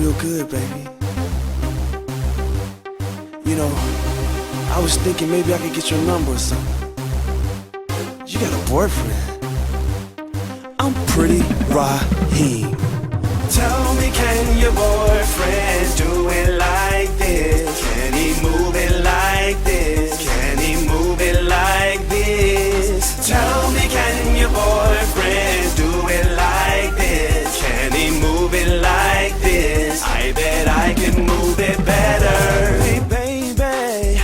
real good, baby. You know, I was thinking maybe I could get your number or something. You got a boyfriend? I'm pretty Raheem. Tell me, can your boyfriend do it like this? Can he move it like this? Can he move it like this? Tell me, can your boyfriend do it like this? Can he move it like this? I bet I can move it better. Hey baby,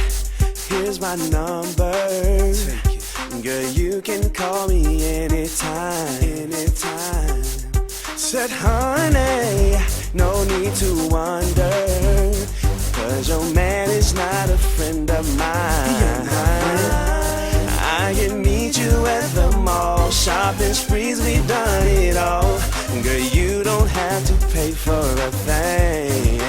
here's my number. Girl, you can call me anytime, anytime. Said, honey, no need to wonder, 'cause your man is not a friend of mine. I can meet you at the mall, shopping sprees, we done it all. Girl, you don't have to pay for a thing.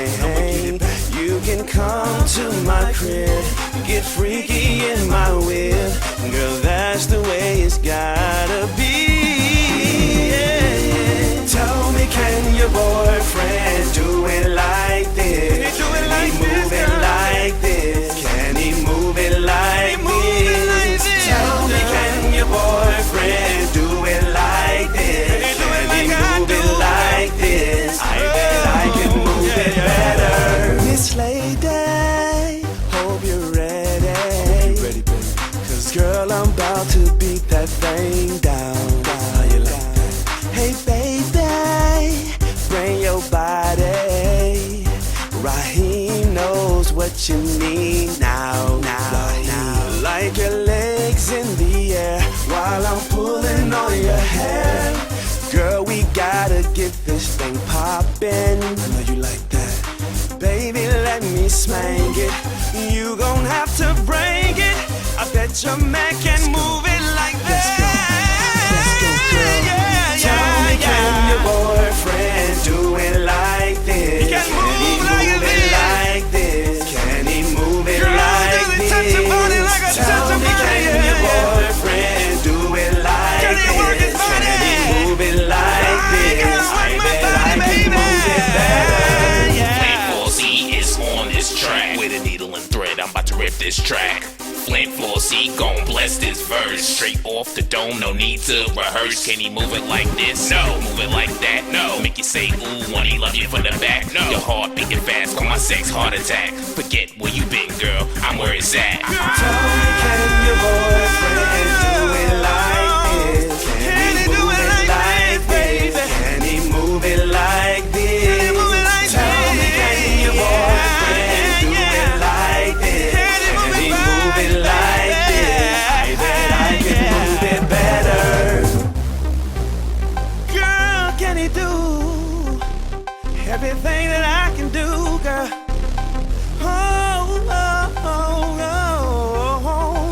You can come to my crib, get freaky in my whip. Girl, that's the way it's gotta be. Yeah. Tell me, can your boyfriend do it like this? Can he move it like this? Can he move it like this? Tell me, can your boyfriend do it like this? Can he move it like this? I bet I can move it better. Miss Lady, hope you're ready. Ready, baby. 'Cause girl, I'm about to beat that thing down. How you like that? Hey baby, bring your body. Raheem knows what you need now. Like your legs in the air while I'm pulling on your hair. Girl, we gotta get this thing poppin'. I know you like that. Baby, let me smank it. You gon' have to break it. I bet your man can move it like that. Let's go, girl. Yeah, tell me, can your boyfriend do it like this? Can he move it like this? Can he move it like this? Tell me, can your boyfriend do it like this? Can he move it like this? I bet I can move it better. Flint 4C is on this track. With a needle and thread, I'm about to rip this track. Flint 4C gon' bless this verse. Straight off the dome, no need to rehearse. Can he move it like this? No. Move it like that? No. Make you say ooh when he love you from the back? No. Your heart beating fast, call my sex heart attack. Forget where you been, girl, I'm where it's at. Tell me, can your boyfriend do it like this? Can he move it like this? Can he move it like this? Tell me, can your boyfriend do it like this? Can he move it like this? I bet I can move it better. Girl, can he do everything that I can do, girl? Oh,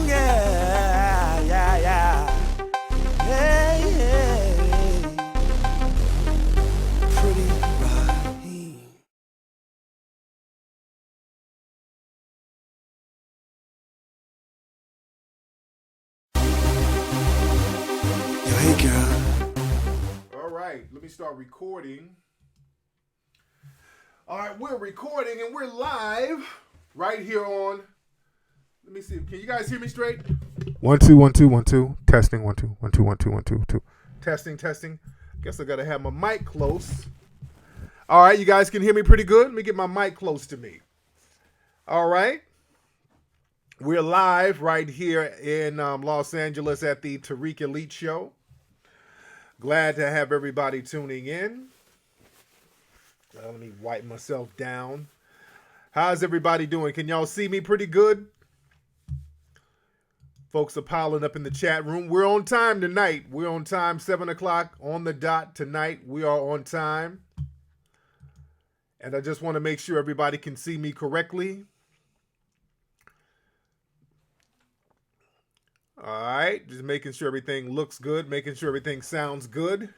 yeah. Hey. Pretty Raheem. Yo, hey, girl. All right, let me start recording. All right, we're recording and we're live right here on. Let me see. Can you guys hear me straight? 1 2 1 2 1 2. Testing 1 2 1 2 1 2 1 2 2. Testing. Guess I gotta have my mic close. All right, you guys can hear me pretty good. Let me get my mic close to me. All right. We're live right here in Los Angeles at the Tariq Elite Show. Glad to have everybody tuning in. Let me wipe myself down. How's everybody doing? Can y'all see me pretty good? Folks are piling up in the chat room. We're on time tonight. We're on time, 7 o'clock on the dot tonight. We are on time. And I just want to make sure everybody can see me correctly. All right, just making sure everything looks good, making sure everything sounds good.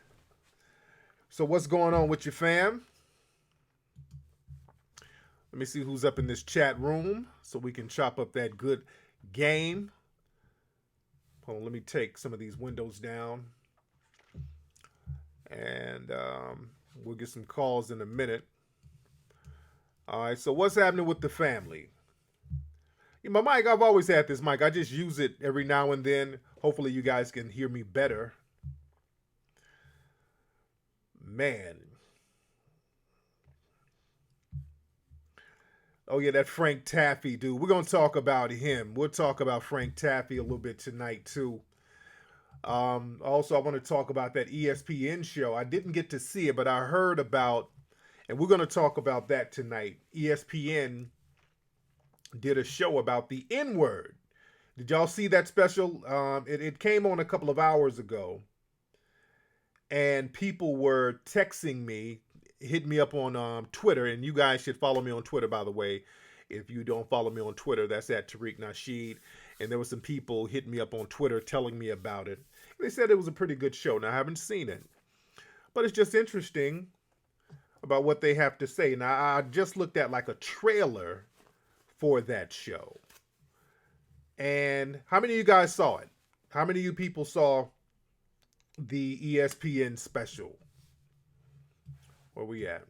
So what's going on with your fam? Let me see who's up in this chat room so we can chop up that good game. Hold on, let me take some of these windows down. And we'll get some calls in a minute. All right, so what's happening with the family? My mic, I've always had this mic. I just use it every now and then. Hopefully, you guys can hear me better. Man. Oh, yeah, that Frank Taffy dude. We're going to talk about him. We'll talk about Frank Taffy a little bit tonight, too. Also, I want to talk about that ESPN show. I didn't get to see it, but I heard about, and we're going to talk about that tonight. ESPN did a show about the N word. Did y'all see that special? It came on a couple of hours ago, and people were texting me, hit me up on Twitter, and you guys should follow me on Twitter, by the way. If you don't follow me on Twitter, that's at Tariq Nasheed. And there were some people hitting me up on Twitter telling me about it. They said it was a pretty good show. Now, I haven't seen it, but it's just interesting about what they have to say. Now, I just looked at like a trailer for that show. And how many of you guys saw it? How many of you people saw the ESPN special? Where we at?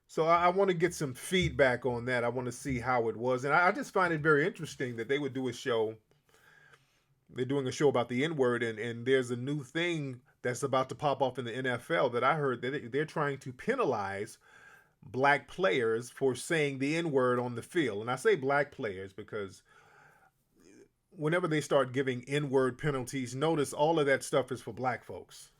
So I want to get some feedback on that. I want to see how it was. And I just find it very interesting that they would do a show. They're doing a show about the N-word, and there's a new thing that's about to pop off in the NFL that I heard that they're trying to penalize black players for saying the N-word on the field. And I say black players because whenever they start giving N-word penalties, notice all of that stuff is for black folks.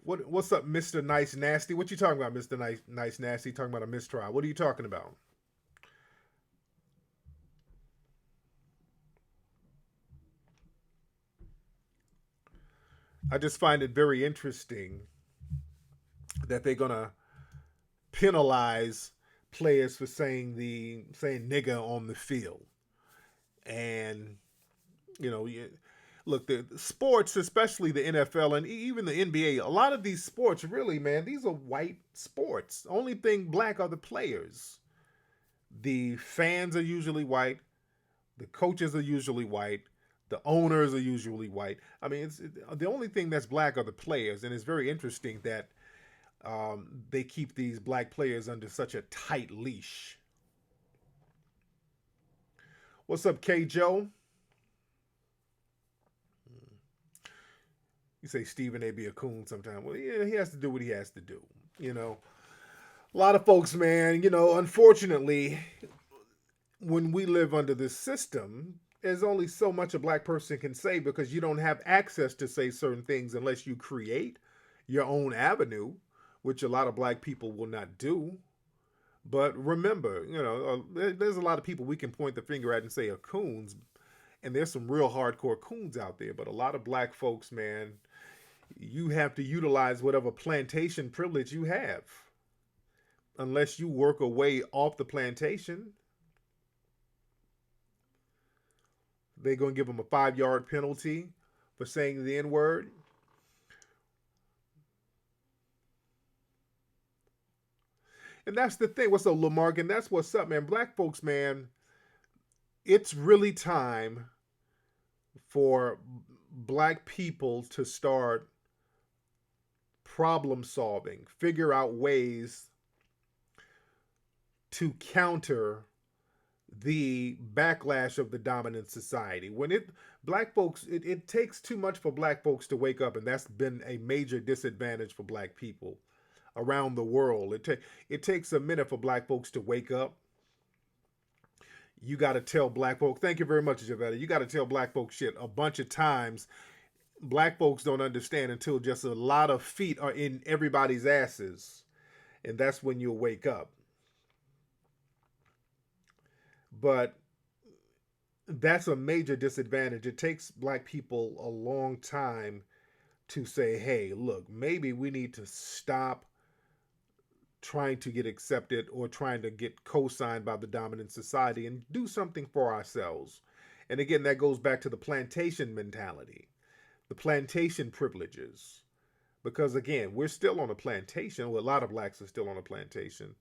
What's up, Mr. Nice Nasty? What you talking about, Mr. Nice Nasty? Talking about a mistrial. What are you talking about? I just find it very interesting that they're gonna penalize players for saying nigga on the field. And you know, look, the sports, especially the NFL and even the NBA, a lot of these sports, really, man, these are white sports. Only thing black are the players. The fans are usually white. The coaches are usually white. The owners are usually white. I mean, the only thing that's black are the players, and it's very interesting that they keep these black players under such a tight leash. What's up, K. Joe? You say Stephen A. be a coon sometimes. Well, yeah, he has to do what he has to do. You know, a lot of folks, man, unfortunately, when we live under this system, there's only so much a black person can say because you don't have access to say certain things unless you create your own avenue, which a lot of black people will not do. But remember, there's a lot of people we can point the finger at and say are coons, and there's some real hardcore coons out there. But a lot of black folks, man, you have to utilize whatever plantation privilege you have. Unless you work a way off the plantation, they're going to give them a 5-yard penalty for saying the N-word. And that's the thing. What's up, Lamarck? And that's what's up, man. Black folks, man, it's really time for black people to start problem solving, figure out ways to counter the backlash of the dominant society. Black folks, it takes too much for black folks to wake up, and that's been a major disadvantage for black people around the world. It takes a minute for black folks to wake up. You got to tell black folks, thank you very much, Javetta. You got to tell black folks shit a bunch of times. Black folks don't understand until just a lot of feet are in everybody's asses. And that's when you'll wake up. But that's a major disadvantage. It takes black people a long time to say, hey, look, maybe we need to stop trying to get accepted or trying to get co-signed by the dominant society and do something for ourselves. And again, that goes back to the plantation mentality, the plantation privileges. Because again, we're still on a plantation. Well, a lot of blacks are still on a plantation.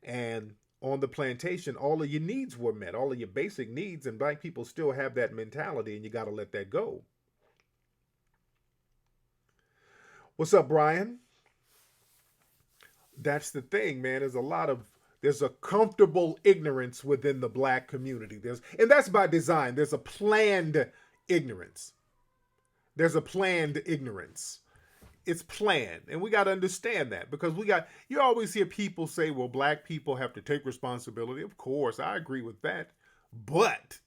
And on the plantation, all of your needs were met, all of your basic needs, and black people still have that mentality, and you got to let that go. What's up, Brian? That's the thing, man. There's a comfortable ignorance within the black community. And that's by design. There's a planned ignorance. There's a planned ignorance. It's planned. And we got to understand that, because you always hear people say, well, black people have to take responsibility. Of course, I agree with that. But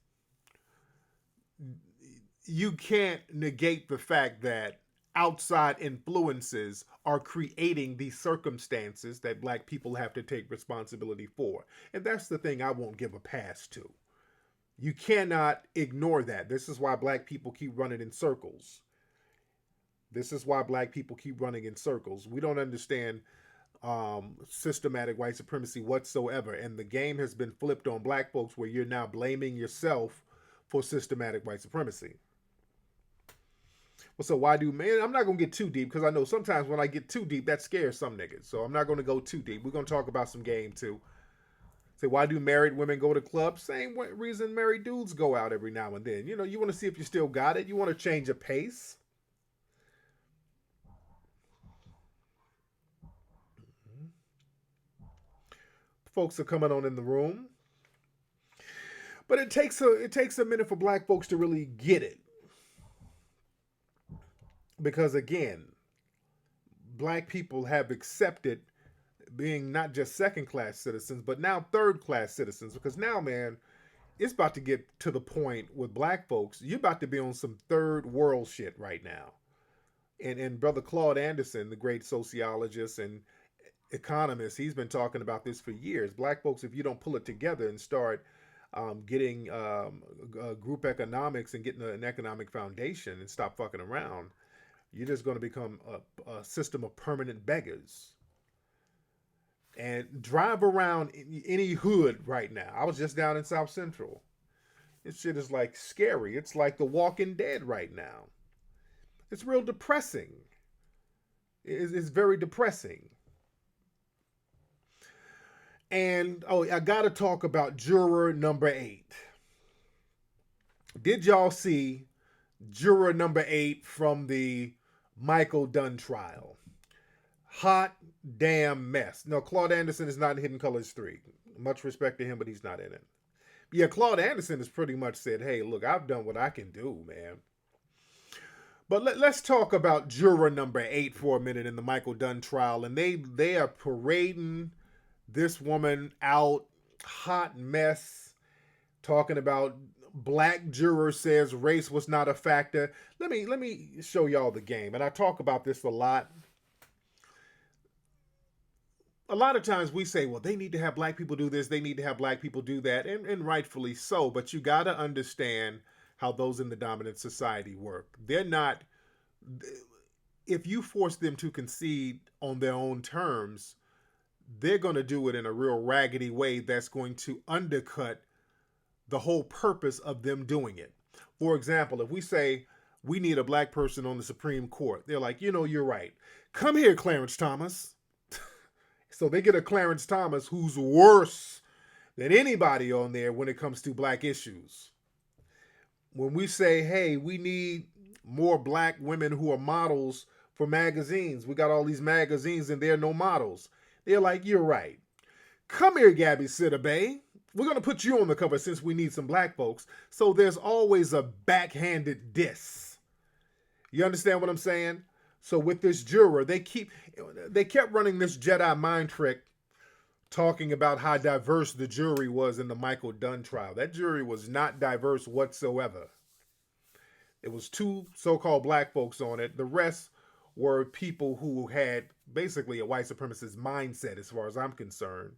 you can't negate the fact that outside influences are creating these circumstances that black people have to take responsibility for. And that's the thing I won't give a pass to. You cannot ignore that. This is why black people keep running in circles. This is why black people keep running in circles. We don't understand systematic white supremacy whatsoever. And the game has been flipped on black folks, where you're now blaming yourself for systematic white supremacy. Well, so why do men? I'm not going to get too deep, because I know sometimes when I get too deep, that scares some niggas. So I'm not going to go too deep. We're going to talk about some game too. Say, why do married women go to clubs? Same reason married dudes go out every now and then. You want to see if you still got it. You want to change a pace. Folks are coming on in the room. But it takes a minute for black folks to really get it. Because again, black people have accepted being not just second-class citizens, but now third-class citizens. Because now, man, it's about to get to the point with black folks, you're about to be on some third world shit right now. And Brother Claude Anderson, the great sociologist and economist, he's been talking about this for years. Black folks, if you don't pull it together and start getting group economics and getting an economic foundation and stop fucking around, you're just going to become a system of permanent beggars. And drive around any hood right now. I was just down in South Central. This shit is like scary. It's like The Walking Dead right now. It's real depressing. It's very depressing. And, I got to talk about juror number 8. Did y'all see juror number 8 from the Michael Dunn trial? Hot damn mess. No, Claude Anderson is not in Hidden Colors 3. Much respect to him, but he's not in it. Yeah, Claude Anderson has pretty much said, hey, look, I've done what I can do, man. But let's talk about juror number 8 for a minute in the Michael Dunn trial. And they are parading this woman out, hot mess, talking about black juror says race was not a factor. Let me show y'all the game. And I talk about this a lot. A lot of times we say, well, they need to have black people do this, they need to have black people do that, and rightfully so. But you got to understand how those in the dominant society work. They're not, if you force them to concede on their own terms, they're going to do it in a real raggedy way that's going to undercut the whole purpose of them doing it. For example, if we say we need a black person on the Supreme Court, they're like, you're right. Come here, Clarence Thomas. So they get a Clarence Thomas who's worse than anybody on there when it comes to black issues. When we say, hey, we need more black women who are models for magazines. We got all these magazines and there are no models. They're like, you're right. Come here, Gabby Sidibe. We're going to put you on the cover since we need some black folks. So there's always a backhanded diss. You understand what I'm saying? So with this juror, they kept running this Jedi mind trick, talking about how diverse the jury was in the Michael Dunn trial. That jury was not diverse whatsoever. It was 2 so-called black folks on it. The rest were people who had basically a white supremacist mindset, as far as I'm concerned.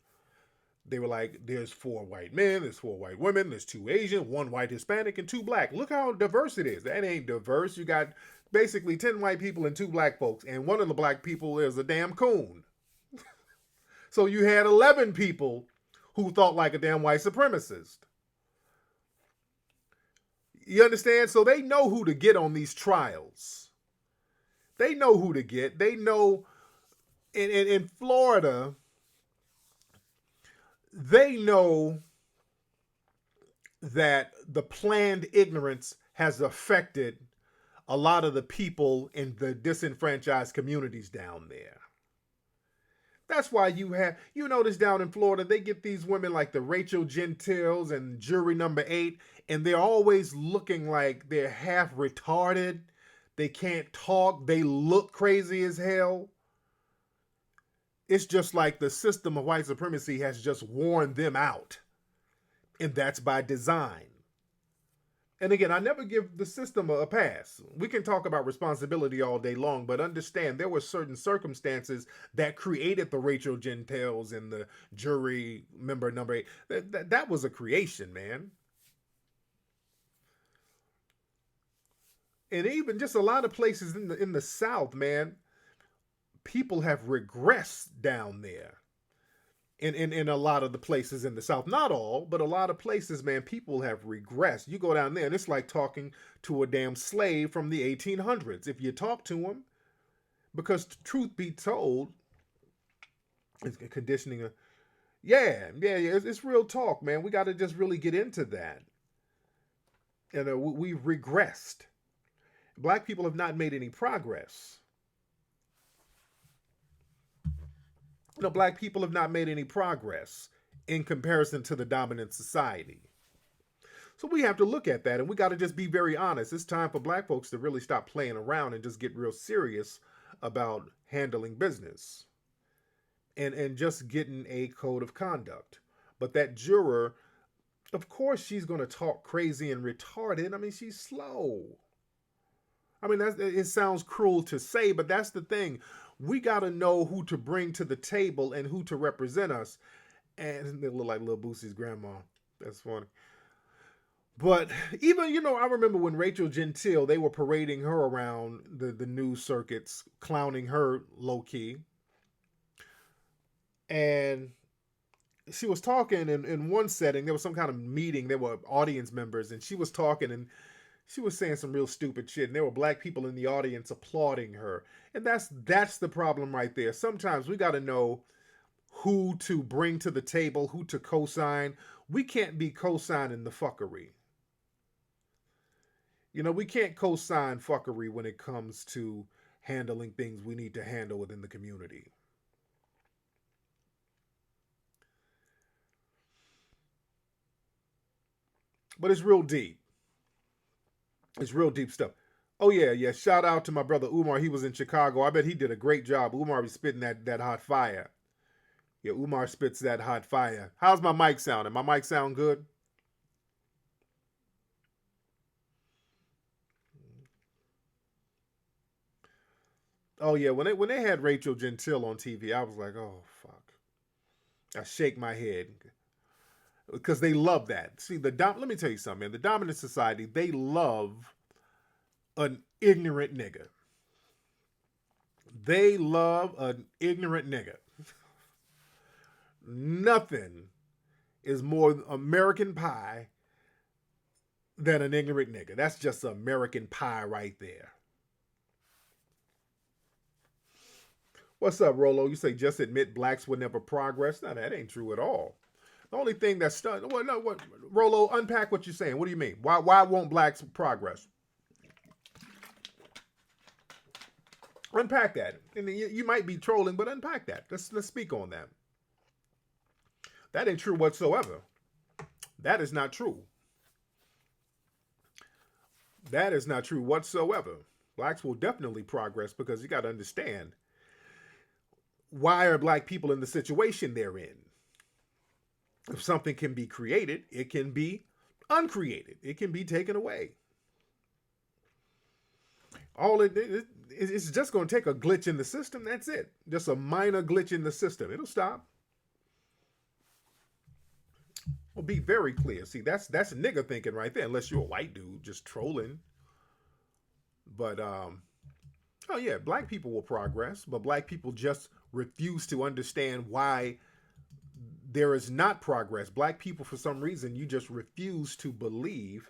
They were like, there's 4 white men, there's 4 white women, there's 2 Asian, 1 white Hispanic, and 2 black. Look how diverse it is. That ain't diverse. You got basically 10 white people and 2 black folks, and one of the black people is a damn coon. So you had 11 people who thought like a damn white supremacist. You understand? So they know who to get on these trials. They know who to get. They know in Florida, They know that the planned ignorance has affected a lot of the people in the disenfranchised communities down there. That's why you notice down in Florida, they get these women like the Rachel Gentiles and jury number 8, and they're always looking like they're half retarded. They can't talk. They look crazy as hell. It's just like the system of white supremacy has just worn them out. And that's by design. And again, I never give the system a pass. We can talk about responsibility all day long, but understand there were certain circumstances that created the Rachel Gentiles and the jury member number 8. That was a creation, man. And even just a lot of places in the South, man, people have regressed down there. In a lot of the places in the South. Not all, but a lot of places, man, people have regressed. You go down there and it's like talking to a damn slave from the 1800s. If you talk to him, because truth be told, it's conditioning. It's real talk, man. We got to just really get into that. And we've regressed. Black people have not made any progress. Black people have not made any progress in comparison to the dominant society. So we have to look at that, and we got to just be very honest. It's time for black folks to really stop playing around and just get real serious about handling business and just getting a code of conduct. But that juror, of course, she's going to talk crazy and retarded. I mean, she's slow. I mean, it sounds cruel to say, but that's the thing. We got to know who to bring to the table and who to represent us. And they look like Lil Boosie's grandma. That's funny. But even, I remember when Rachel Gentile, they were parading her around the news circuits, clowning her low-key. And she was talking in one setting. There was some kind of meeting. There were audience members, and she was talking, and she was saying some real stupid shit, and there were black people in the audience applauding her. And that's the problem right there. Sometimes we got to know who to bring to the table, who to co-sign. We can't be co-signing the fuckery. We can't co-sign fuckery when it comes to handling things we need to handle within the community. But it's real deep. It's real deep stuff. Oh, yeah. Shout out to my brother Umar. He was in Chicago. I bet he did a great job. Umar was spitting that hot fire. Yeah, Umar spits that hot fire. How's my mic sounding? My mic sound good? Oh, yeah. When they had Rachel Gentile on TV, I was like, oh, fuck. I shake my head. Because they love that. See, let me tell you something, man. The dominant society, they love an ignorant nigga. They love an ignorant nigga. Nothing is more American pie than an ignorant nigga. That's just American pie right there. What's up, Rolo? You say just admit blacks would never progress? No, that ain't true at all. The only thing that's stunned. Rolo, unpack what you're saying. What do you mean? Why won't blacks progress? Unpack that. And you might be trolling, but unpack that. Let's speak on that. That ain't true whatsoever. That is not true. That is not true whatsoever. Blacks will definitely progress because you got to understand, why are black people in the situation they're in? If something can be created, it can be uncreated. It can be taken away. It's just going to take a glitch in the system. That's it. Just a minor glitch in the system. It'll stop. Well, be very clear. See, that's nigga thinking right there. Unless you're a white dude just trolling. But oh yeah, black people will progress, but black people just refuse to understand why there is not progress. Black people, for some reason, you just refuse to believe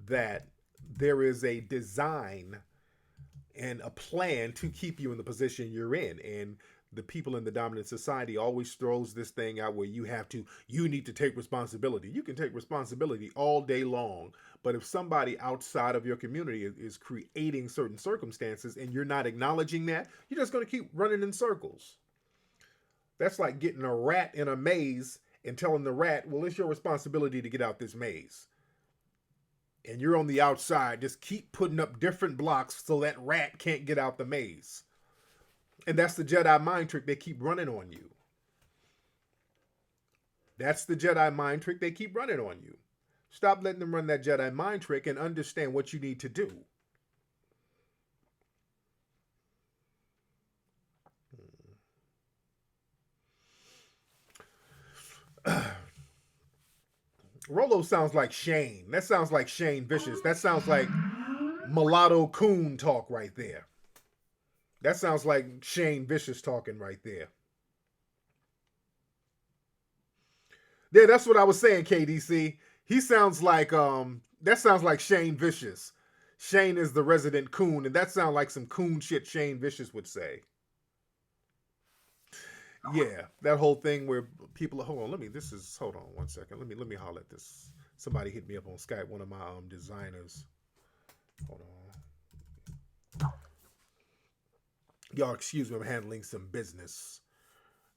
that there is a design and a plan to keep you in the position you're in. And the people in the dominant society always throws this thing out where you need to take responsibility. You can take responsibility all day long, but if somebody outside of your community is creating certain circumstances and you're not acknowledging that, you're just going to keep running in circles. That's like getting a rat in a maze and telling the rat, well, it's your responsibility to get out this maze. And you're on the outside, just keep putting up different blocks so that rat can't get out the maze. And that's the Jedi mind trick they keep running on you. That's the Jedi mind trick they keep running on you. Stop letting them run that Jedi mind trick and understand what you need to do. Rolo sounds like Shane. That sounds like Shane Vicious. That sounds like Mulatto Coon talk right there. That sounds like Shane Vicious talking right there. Yeah, that's what I was saying, KDC. He sounds like that sounds like Shane Vicious. Shane is the resident coon, and that sounds like some coon shit Shane Vicious would say. Yeah, that whole thing where people hold on, hold on one second. Let me holler at this. Somebody hit me up on Skype, one of my designers. Hold on. Y'all excuse me, I'm handling some business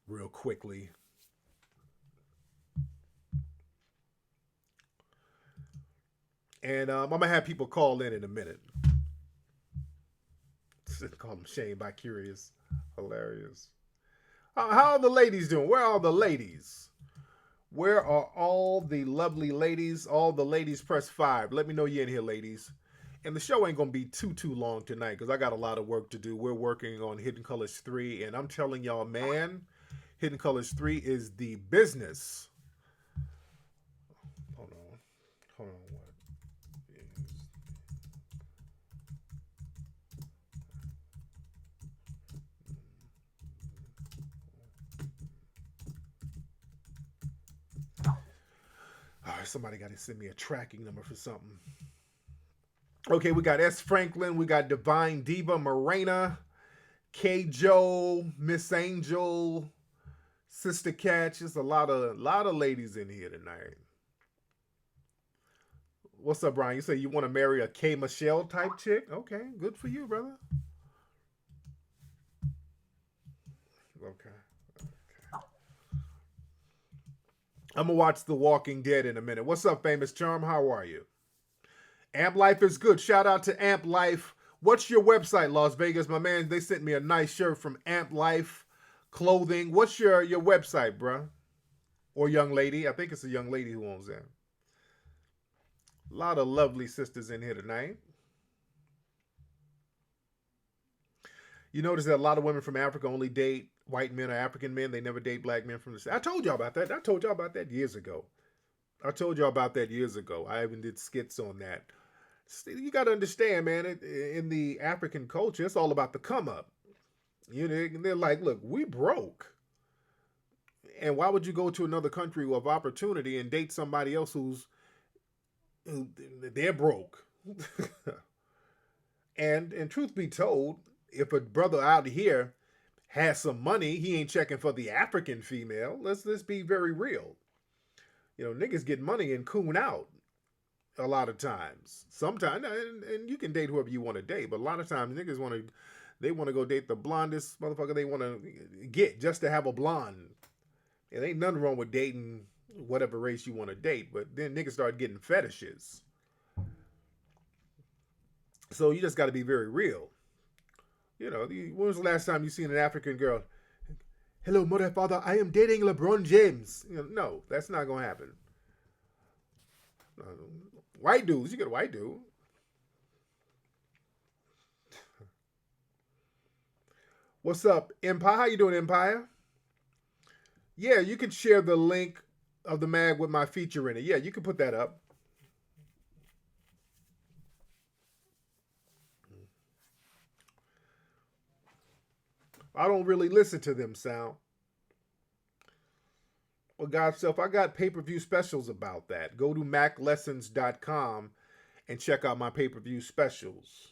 real quickly. And I'm gonna have people call in a minute. Call them Shane by Curious. Hilarious. How are the ladies doing? Where are the ladies? Where are all the lovely ladies? All the ladies press 5. Let me know you're in here, ladies. And the show ain't going to be too long tonight because I got a lot of work to do. We're working on Hidden Colors 3. And I'm telling y'all, man, Hidden Colors 3 is the business. Hold on. What? Somebody got to send me a tracking number for something. Okay, we got S. Franklin, we got Divine Diva, Morena, K. Joe, Miss Angel, Sister Cat. Just a lot of ladies in here tonight. What's up, Brian? You say you want to marry a K. Michelle type chick? Okay, good for you, brother. Okay. I'm going to watch The Walking Dead in a minute. What's up, Famous Charm? How are you? Amp Life is good. Shout out to Amp Life. What's your website, Las Vegas? My man, they sent me a nice shirt from Amp Life Clothing. What's your website, bruh? Or young lady? I think it's a young lady who owns that. A lot of lovely sisters in here tonight. You notice that a lot of women from Africa only date white men or African men. They never date black men from the South. I told y'all about that. I told y'all about that years ago. I even did skits on that. You got to understand, man, in the African culture, it's all about the come up. You know, they're like, look, we broke. And why would you go to another country of opportunity and date somebody else who they're broke? And truth be told, if a brother out here has some money, he ain't checking for the African female. Let's be very real. You know, niggas get money and coon out a lot of times. Sometimes, and you can date whoever you want to date, but a lot of times niggas want to go date the blondest motherfucker they want to get just to have a blonde. It ain't nothing wrong with dating whatever race you want to date, but then niggas start getting fetishes. So you just got to be very real. You know, when was the last time you seen an African girl? Hello, mother, father, I am dating LeBron James. You know, no, that's not going to happen. White dudes, you get a white dude. What's up, Empire? How you doing, Empire? Yeah, you can share the link of the mag with my feature in it. Yeah, you can put that up. I don't really listen to them, Sound. Well, God's self, I got pay-per-view specials about that. Go to maclessons.com and check out my pay-per-view specials.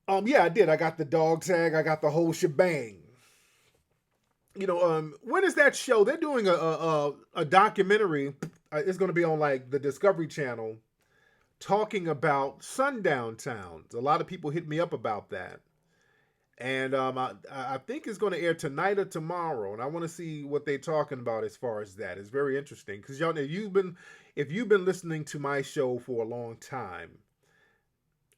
Yeah, I did. I got the dog tag. I got the whole shebang. When is that show? They're doing a documentary. It's going to be on like the Discovery Channel, talking about sundown towns. A lot of people hit me up about that, and I think it's going to air tonight or tomorrow. And I want to see what they're talking about as far as that. It's very interesting because y'all, if you've been listening to my show for a long time,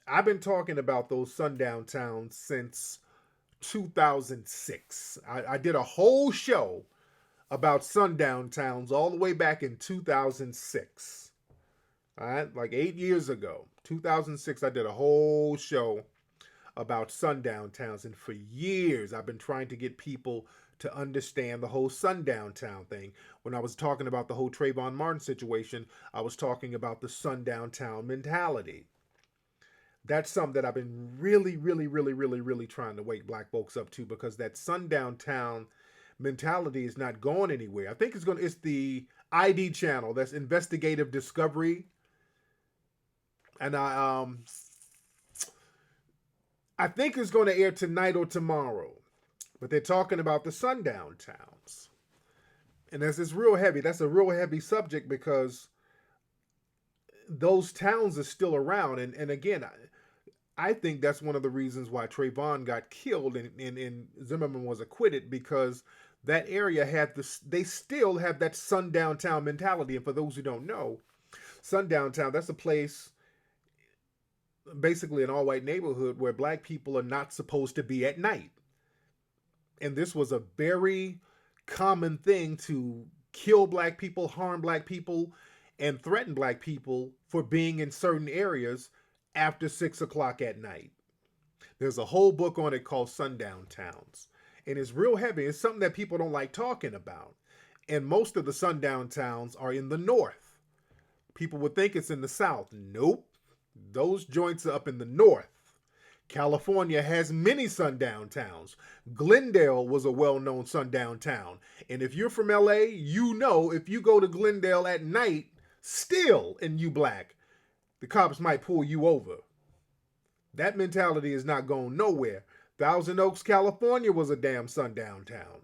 I've been talking about those sundown towns since 2006. I did a whole show about sundown towns all the way back in 2006. All right, like 8 years ago, 2006, I did a whole show about sundown towns. And for years, I've been trying to get people to understand the whole sundown town thing. When I was talking about the whole Trayvon Martin situation, I was talking about the sundown town mentality. That's something that I've been really, really, really, really, really trying to wake black folks up to, because that sundown town mentality is not going anywhere. I think it's the ID channel, that's Investigative Discovery. And I think it's going to air tonight or tomorrow. But they're talking about the sundown towns. And that's real heavy. That's a real heavy subject because those towns are still around. And again, I think that's one of the reasons why Trayvon got killed and Zimmerman was acquitted, because that area had they still have that sundown town mentality. And for those who don't know, sundown town, that's a place, basically an all-white neighborhood where black people are not supposed to be at night. And this was a very common thing to kill black people, harm black people, and threaten black people for being in certain areas after 6 o'clock at night. There's a whole book on it called Sundown Towns. And it's real heavy. It's something that people don't like talking about. And most of the sundown towns are in the north. People would think it's in the south. Nope. Those joints are up in the north. California has many sundown towns. Glendale was a well-known sundown town. And if you're from LA, you know if you go to Glendale at night, still, and you black, the cops might pull you over. That mentality is not going nowhere. Thousand Oaks, California was a damn sundown town.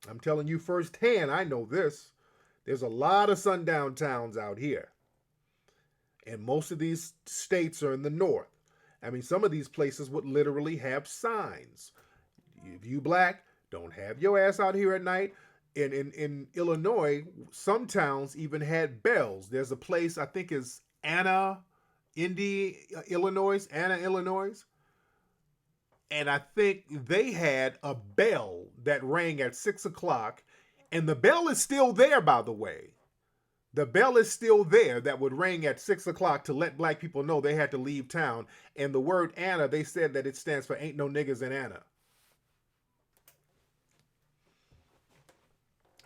I'm telling you firsthand, I know this. There's a lot of sundown towns out here. And most of these states are in the north. I mean, some of these places would literally have signs. If you black, don't have your ass out here at night. In Illinois, some towns even had bells. There's a place, I think is Anna, Illinois. And I think they had a bell that rang at 6 o'clock. And the bell is still there, by the way. The bell is still there that would ring at 6 o'clock to let black people know they had to leave town. And the word Anna, they said that it stands for ain't no niggas in Anna.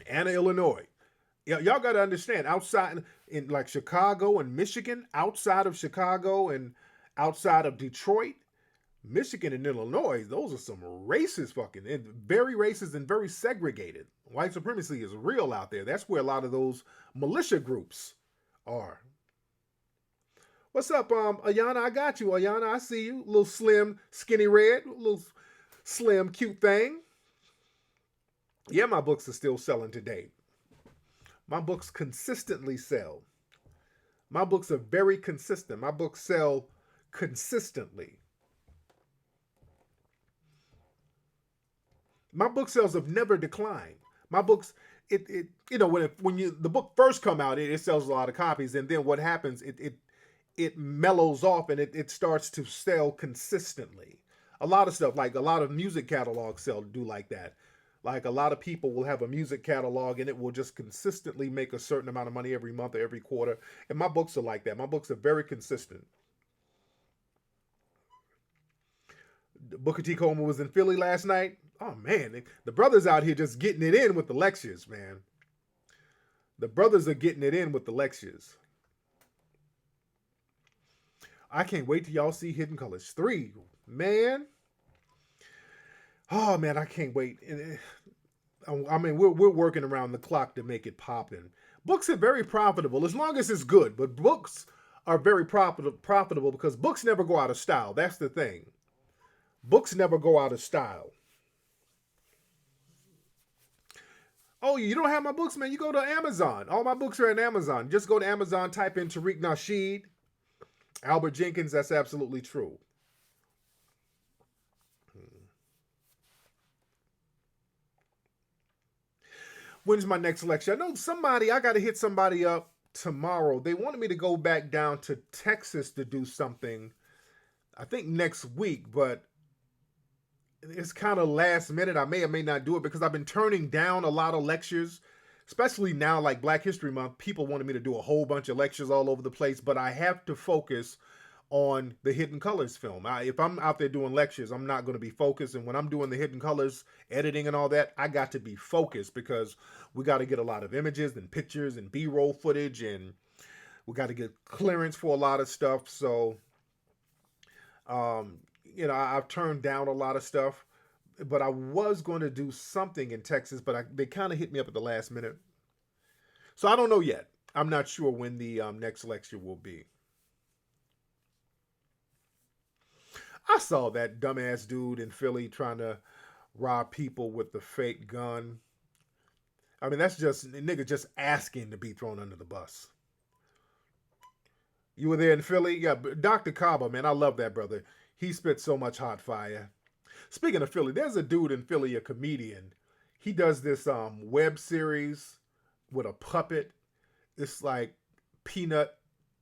Anna, Illinois. Y'all got to understand, outside in like Chicago and Michigan, outside of Chicago and outside of Detroit, Michigan and Illinois, those are some racist and very racist and very segregated. White supremacy is real out there. That's where a lot of those militia groups are. What's up, Ayana? I got you, Ayana. I see you. Little slim, skinny red, little slim, cute thing. Yeah, my books are still selling today. My books consistently sell. My books are very consistent. My books sell consistently. My book sales have never declined. My books, when the book first come out, it sells a lot of copies, and then what happens, it mellows off and it starts to sell consistently. A lot of stuff, like a lot of music catalogs do like that. Like a lot of people will have a music catalog and it will just consistently make a certain amount of money every month or every quarter. And my books are like that. My books are very consistent. Booker T. Coleman was in Philly last night. Oh, man, the brothers out here just getting it in with the lectures, man. The brothers are getting it in with the lectures. I can't wait till y'all see Hidden Colors 3. Man. Oh, man, I can't wait. I mean, we're working around the clock to make it poppin'. Books are very profitable as long as it's good. But books are very profitable because books never go out of style. That's the thing. Books never go out of style. Oh, you don't have my books, man? You go to Amazon. All my books are at Amazon. Just go to Amazon, type in Tariq Nasheed, Albert Jenkins. That's absolutely true. When's my next lecture? I know I got to hit somebody up tomorrow. They wanted me to go back down to Texas to do something, I think next week, but it's kind of last minute. I may or may not do it because I've been turning down a lot of lectures, especially now, like Black History Month. People wanted me to do a whole bunch of lectures all over the place, but I have to focus on the Hidden Colors film. If I'm out there doing lectures, I'm not going to be focused. And when I'm doing the Hidden Colors editing and all that, I got to be focused because we got to get a lot of images and pictures and B-roll footage, and we got to get clearance for a lot of stuff. So, I've turned down a lot of stuff, but I was going to do something in Texas, but they kind of hit me up at the last minute. So I don't know yet. I'm not sure when the next lecture will be. I saw that dumbass dude in Philly trying to rob people with the fake gun. I mean, that's just nigga just asking to be thrown under the bus. You were there in Philly? Yeah, Dr. Kaba, man, I love that brother. He spit so much hot fire. Speaking of Philly, there's a dude in Philly, a comedian. He does this web series with a puppet. It's like Peanut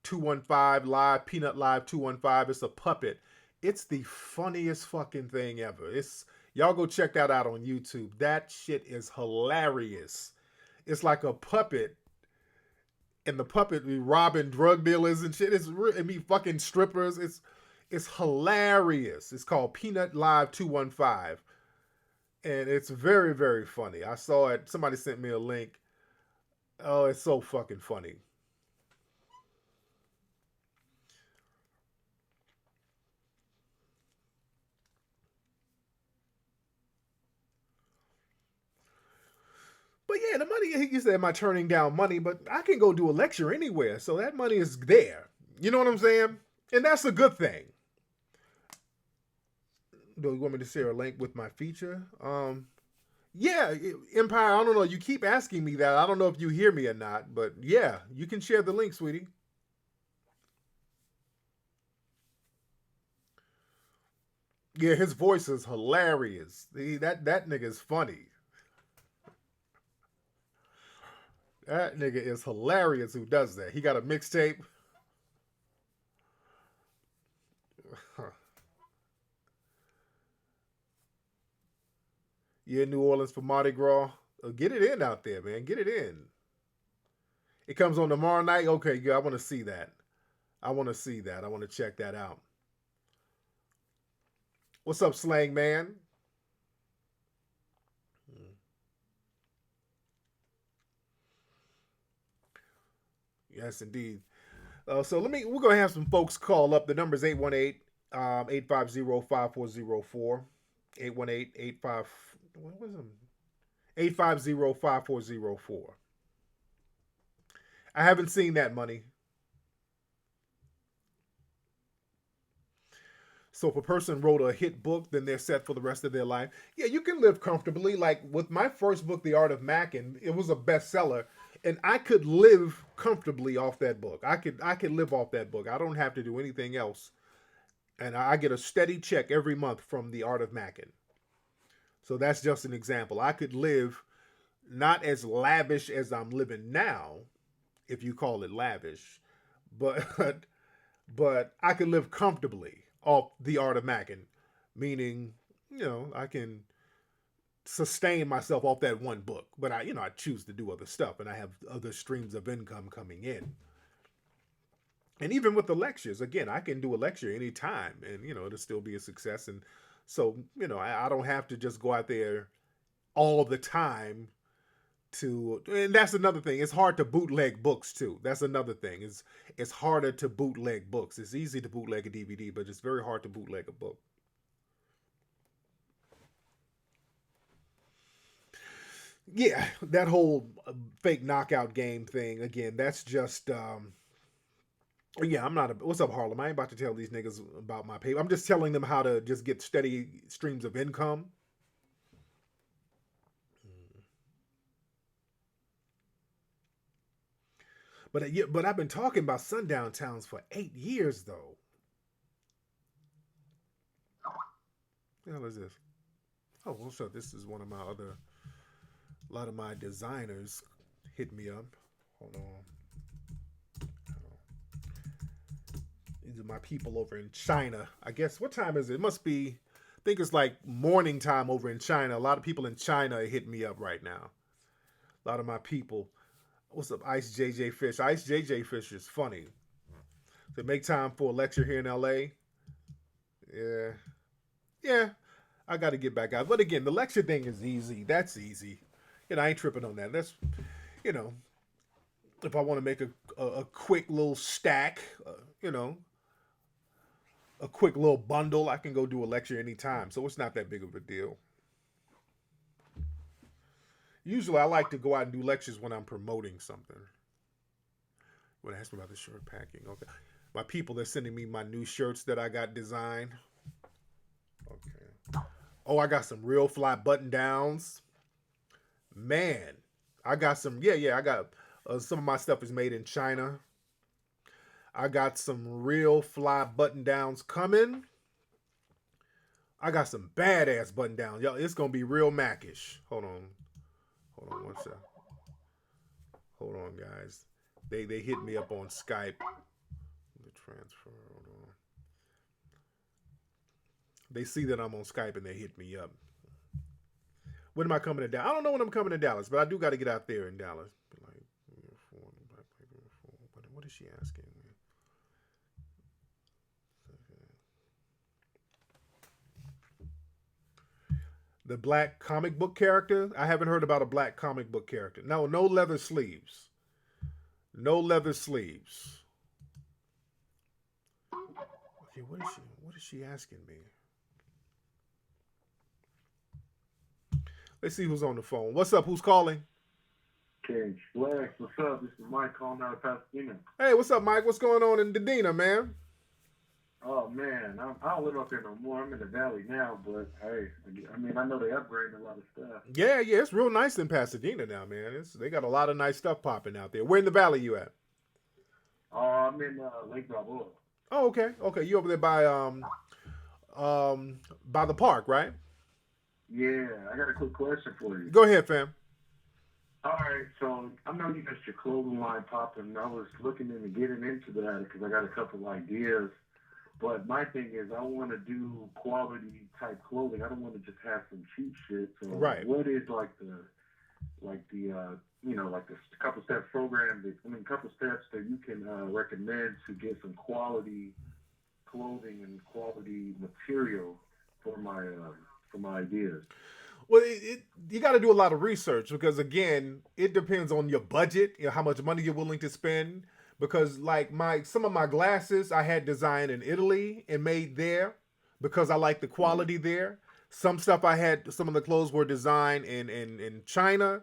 215 Live, Peanut Live 215. It's a puppet. It's the funniest fucking thing ever. Y'all go check that out on YouTube. That shit is hilarious. It's like a puppet, and the puppet be robbing drug dealers and shit. It be fucking strippers. It's hilarious. It's called Peanut Live 215. And it's very, very funny. I saw it. Somebody sent me a link. Oh, it's so fucking funny. But yeah, the money, you said, am I turning down money? But I can go do a lecture anywhere. So that money is there. You know what I'm saying? And that's a good thing. Do you want me to share a link with my feature? Yeah, Empire, I don't know. You keep asking me that. I don't know if you hear me or not. But yeah, you can share the link, sweetie. Yeah, his voice is hilarious. That nigga is funny. That nigga is hilarious who does that. He got a mixtape. Yeah, New Orleans for Mardi Gras. Get it in out there, man. Get it in. It comes on tomorrow night. Okay, good. I want to see that. I want to see that. I want to check that out. What's up, Slang Man? Yes, indeed. So we're going to have some folks call up. The number is 818 850 5404. 818 85. What was it? 850 5404. I haven't seen that money. So if a person wrote a hit book, then they're set for the rest of their life. Yeah, you can live comfortably. Like with my first book, The Art of Mackin', it was a bestseller, and I could live comfortably off that book. I could live off that book. I don't have to do anything else, and I get a steady check every month from The Art of Mackin'. So that's just an example. I could live not as lavish as I'm living now, if you call it lavish, but but I could live comfortably off The Art of Mackin', meaning, I can sustain myself off that one book, but I choose to do other stuff, and I have other streams of income coming in. And even with the lectures, again, I can do a lecture anytime, and it'll still be a success. And so, I don't have to just go out there all the time and that's another thing. It's hard to bootleg books too. That's another thing. It's harder to bootleg books. It's easy to bootleg a DVD, but it's very hard to bootleg a book. Yeah, that whole fake knockout game thing, again, that's just Yeah, I'm not. What's up, Harlem? I ain't about to tell these niggas about my paper. I'm just telling them how to just get steady streams of income. But yeah, but I've been talking about sundown towns for 8 years though. What the hell is this? Oh, well, so this is one of my other. A lot of my designers hit me up. Hold on. These are my people over in China. I guess what time is it? It must be. I think it's like morning time over in China. A lot of people in China are hitting me up right now. A lot of my people. What's up, Ice JJ Fish? Ice JJ Fish is funny. To make time for a lecture here in LA. Yeah. Yeah. I got to get back out. But again, the lecture thing is easy. That's easy. I ain't tripping on that. That's, you know, if I want to make a quick little stack, a quick little bundle, I can go do a lecture anytime. So it's not that big of a deal. Usually I like to go out and do lectures when I'm promoting something. When I ask me about the shirt packing, okay. My people, they're sending me my new shirts that I got designed. Okay. Oh, I got some real fly button downs. Man, I got some. Yeah. I got some of my stuff is made in China. I got some real fly button downs coming. I got some badass button downs. Y'all, it's gonna be real Macish. Hold on one sec. Hold on, guys. They hit me up on Skype. The transfer. Hold on. They see that I'm on Skype and they hit me up. When am I coming to Dallas? I don't know when I'm coming to Dallas, but I do got to get out there in Dallas. What is she asking me? The black comic book character? I haven't heard about a black comic book character. No leather sleeves. No leather sleeves. Okay, what is she asking me? Let's see who's on the phone. What's up? Who's calling? Okay, Flex, what's up? This is Mike calling out of Pasadena. Hey, what's up, Mike? What's going on in Dedina, man? Oh, man, I don't live up here no more. I'm in the valley now, but hey, I know they upgraded a lot of stuff. Yeah, it's real nice in Pasadena now, man. They got a lot of nice stuff popping out there. Where in the valley you at? I'm in Lake Balboa. Oh, okay. You over there by the park, right? Yeah, I got a quick question for you. Go ahead, fam. All right, so I know you got your clothing line popping. I was looking into getting into that because I got a couple of ideas. But my thing is, I want to do quality type clothing. I don't want to just have some cheap shit. So, right. What is the couple steps program? Couple steps that you can recommend to get some quality clothing and quality material for my ideas. Well, you got to do a lot of research because again, it depends on your budget, how much money you're willing to spend. Because like some of my glasses I had designed in Italy and made there because I like the quality there. Some of the clothes were designed in China.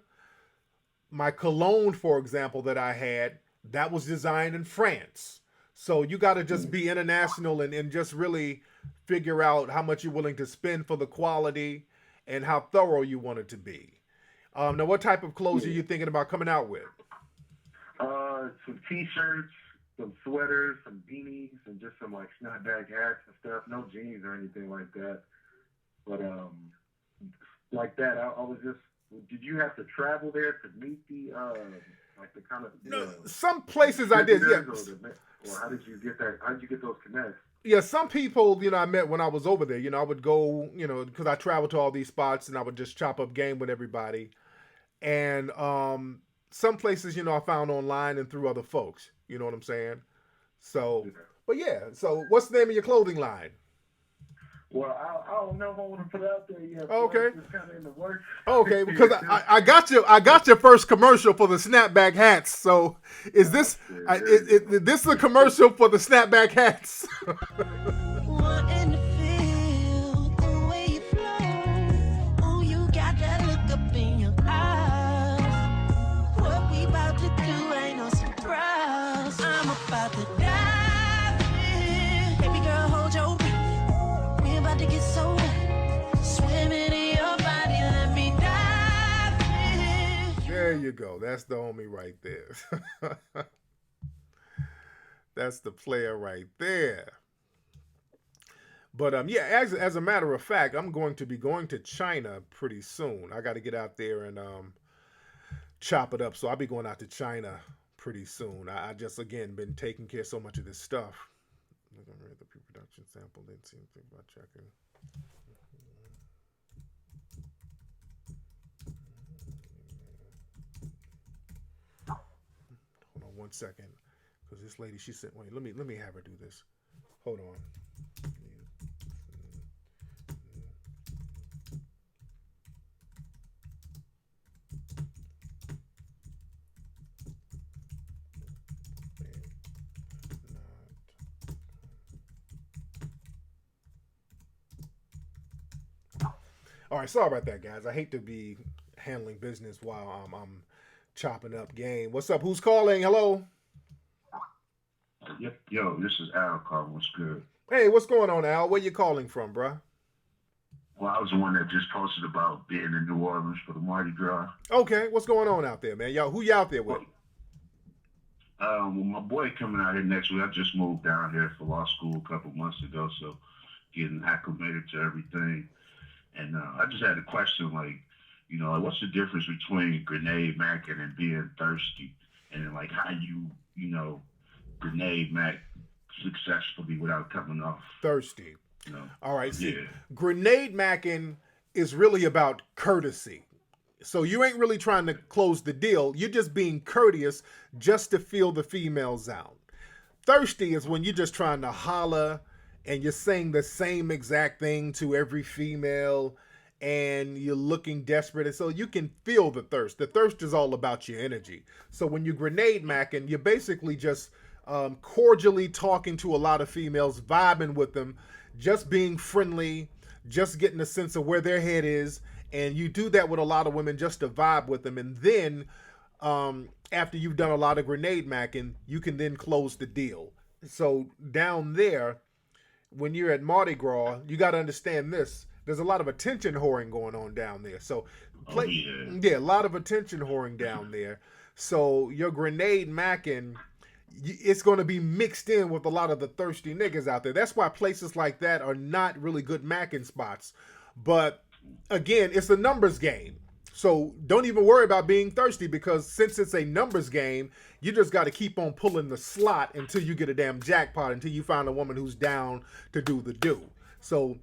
My cologne, for example, that I had, that was designed in France. So you got to just be international and just really figure out how much you're willing to spend for the quality and how thorough you want it to be. Now, what type of clothes are you thinking about coming out with? Some t-shirts, some sweaters, some beanies, and just some like snapback hats and stuff. No jeans or anything like that. But like that, I was just. Did you have to travel there to meet the the kind of? No, some places I did. Yeah. Or how did you get that? How did you get those connects? Yeah, some people, I met when I was over there. I would go, because I traveled to all these spots and I would just chop up game with everybody. And some places, I found online and through other folks. You know what I'm saying? So, but yeah. So, what's the name of your clothing line? Well, I don't know if I want to put it out there yet. Okay. It's kind of in the works. Okay, because I got your first commercial for the snapback hats. So, is this the commercial for the snapback hats? I'm about to die. go. That's the homie right there. That's the player right there. But yeah, as a matter of fact, I'm going to be going to China pretty soon. I got to get out there and chop it up. So I'll be going out to China pretty soon. I just again been taking care of so much of this stuff. I'm gonna read the pre-production sample. Didn't see anything about checking. Hold on one second, because this lady, she said, "Wait, let me have her do this." Hold on. All right, sorry about that, guys. I hate to be handling business while I'm chopping up game. What's up? Who's calling? Hello. Yep. Yo, this is Al calling. What's good? Hey, what's going on, Al? Where you calling from, bruh? Well, I was the one that just posted about being in New Orleans for the Mardi Gras. Okay, what's going on out there, man? Y'all, who you out there with? Well, my boy coming out here next week. I just moved down here for law school a couple months ago, so getting acclimated to everything. And I just had a question, like, like, what's the difference between grenade macking and being thirsty? And then, like, how you grenade mac successfully without coming off Thirsty. All right, see, yeah. Grenade macking is really about courtesy. So you ain't really trying to close the deal. You're just being courteous just to feel the females out. Thirsty is when you're just trying to holler and you're saying the same exact thing to every female and you're looking desperate. And so you can feel the thirst. The thirst is all about your energy. So when you grenade macking, you're basically just cordially talking to a lot of females, vibing with them, just being friendly, just getting a sense of where their head is. And you do that with a lot of women just to vibe with them. And then after you've done a lot of grenade macking, you can then close the deal. So down there, when you're at Mardi Gras, you got to understand this. There's a lot of attention whoring going on down there. So, a lot of attention whoring down there. So your grenade macking, it's going to be mixed in with a lot of the thirsty niggas out there. That's why places like that are not really good macking spots. But again, it's a numbers game. So don't even worry about being thirsty, because since it's a numbers game, you just got to keep on pulling the slot until you get a damn jackpot, until you find a woman who's down to do the do. So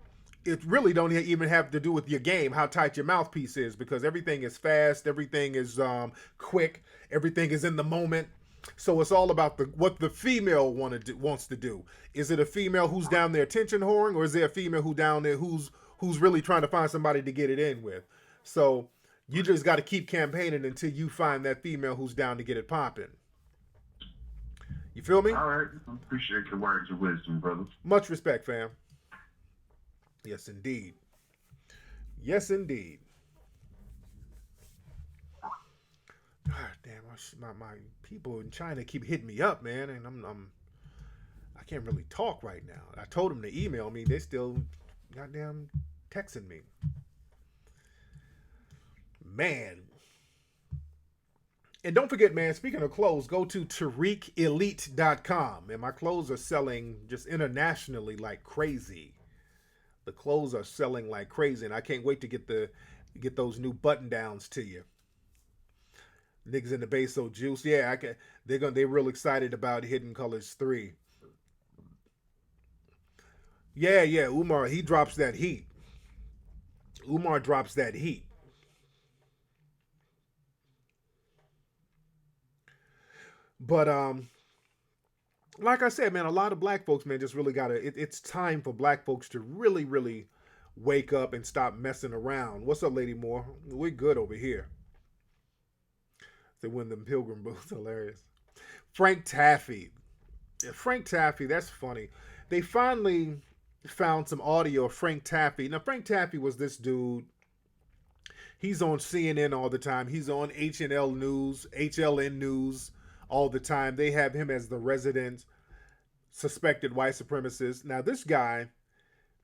it really don't even have to do with your game, how tight your mouthpiece is, because everything is fast, everything is quick, everything is in the moment. So it's all about what the female wants to do. Is it a female who's down there attention whoring, or is there a female who down there who's really trying to find somebody to get it in with? So you just got to keep campaigning until you find that female who's down to get it popping. You feel me? All right. I appreciate your words of wisdom, brother. Much respect, fam. Yes, indeed. Yes, indeed. God damn, my people in China keep hitting me up, man, and I can't really talk right now. I told them to email me. They still goddamn texting me. Man. And don't forget, man, speaking of clothes, go to TariqElite.com. And my clothes are selling just internationally like crazy. The clothes are selling like crazy, and I can't wait to get those new button downs to you. Niggas in the base so juice. Yeah, they're real excited about Hidden Colors 3. Yeah, Umar, he drops that heat. Umar drops that heat. But like I said, man, a lot of black folks, man, just really it's time for black folks to really, really wake up and stop messing around. What's up, Lady Moore? We're good over here. They win them pilgrim boots. Hilarious. Frank Taffy, that's funny. They finally found some audio of Frank Taffy. Now, Frank Taffy was this dude. He's on CNN all the time. He's on HLN News all the time. They have him as the resident suspected white supremacist. Now, this guy,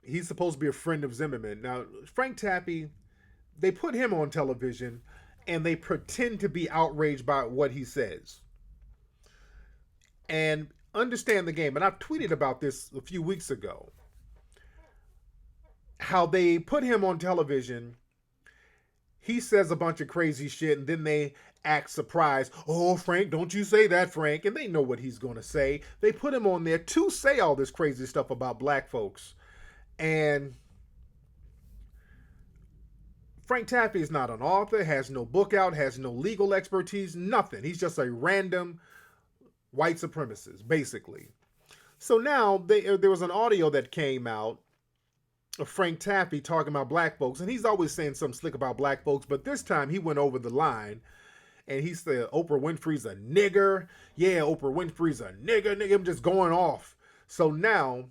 he's supposed to be a friend of Zimmerman. Now, Frank Taffy, they put him on television, and they pretend to be outraged by what he says. And understand the game. And I've tweeted about this a few weeks ago. How they put him on television. He says a bunch of crazy shit, and then they act surprised. Oh, Frank, don't you say that, Frank. And they know what he's going to say. They put him on there to say all this crazy stuff about black folks. And Frank Taffy is not an author, has no book out, has no legal expertise, nothing. He's just a random white supremacist, basically. So now there was an audio that came out of Frank Taffy talking about black folks, and he's always saying something slick about black folks, but this time he went over the line, and he said Oprah Winfrey's a nigger. Yeah, Oprah Winfrey's a nigger. I'm just going off. So now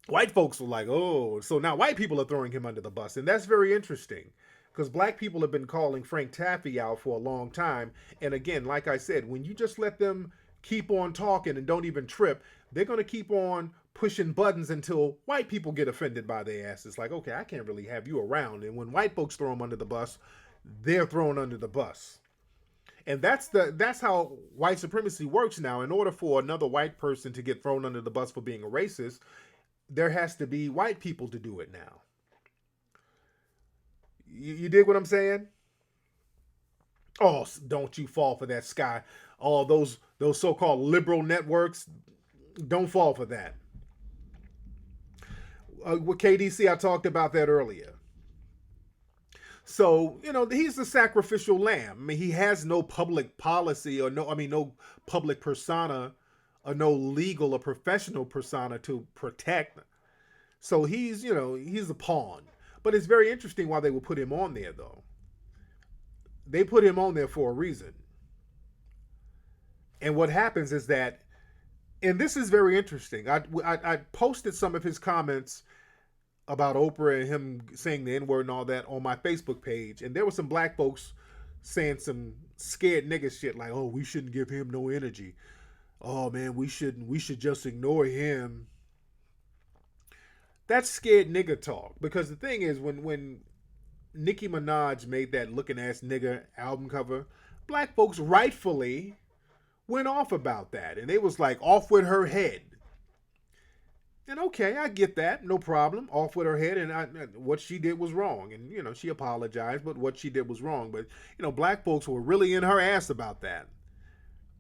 white folks were like, oh, so now white people are throwing him under the bus, and that's very interesting because black people have been calling Frank Taffy out for a long time, and again, like I said, when you just let them keep on talking and don't even trip, they're going to keep on pushing buttons until white people get offended by their ass. It's like, okay, I can't really have you around. And when white folks throw them under the bus, they're thrown under the bus. And that's how white supremacy works now. In order for another white person to get thrown under the bus for being a racist, there has to be white people to do it now. You dig what I'm saying? Oh, don't you fall for that, Sky. All those so-called liberal networks, don't fall for that. With KDC, I talked about that earlier. So, he's the sacrificial lamb. I mean, he has no public policy or no public persona or no legal or professional persona to protect. So he's a pawn. But it's very interesting why they would put him on there, though. They put him on there for a reason. And what happens is that, and this is very interesting. I posted some of his comments about Oprah and him saying the N-word and all that on my Facebook page. And there were some black folks saying some scared nigga shit like, oh, we shouldn't give him no energy. Oh, man, we should just ignore him. That's scared nigga talk. Because the thing is, when Nicki Minaj made that Looking Ass Nigga album cover, black folks rightfully went off about that. And they was like, off with her head. And okay, I get that. No problem. Off with her head. And what she did was wrong. And, she apologized, but what she did was wrong. But, black folks were really in her ass about that.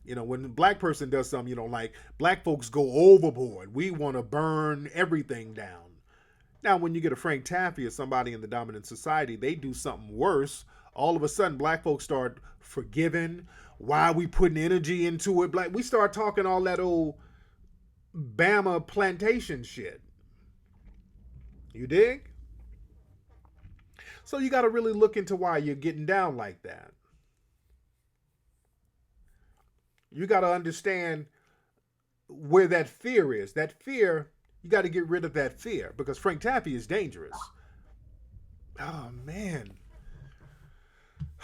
When a black person does something you don't like, black folks go overboard. We want to burn everything down. Now, when you get a Frank Taffy or somebody in the dominant society, they do something worse. All of a sudden, black folks start forgiving. Why are we putting energy into it? We start talking all that old Bama plantation shit. You dig? So you got to really look into why you're getting down like that. You got to understand where that fear is. That fear, you got to get rid of that fear because Frank Taffy is dangerous. Oh, man.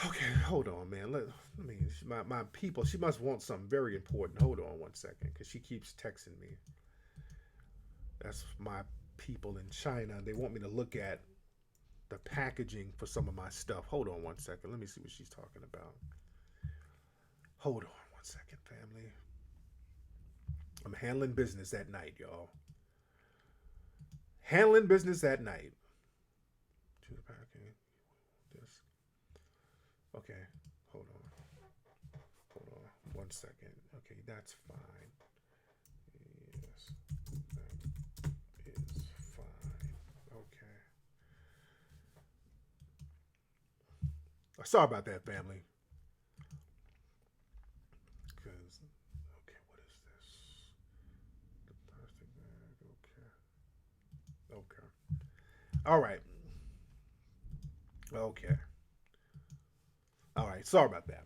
Okay, hold on, man. Let me. My people, she must want something very important. Hold on one second, because she keeps texting me. That's my people in China. They want me to look at the packaging for some of my stuff. Hold on one second. Let me see what she's talking about. Hold on one second, family. I'm handling business at night, y'all. Handling business at night. Okay, hold on 1 second. Okay, that's fine. Yes, that is fine. Okay. Sorry about that, family. Because, okay, what is this? The plastic bag, okay. All right. Okay. All right, sorry about that.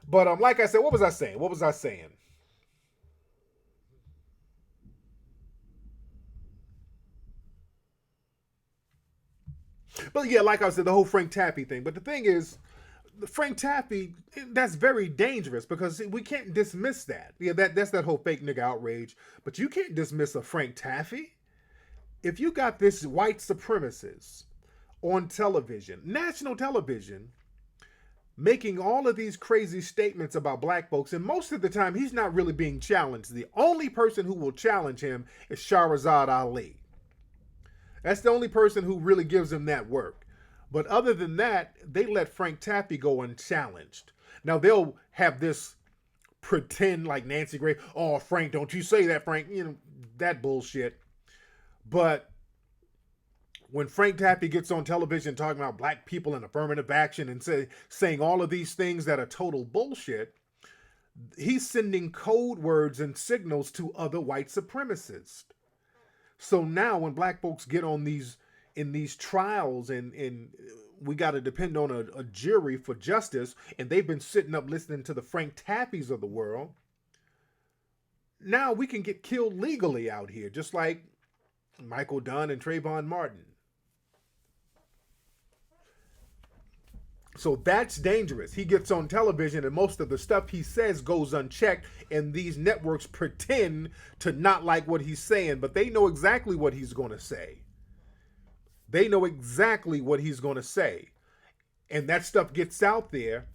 But like I said, what was I saying? But yeah, like I said, the whole Frank Taffy thing. But the thing is, Frank Taffy, that's very dangerous because we can't dismiss that. Yeah, that's that whole fake nigga outrage. But you can't dismiss a Frank Taffy. If you got this white supremacist on television, national television, making all of these crazy statements about black folks, and most of the time he's not really being challenged. The only person who will challenge him is Shahrazad Ali. That's the only person who really gives him that work. But other than that, they let Frank Taffy go unchallenged. Now they'll have this pretend like Nancy Gray, oh, Frank, don't you say that, Frank, you know, that bullshit. But when Frank Taffy gets on television talking about black people and affirmative action and saying all of these things that are total bullshit, he's sending code words and signals to other white supremacists. So now when black folks get on these trials and we got to depend on a jury for justice, and they've been sitting up listening to the Frank Taffys of the world, now we can get killed legally out here, just like Michael Dunn and Trayvon Martin. So that's dangerous. He gets on television and most of the stuff he says goes unchecked, and these networks pretend to not like what he's saying, but they know exactly what he's going to say. They know exactly what he's going to say. And that stuff gets out there,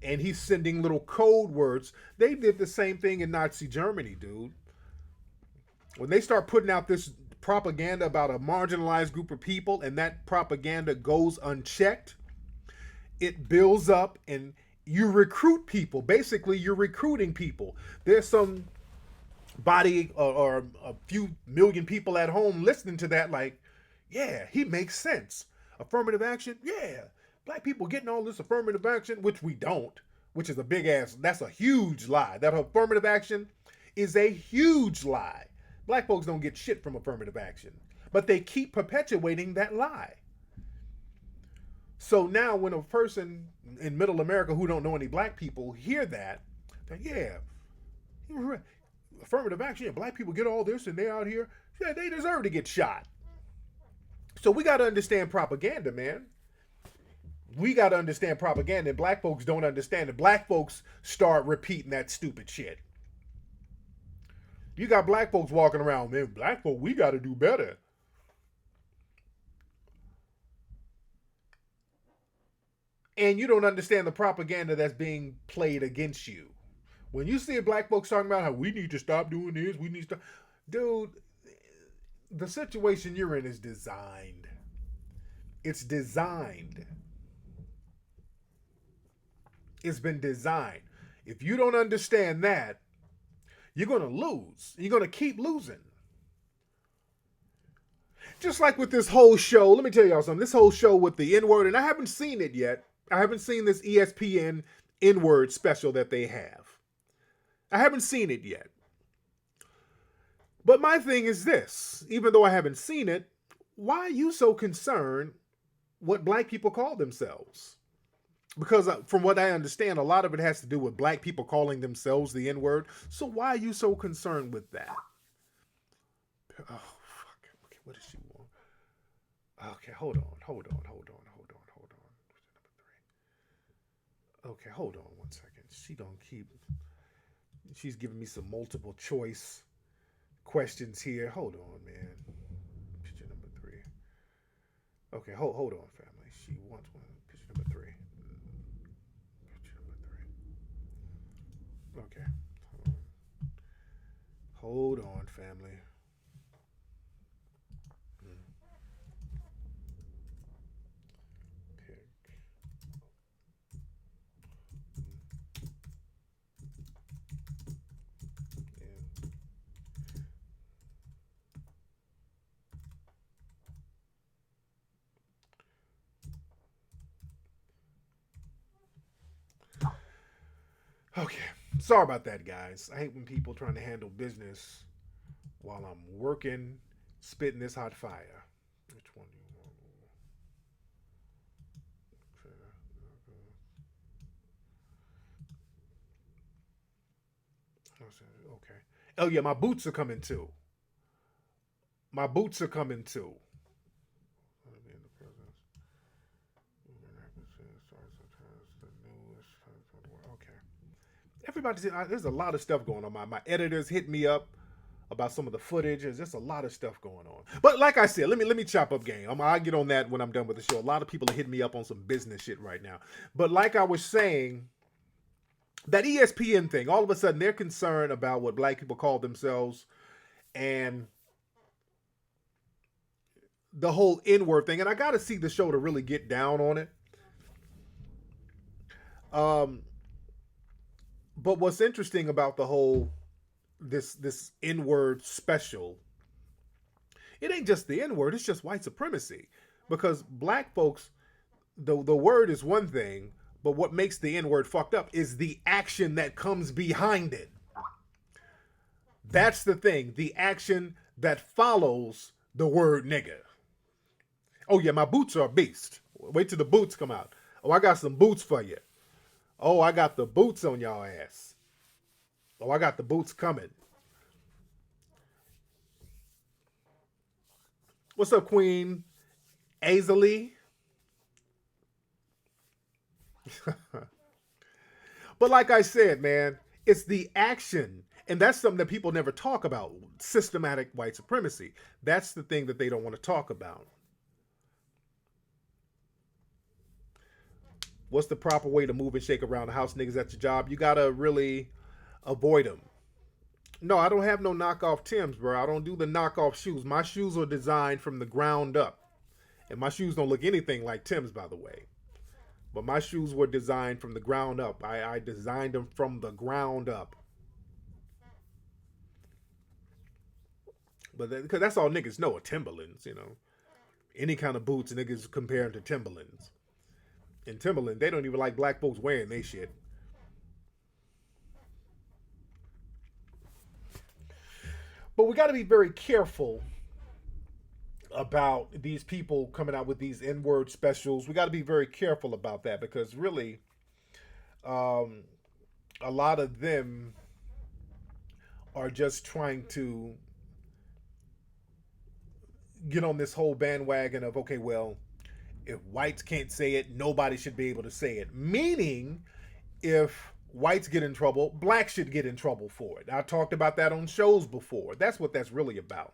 and he's sending little code words. They did the same thing in Nazi Germany, dude. When they start putting out this propaganda about a marginalized group of people, and that propaganda goes unchecked, it builds up and you recruit people. Basically, you're recruiting people. There's some body or a few million people at home listening to that like, yeah, he makes sense. Affirmative action, yeah. Black people getting all this affirmative action, which we don't, which is a big ass, that's a huge lie. That affirmative action is a huge lie. Black folks don't get shit from affirmative action, but they keep perpetuating that lie. So now when a person in middle America who don't know any black people hear that yeah, affirmative action, yeah, black people get all this and they out here, yeah, they deserve to get shot. So we got to understand propaganda, man. We got to understand propaganda, and black folks don't understand it. Black folks start repeating that stupid shit. You got black folks walking around, man, black folk, we got to do better. And you don't understand the propaganda that's being played against you. When you see black folks talking about how we need to stop doing this, we need to... Dude, the situation you're in is designed. It's designed. It's been designed. If you don't understand that, you're going to lose. You're going to keep losing. Just like with this whole show, let me tell y'all something. This whole show with the N-word, and I haven't seen it yet. I haven't seen this ESPN N-word special that they have. I haven't seen it yet. But my thing is this, even though I haven't seen it, why are you so concerned what black people call themselves? Because from what I understand, a lot of it has to do with black people calling themselves the N-word. So why are you so concerned with that? Oh, fuck. Okay, what does she want? Okay, hold on. Okay, hold on 1 second. She's giving me some multiple choice questions here. Hold on, man. Picture number 3. Okay, hold on, family. She wants one. Picture number 3. Picture number 3. Okay. Hold on, family. Okay, sorry about that, guys. I hate when people trying to handle business while I'm working, spitting this hot fire. Which one do you want? Okay. Oh yeah, my boots are coming too. Okay. Everybody's, there's a lot of stuff going on. My editors hit me up about some of the footage. There's just a lot of stuff going on. But like I said, let me chop up game. I'll get on that when I'm done with the show. A lot of people are hitting me up on some business shit right now. But like I was saying, that ESPN thing, all of a sudden they're concerned about what black people call themselves and the whole N-word thing. And I got to see the show to really get down on it. But what's interesting about the whole this N-word special, it ain't just the N-word, it's just white supremacy. Because black folks, the word is one thing, but what makes the N-word fucked up is the action that comes behind it. That's the thing, the action that follows the word nigga. Oh yeah, my boots are a beast. Wait till the boots come out. Oh, I got some boots for you. Oh, I got the boots on y'all ass. Oh, I got the boots coming. What's up, Queen Azalee? But like I said, man, it's the action. And that's something that people never talk about. Systematic white supremacy. That's the thing that they don't want to talk about. What's the proper way to move and shake around the house, niggas at your job? You gotta really avoid them. No, I don't have no knockoff Timbs, bro. I don't do the knockoff shoes. My shoes are designed from the ground up. And my shoes don't look anything like Timbs, by the way. But my shoes were designed from the ground up. I designed them from the ground up. But because that's all niggas know are Timberlands, you know. Any kind of boots, niggas compare them to Timberlands. And Timberland, they don't even like black folks wearing they shit. But we got to be very careful about these people coming out with these N-word specials. We got to be very careful about that because really, a lot of them are just trying to get on this whole bandwagon of, okay, well, if whites can't say it, nobody should be able to say it. Meaning, if whites get in trouble, blacks should get in trouble for it. I talked about that on shows before. That's what that's really about.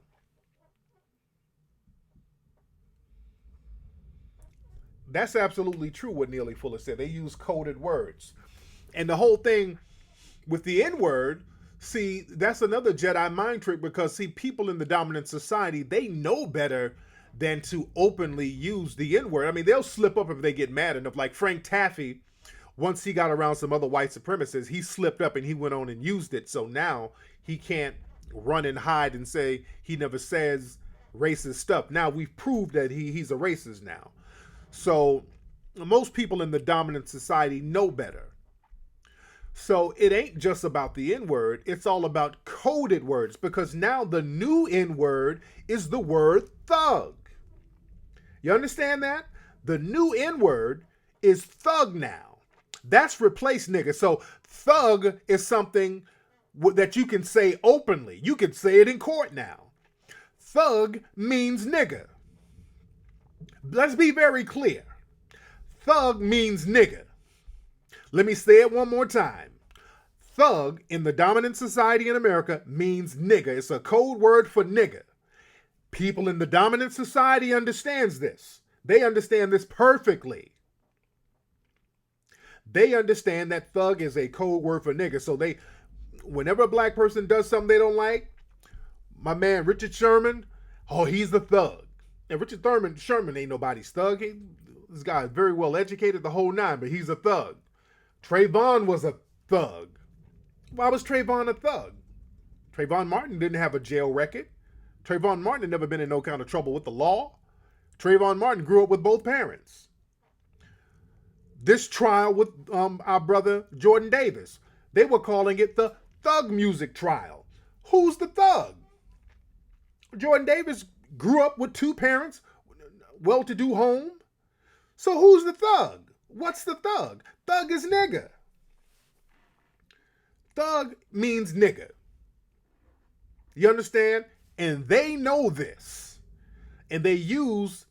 That's absolutely true what Neely Fuller said. They use coded words. And the whole thing with the N-word, see, that's another Jedi mind trick because, see, people in the dominant society, they know better than to openly use the N-word. I mean, they'll slip up if they get mad enough. Like Frank Taffy, once he got around some other white supremacists, he slipped up and he went on and used it. So now he can't run and hide and say he never says racist stuff. Now we've proved that he's a racist now. So most people in the dominant society know better. So it ain't just about the N-word. It's all about coded words because now the new N-word is the word thug. You understand that? The new N-word is thug now. That's replaced nigga. So thug is something that you can say openly. You can say it in court now. Thug means nigga. Let's be very clear. Thug means nigga. Let me say it one more time. Thug in the dominant society in America means nigga. It's a code word for nigga. People in the dominant society understands this. They understand this perfectly. They understand that thug is a code word for nigga. So whenever a black person does something they don't like, my man Richard Sherman, oh, he's the thug. And Richard Sherman ain't nobody's thug. This guy is very well educated, the whole nine, but he's a thug. Trayvon was a thug. Why was Trayvon a thug? Trayvon Martin didn't have a jail record. Trayvon Martin had never been in no kind of trouble with the law. Trayvon Martin grew up with both parents. This trial with our brother Jordan Davis, they were calling it the thug music trial. Who's the thug? Jordan Davis grew up with two parents, well-to-do home. So who's the thug? What's the thug? Thug is nigga. Thug means nigga. You understand? And they know this. And they use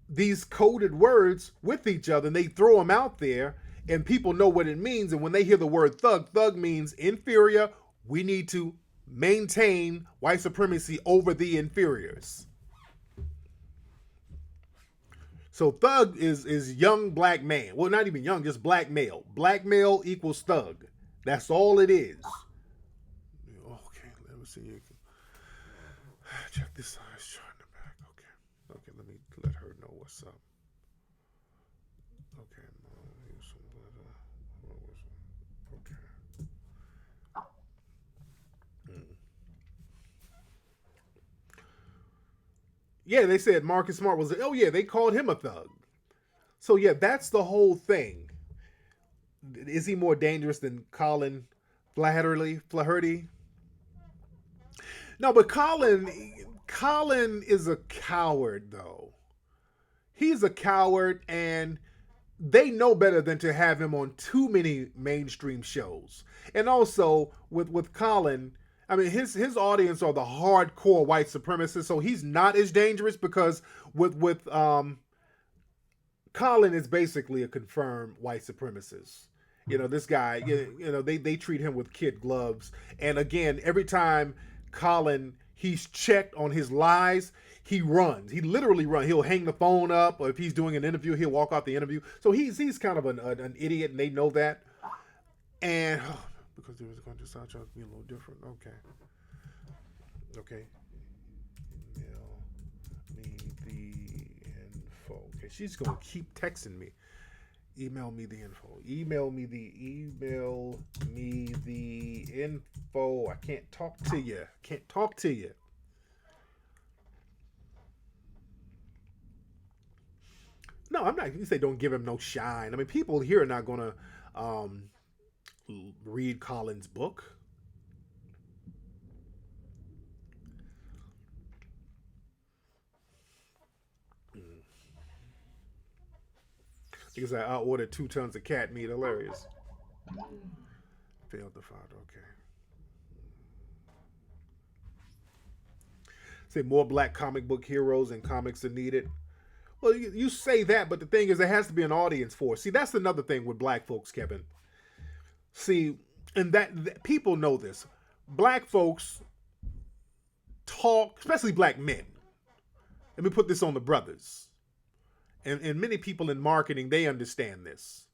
these coded words with each other and they throw them out there and people know what it means. And when they hear the word thug, thug means inferior. We need to maintain white supremacy over the inferiors. So thug is young black man. Well, not even young, just black male. Black male equals thug. That's all it is. Okay, let me see. Check this size chart in the back. Okay, let me let her know what's up. Okay, okay. Yeah, they said Marcus Smart was. Oh yeah, they called him a thug. So yeah, that's the whole thing. Is he more dangerous than Colin Flaherty? No, but Colin is a coward though. He's a coward, and they know better than to have him on too many mainstream shows. And also with Colin, I mean his audience are the hardcore white supremacists, so he's not as dangerous because with Colin is basically a confirmed white supremacist. You know, this guy, they treat him with kid gloves. And again, every time Colin, he's checked on his lies, he runs. He literally runs. He'll hang the phone up, or if he's doing an interview, he'll walk off the interview. So he's kind of an idiot, and they know that. And because there was a country side chart be a little different. Okay. Email me the info. Okay, she's gonna keep texting me. Email me the info. Email me the info. I can't talk to you. No, I'm not. You say don't give him no shine. I mean, people here are not gonna read Colin's book. Because I ordered 2 tons of cat meat. Hilarious. Failed to find. Okay. Say more black comic book heroes and comics are needed. Well, you say that, but the thing is, there has to be an audience for it. See, that's another thing with black folks, Kevin. See, and that people know this. Black folks talk, especially black men. Let me put this on the brothers. And many people in marketing, they understand this.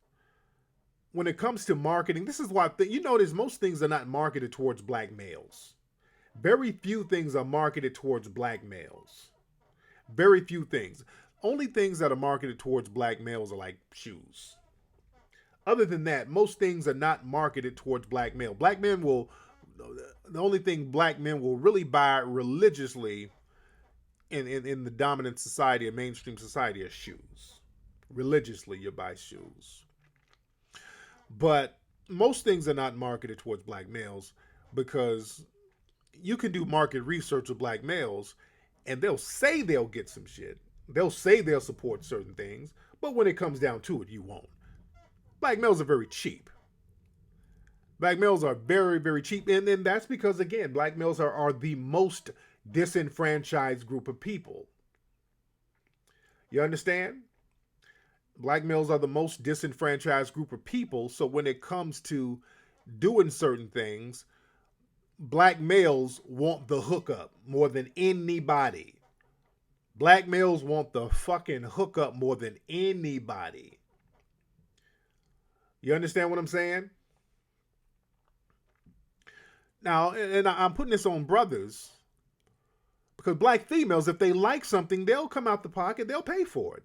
When it comes to marketing, this is why you notice most things are not marketed towards black males. Very few things are marketed towards black males. Very few things. Only things that are marketed towards black males are like shoes. Other than that, most things are not marketed towards black male. Black men will, the only thing black men will really buy religiously in the dominant society, a mainstream society, is shoes. Religiously, you buy shoes. But most things are not marketed towards black males because you can do market research with black males and they'll say they'll get some shit. They'll say they'll support certain things, but when it comes down to it, you won't. Black males are very cheap. Black males are very, very cheap. And then that's because, again, black males are the most disenfranchised group of people. You understand? Black males are the most disenfranchised group of people. So when it comes to doing certain things, black males want the hookup more than anybody. Black males want the fucking hookup more than anybody. You understand what I'm saying? Now, and I'm putting this on brothers because black females, if they like something, they'll come out the pocket, they'll pay for it.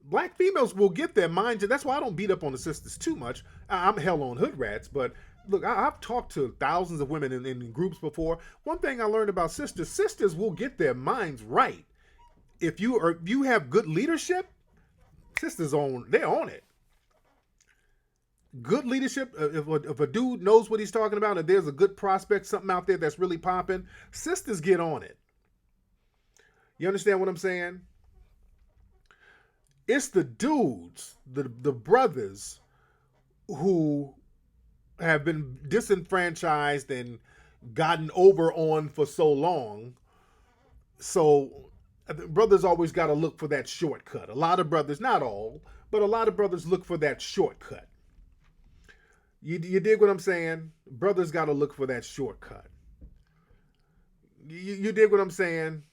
Black females will get their minds, and that's why I don't beat up on the sisters too much. I'm hell on hood rats, but look, I've talked to thousands of women in groups before. One thing I learned about sisters will get their minds right. If you have good leadership, sisters they're on it. Good leadership, if a dude knows what he's talking about, and there's a good prospect, something out there that's really popping, sisters get on it. You understand what I'm saying? It's the dudes, the brothers who have been disenfranchised and gotten over on for so long. So brothers always got to look for that shortcut. A lot of brothers, not all, but a lot of brothers look for that shortcut. You dig what I'm saying? Brothers got to look for that shortcut. You dig what I'm saying?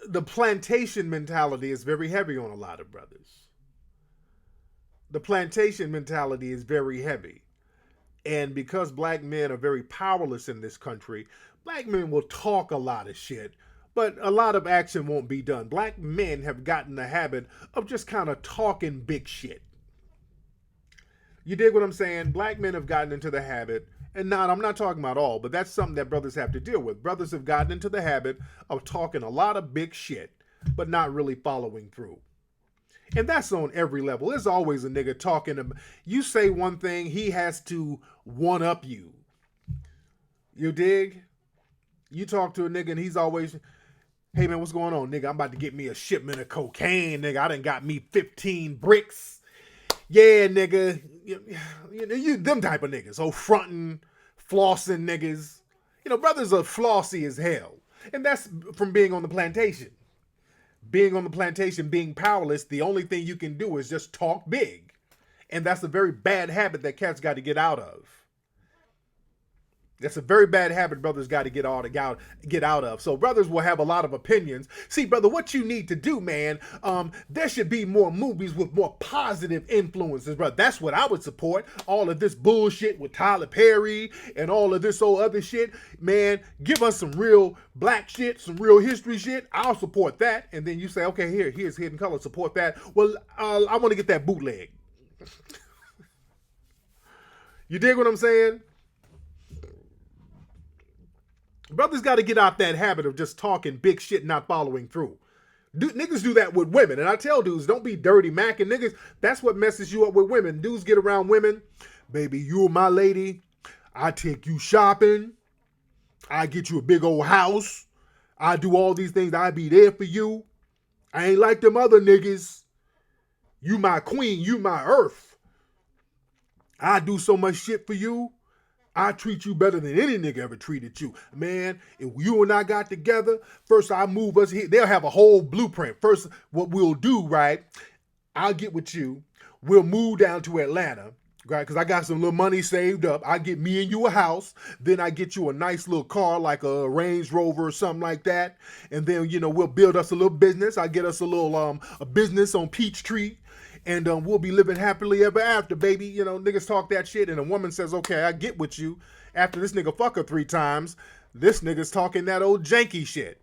The plantation mentality is very heavy on a lot of brothers. The plantation mentality is very heavy. And because black men are very powerless in this country, black men will talk a lot of shit, but a lot of action won't be done. Black men have gotten the habit of just kind of talking big shit. You dig what I'm saying? Black men have gotten into the habit, and I'm not talking about all, but that's something that brothers have to deal with. Brothers have gotten into the habit of talking a lot of big shit, but not really following through. And that's on every level. There's always a nigga talking. You say one thing, he has to one up you. You dig? You talk to a nigga and he's always, hey man, what's going on, nigga? I'm about to get me a shipment of cocaine, nigga. I done got me 15 bricks. Yeah, nigga. You them type of niggas. Oh, fronting, flossing niggas. Brothers are flossy as hell. And that's from being on the plantation. Being on the plantation, being powerless, the only thing you can do is just talk big. And that's a very bad habit that cats got to get out of. That's a very bad habit brothers got to get out of. So brothers will have a lot of opinions. See, brother, what you need to do, man, there should be more movies with more positive influences, brother. That's what I would support. All of this bullshit with Tyler Perry and all of this old other shit. Man, give us some real black shit, some real history shit. I'll support that. And then you say, okay, here's Hidden Color, support that. Well, I want to get that bootleg. You dig what I'm saying? Brothers got to get out that habit of just talking big shit and not following through. Niggas do that with women. And I tell dudes, don't be dirty macking. Niggas, that's what messes you up with women. Dudes get around women. Baby, you're my lady. I take you shopping. I get you a big old house. I do all these things. I be there for you. I ain't like them other niggas. You my queen. You my earth. I do so much shit for you. I treat you better than any nigga ever treated you. Man, if you and I got together, first I move us here. They'll have a whole blueprint. First, what we'll do, right, I'll get with you. We'll move down to Atlanta, right, because I got some little money saved up. I get me and you a house. Then I get you a nice little car like a Range Rover or something like that. And then, we'll build us a little business. I get us a little a business on Peachtree. And we'll be living happily ever after, baby. Niggas talk that shit, and a woman says, okay, I get with you. After this nigga fuck her 3 times, this nigga's talking that old janky shit.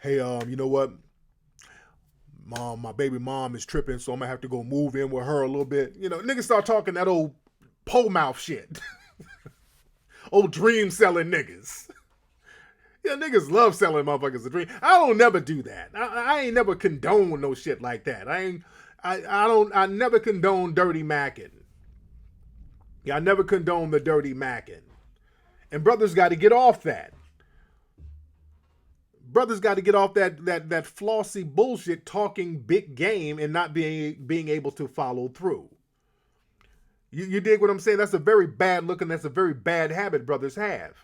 Hey, you know what? Mom, my baby mom is tripping, so I'm gonna have to go move in with her a little bit. Niggas start talking that old pole mouth shit. Old dream selling niggas. Yeah, niggas love selling motherfuckers a dream. I don't never do that. I ain't never condone no shit like that. I never condone dirty macking. Yeah, I never condone the dirty macking. And brothers got to get off that. Brothers got to get off that flossy bullshit talking big game and not being able to follow through. You dig what I'm saying? That's a very bad look and that's a very bad habit brothers have.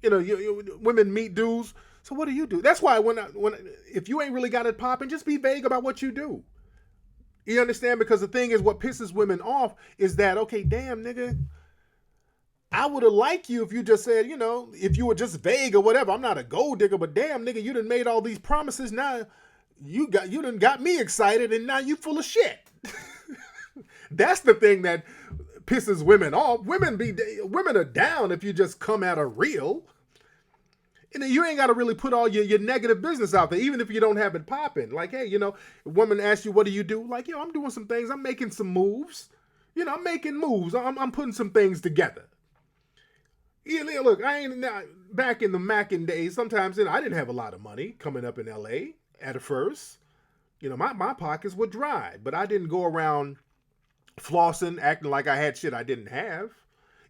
Women meet dudes. So what do you do? That's why when if you ain't really got it popping, just be vague about what you do. You understand? Because the thing is, what pisses women off is that, okay, damn, nigga, I would have liked you if you just said, if you were just vague or whatever. I'm not a gold digger, but damn, nigga, you done made all these promises. Now you done got me excited, and now you full of shit. That's the thing that pisses women off. Women are down if you just come at her real. And you ain't got to really put all your negative business out there, even if you don't have it popping. Like, hey, a woman asks you, what do you do? Like, I'm doing some things. I'm making some moves. I'm making moves. I'm putting some things together. Look, I ain't back in the Mackin days. Sometimes I didn't have a lot of money coming up in LA at first. My pockets were dry, but I didn't go around flossing, acting like I had shit I didn't have.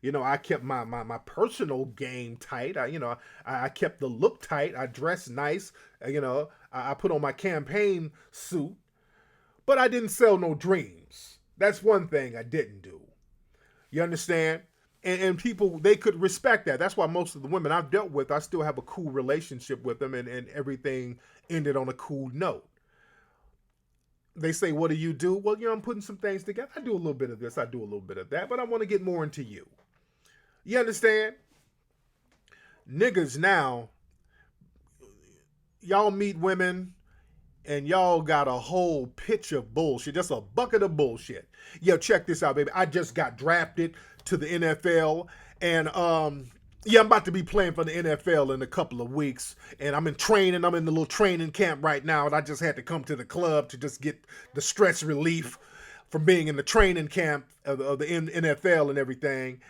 I kept my personal game tight. I kept the look tight. I dressed nice. I put on my campaign suit, but I didn't sell no dreams. That's one thing I didn't do. You understand? And people, they could respect that. That's why most of the women I've dealt with, I still have a cool relationship with them and everything ended on a cool note. they say, what do you do? Well, I'm putting some things together. I do a little bit of this, I do a little bit of that, but I want to get more into you. You understand? Niggas now, y'all meet women and y'all got a whole pitch of bullshit, just a bucket of bullshit. Yo, check this out, baby. I just got drafted to the NFL, and I'm about to be playing for the NFL in a couple of weeks, and I'm in training. I'm in the little training camp right now, and I just had to come to the club to just get the stress relief from being in the training camp of the NFL and everything.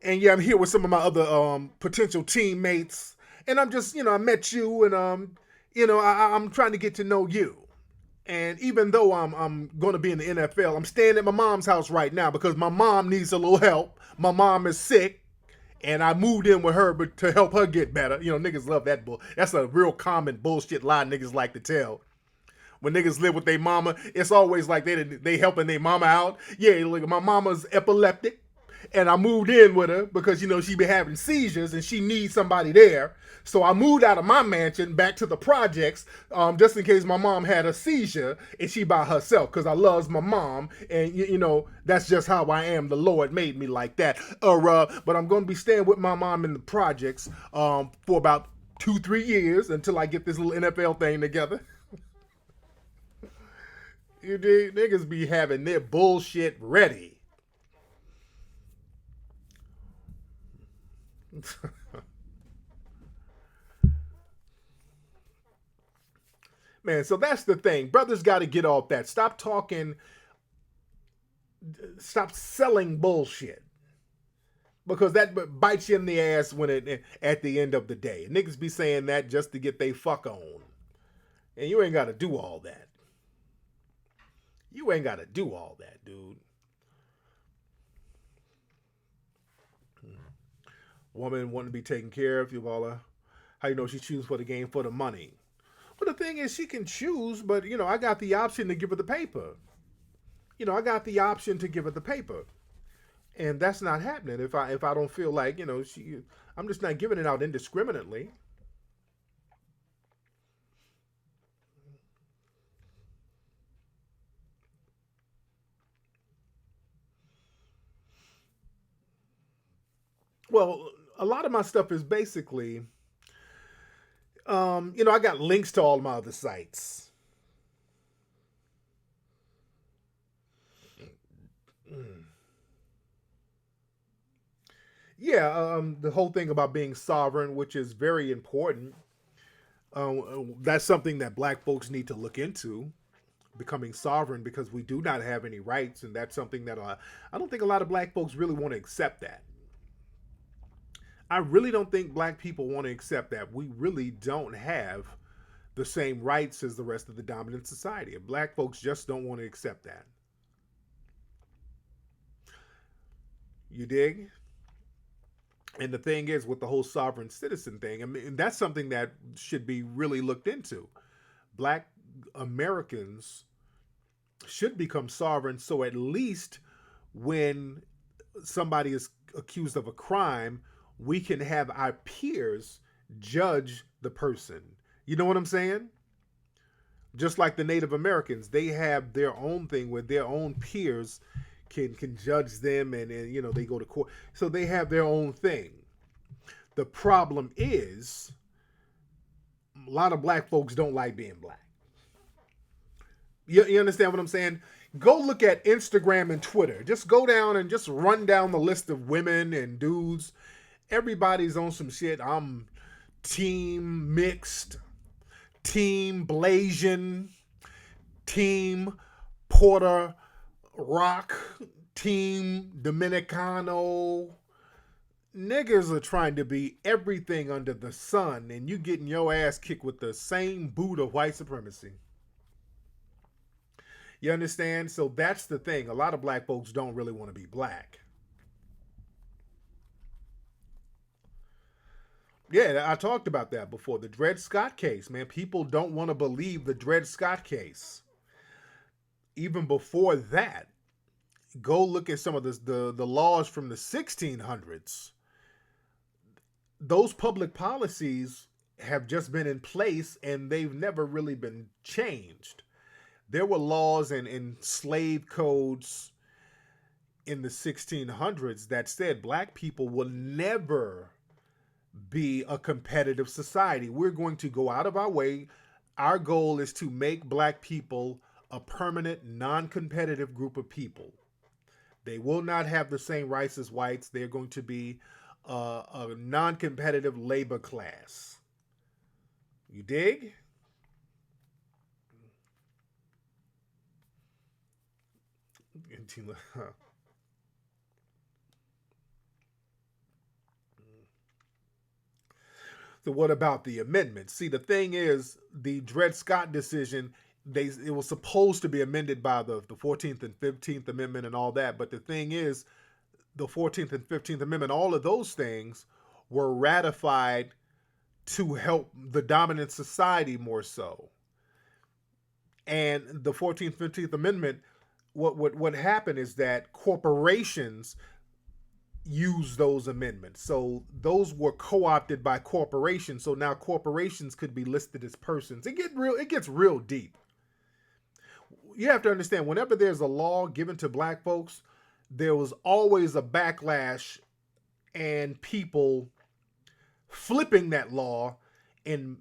And yeah, I'm here with some of my other potential teammates, and I'm just, I met you, and I'm trying to get to know you. And even though I'm going to be in the NFL, I'm staying at my mom's house right now because my mom needs a little help. My mom is sick, and I moved in with her to help her get better. Niggas love that bull. That's a real common bullshit lie niggas like to tell. When niggas live with their mama, it's always like they helping their mama out. Yeah, look, my mama's epileptic, and I moved in with her because, she be having seizures and she needs somebody there. So I moved out of my mansion back to the projects just in case my mom had a seizure and she by herself because I loves my mom. And, that's just how I am. The Lord made me like that. But I'm going to be staying with my mom in the projects for about 2-3 years until I get this little NFL thing together. You dig? Niggas be having their bullshit ready. Man, so that's the thing. Brothers got to get off that. Stop talking. Stop selling bullshit. Because that bites you in the ass at the end of the day. Niggas be saying that just to get they fuck on. And you ain't got to do all that. You ain't got to do all that, dude. Woman want to be taken care of. How you know she choose for the game for the money? But the thing is, she can choose, but, I got the option to give her the paper. I got the option to give her the paper. And that's not happening if I don't feel like, I'm just not giving it out indiscriminately. Well, a lot of my stuff is basically, I got links to all my other sites. Yeah, the whole thing about being sovereign, which is very important. That's something that black folks need to look into, becoming sovereign, because we do not have any rights, and that's something that I don't think a lot of black folks really want to accept that. I really don't think black people want to accept that. We really don't have the same rights as the rest of the dominant society. Black folks just don't want to accept that. You dig? And the thing is, with the whole sovereign citizen thing, I mean, that's something that should be really looked into. Black Americans should become sovereign, so at least when somebody is accused of a crime, we can have our peers judge the person. You know what I'm saying? Just like the Native Americans, they have their own thing where their own peers can judge them, and they go to court. So they have their own thing. The problem is, a lot of black folks don't like being black. You understand what I'm saying? Go look at Instagram and Twitter. Just go down and just run down the list of women and dudes. Everybody's on some shit. I'm team mixed, team Blasian, team Puerto Rock, team Dominicano. Niggas are trying to be everything under the sun, and you getting your ass kicked with the same boot of white supremacy. You understand? So that's the thing. A lot of black folks don't really want to be black. Yeah, I talked about that before. The Dred Scott case, man. People don't want to believe the Dred Scott case. Even before that, go look at some of the laws from the 1600s. Those public policies have just been in place, and they've never really been changed. there were laws and slave codes in the 1600s that said black people will never be a competitive society. We're going to go out of our way. Our goal is to make black people a permanent, non-competitive group of people. They will not have the same rights as whites. They're going to be a non-competitive labor class. You dig? So what about the amendments? See, the thing is, the Dred Scott decision, it was supposed to be amended by the 14th and 15th Amendment and all that. But the thing is, the 14th and 15th Amendment, all of those things were ratified to help the dominant society more so. And the 14th, 15th Amendment, what happened is that corporations use those amendments. So those were co-opted by corporations. So now corporations could be listed as persons. It gets real deep. You have to understand, whenever there's a law given to black folks, there was always a backlash and people flipping that law and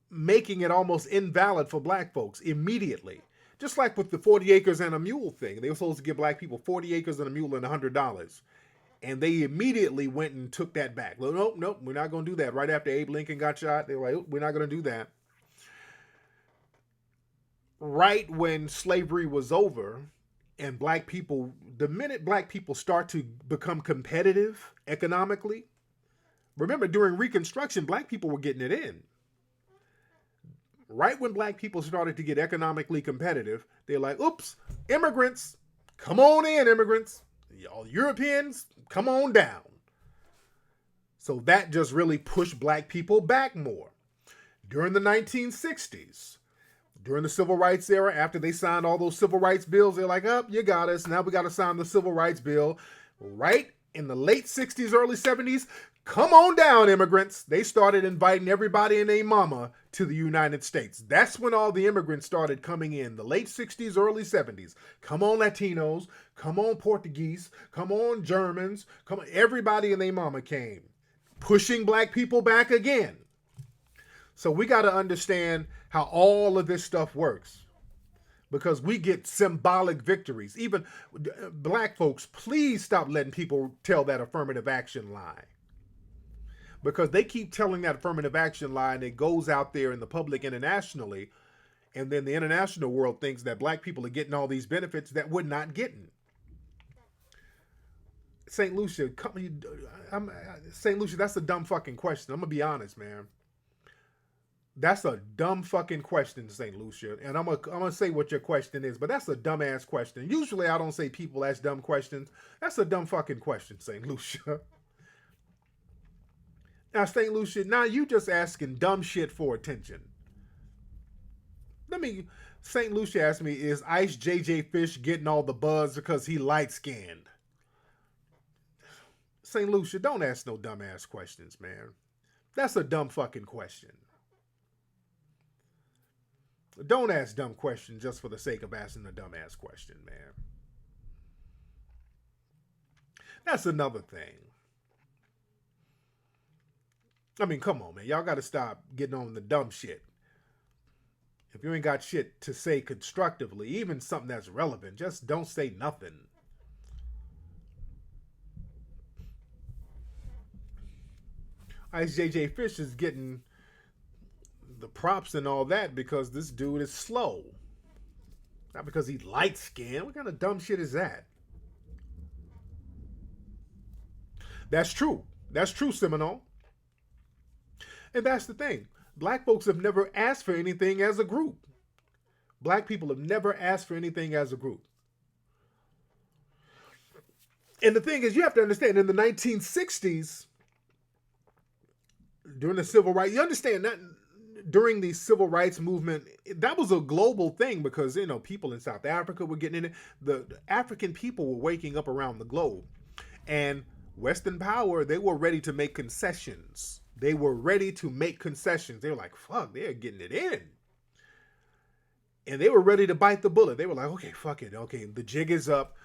making it almost invalid for black folks immediately. Just like with the 40 acres and a mule thing. They were supposed to give black people 40 acres and a mule and $100. And they immediately went and took that back. Well, nope, we're not going to do that. Right after Abe Lincoln got shot, they were like, we're not going to do that. Right when slavery was over and black people, the minute black people start to become competitive economically, remember during Reconstruction, black people were getting it in. Right when black people started to get economically competitive, they're like, oops, immigrants, come on in, immigrants. Y'all Europeans, come on down. So that just really pushed black people back more. During the 1960s, during the Civil Rights era, after they signed all those civil rights bills, they're like, oh, you got us. Now we got to sign the Civil Rights Bill. Right in the late 60s, early 70s, come on down, immigrants. They started inviting everybody and their mama to the United States. That's when all the immigrants started coming in, the late 60s, early 70s. Come on, Latinos. Come on, Portuguese. Come on, Germans. Come on. Everybody and their mama came, pushing black people back again. So we got to understand how all of this stuff works, because we get symbolic victories. Even black folks, please stop letting people tell that affirmative action lie. Because they keep telling that affirmative action lie, and it goes out there in the public internationally, and then the international world thinks that black people are getting all these benefits that we're not getting. St. Lucia, that's a dumb fucking question. I'm going to be honest, man. That's a dumb fucking question, St. Lucia. And I'm gonna say what your question is, but that's a dumbass question. Usually I don't say people ask dumb questions. That's a dumb fucking question, St. Lucia. Now, St. Lucia, now you just asking dumb shit for attention. St. Lucia asked me, is Ice JJ Fish getting all the buzz because he light-skinned? St. Lucia, don't ask no dumbass questions, man. That's a dumb fucking question. Don't ask dumb questions just for the sake of asking a dumbass question, man. That's another thing. I mean, come on, man. Y'all got to stop getting on the dumb shit. If you ain't got shit to say constructively, even something that's relevant, just don't say nothing. Ice JJ Fish is getting the props and all that because this dude is slow. Not because he light skinned. What kind of dumb shit is that? That's true. That's true, Seminole. And that's the thing. Black folks have never asked for anything as a group. Black people have never asked for anything as a group. And the thing is, you have to understand, in the 1960s, during the civil rights, you understand that during the civil rights movement, that was a global thing because, you know, people in South Africa were getting in it. The African people were waking up around the globe. And Western power, they were ready to make concessions. They were ready to make concessions. They were like, fuck, they're getting it in. And they were ready to bite the bullet. They were like, okay, fuck it. Okay, the jig is up.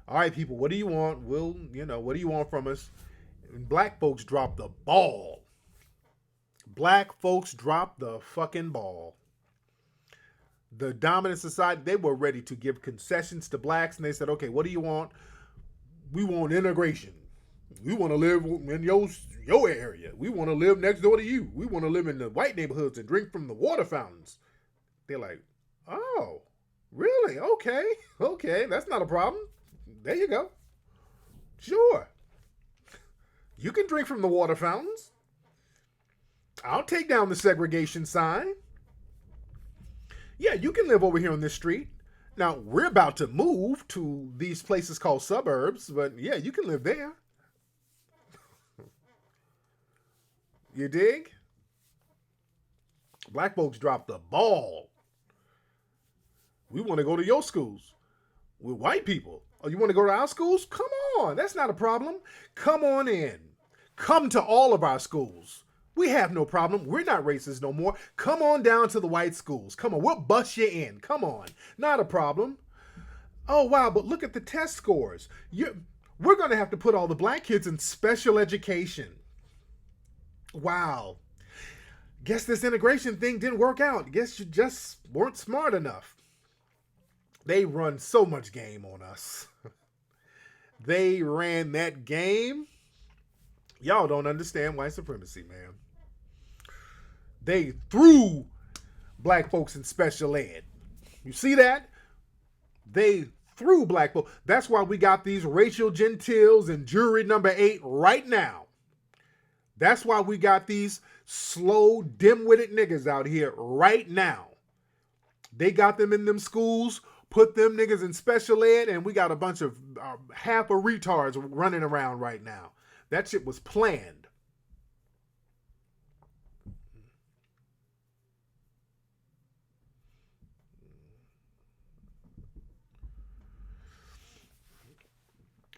All right, people, what do you want? What do you want from us? And black folks dropped the ball. Black folks dropped the fucking ball. The dominant society, they were ready to give concessions to blacks, and they said, okay, what do you want? We want integration. We want to live in your area. We want to live next door to you. We want to live in the white neighborhoods and drink from the water fountains. They're like, oh, really? Okay, that's not a problem. There you go. Sure. You can drink from the water fountains. I'll take down the segregation sign. Yeah, you can live over here on this street. Now, we're about to move to these places called suburbs, but yeah, you can live there. You dig? Black folks dropped the ball. We want to go to your schools. We're white people. Oh, you want to go to our schools? Come on. That's not a problem. Come on in. Come to all of our schools. We have no problem. We're not racist no more. Come on down to the white schools. Come on. We'll bust you in. Come on. Not a problem. Oh, wow. But look at the test scores. We're going to have to put all the black kids in special education. Wow. Guess this integration thing didn't work out. Guess you just weren't smart enough. They run so much game on us. They ran that game. Y'all don't understand white supremacy, man. They threw black folks in special ed. You see that? They threw black folks. That's why we got these racial gentiles in jury number 8 right now. That's why we got these slow, dim-witted niggas out here right now. They got them in them schools, put them niggas in special ed, and we got a bunch of half of retards running around right now. That shit was planned.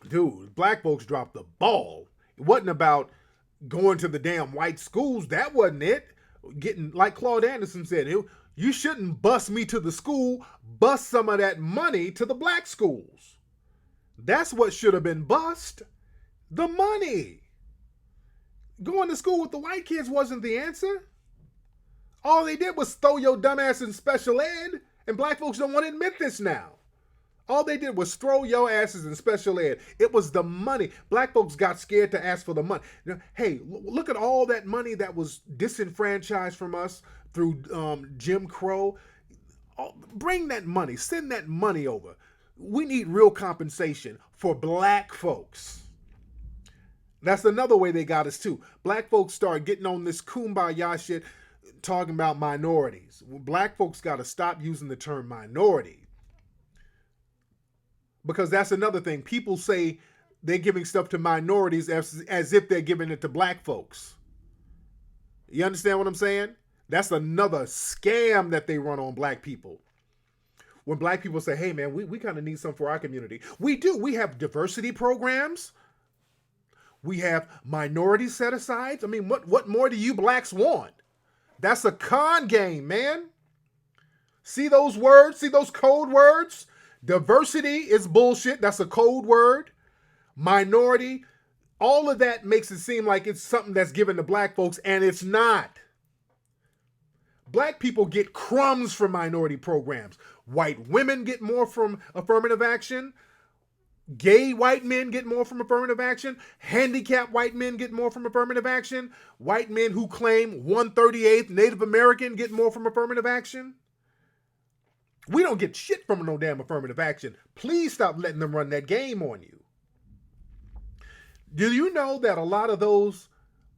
Dude, black folks dropped the ball. It wasn't about going to the damn white schools. That wasn't it. Getting, like Claude Anderson said, you shouldn't bust me to the school. Bust some of that money to the black schools. That's what should have been bust. The money. Going to school with the white kids wasn't the answer. All they did was throw your dumb ass in special ed, and black folks don't want to admit this now. All they did was throw your asses in special ed. It was the money. Black folks got scared to ask for the money. Hey, look at all that money that was disenfranchised from us through Jim Crow. Bring that money. Send that money over. We need real compensation for black folks. That's another way they got us too. Black folks start getting on this kumbaya shit, talking about minorities. Black folks got to stop using the term minority. Because that's another thing. People say they're giving stuff to minorities as if they're giving it to black folks. You understand what I'm saying? That's another scam that they run on black people. When black people say, hey man, we kind of need something for our community. We do. We have diversity programs. We have minority set-asides. I mean, what more do you blacks want? That's a con game, man. See those words? See those code words? Diversity is bullshit. That's a code word. Minority, all of that makes it seem like it's something that's given to black folks, and it's not. Black people get crumbs from minority programs. White women get more from affirmative action. Gay white men get more from affirmative action. Handicapped white men get more from affirmative action. White men who claim 138th Native American get more from affirmative action. We don't get shit from no damn affirmative action. Please stop letting them run that game on you. Do you know that a lot of those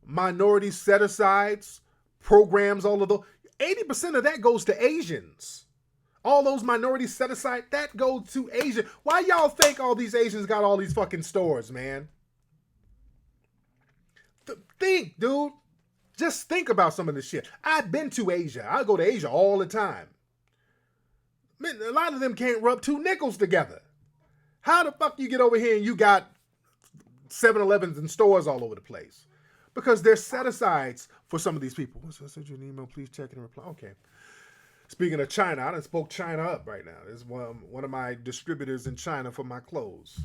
minority set-asides, programs, all of those, 80% of that goes to Asians. All those minorities set aside, that goes to Asia. Why y'all think all these Asians got all these fucking stores, man? Think, dude. Just think about some of this shit. I've been to Asia. I go to Asia all the time. Man, a lot of them can't rub 2 nickels together. How the fuck you get over here and you got 7-Elevens and stores all over the place? Because there's set-asides for some of these people. I sent you an email, please check it and reply. Okay. Speaking of China, I done spoke China up right now. It's one of my distributors in China for my clothes.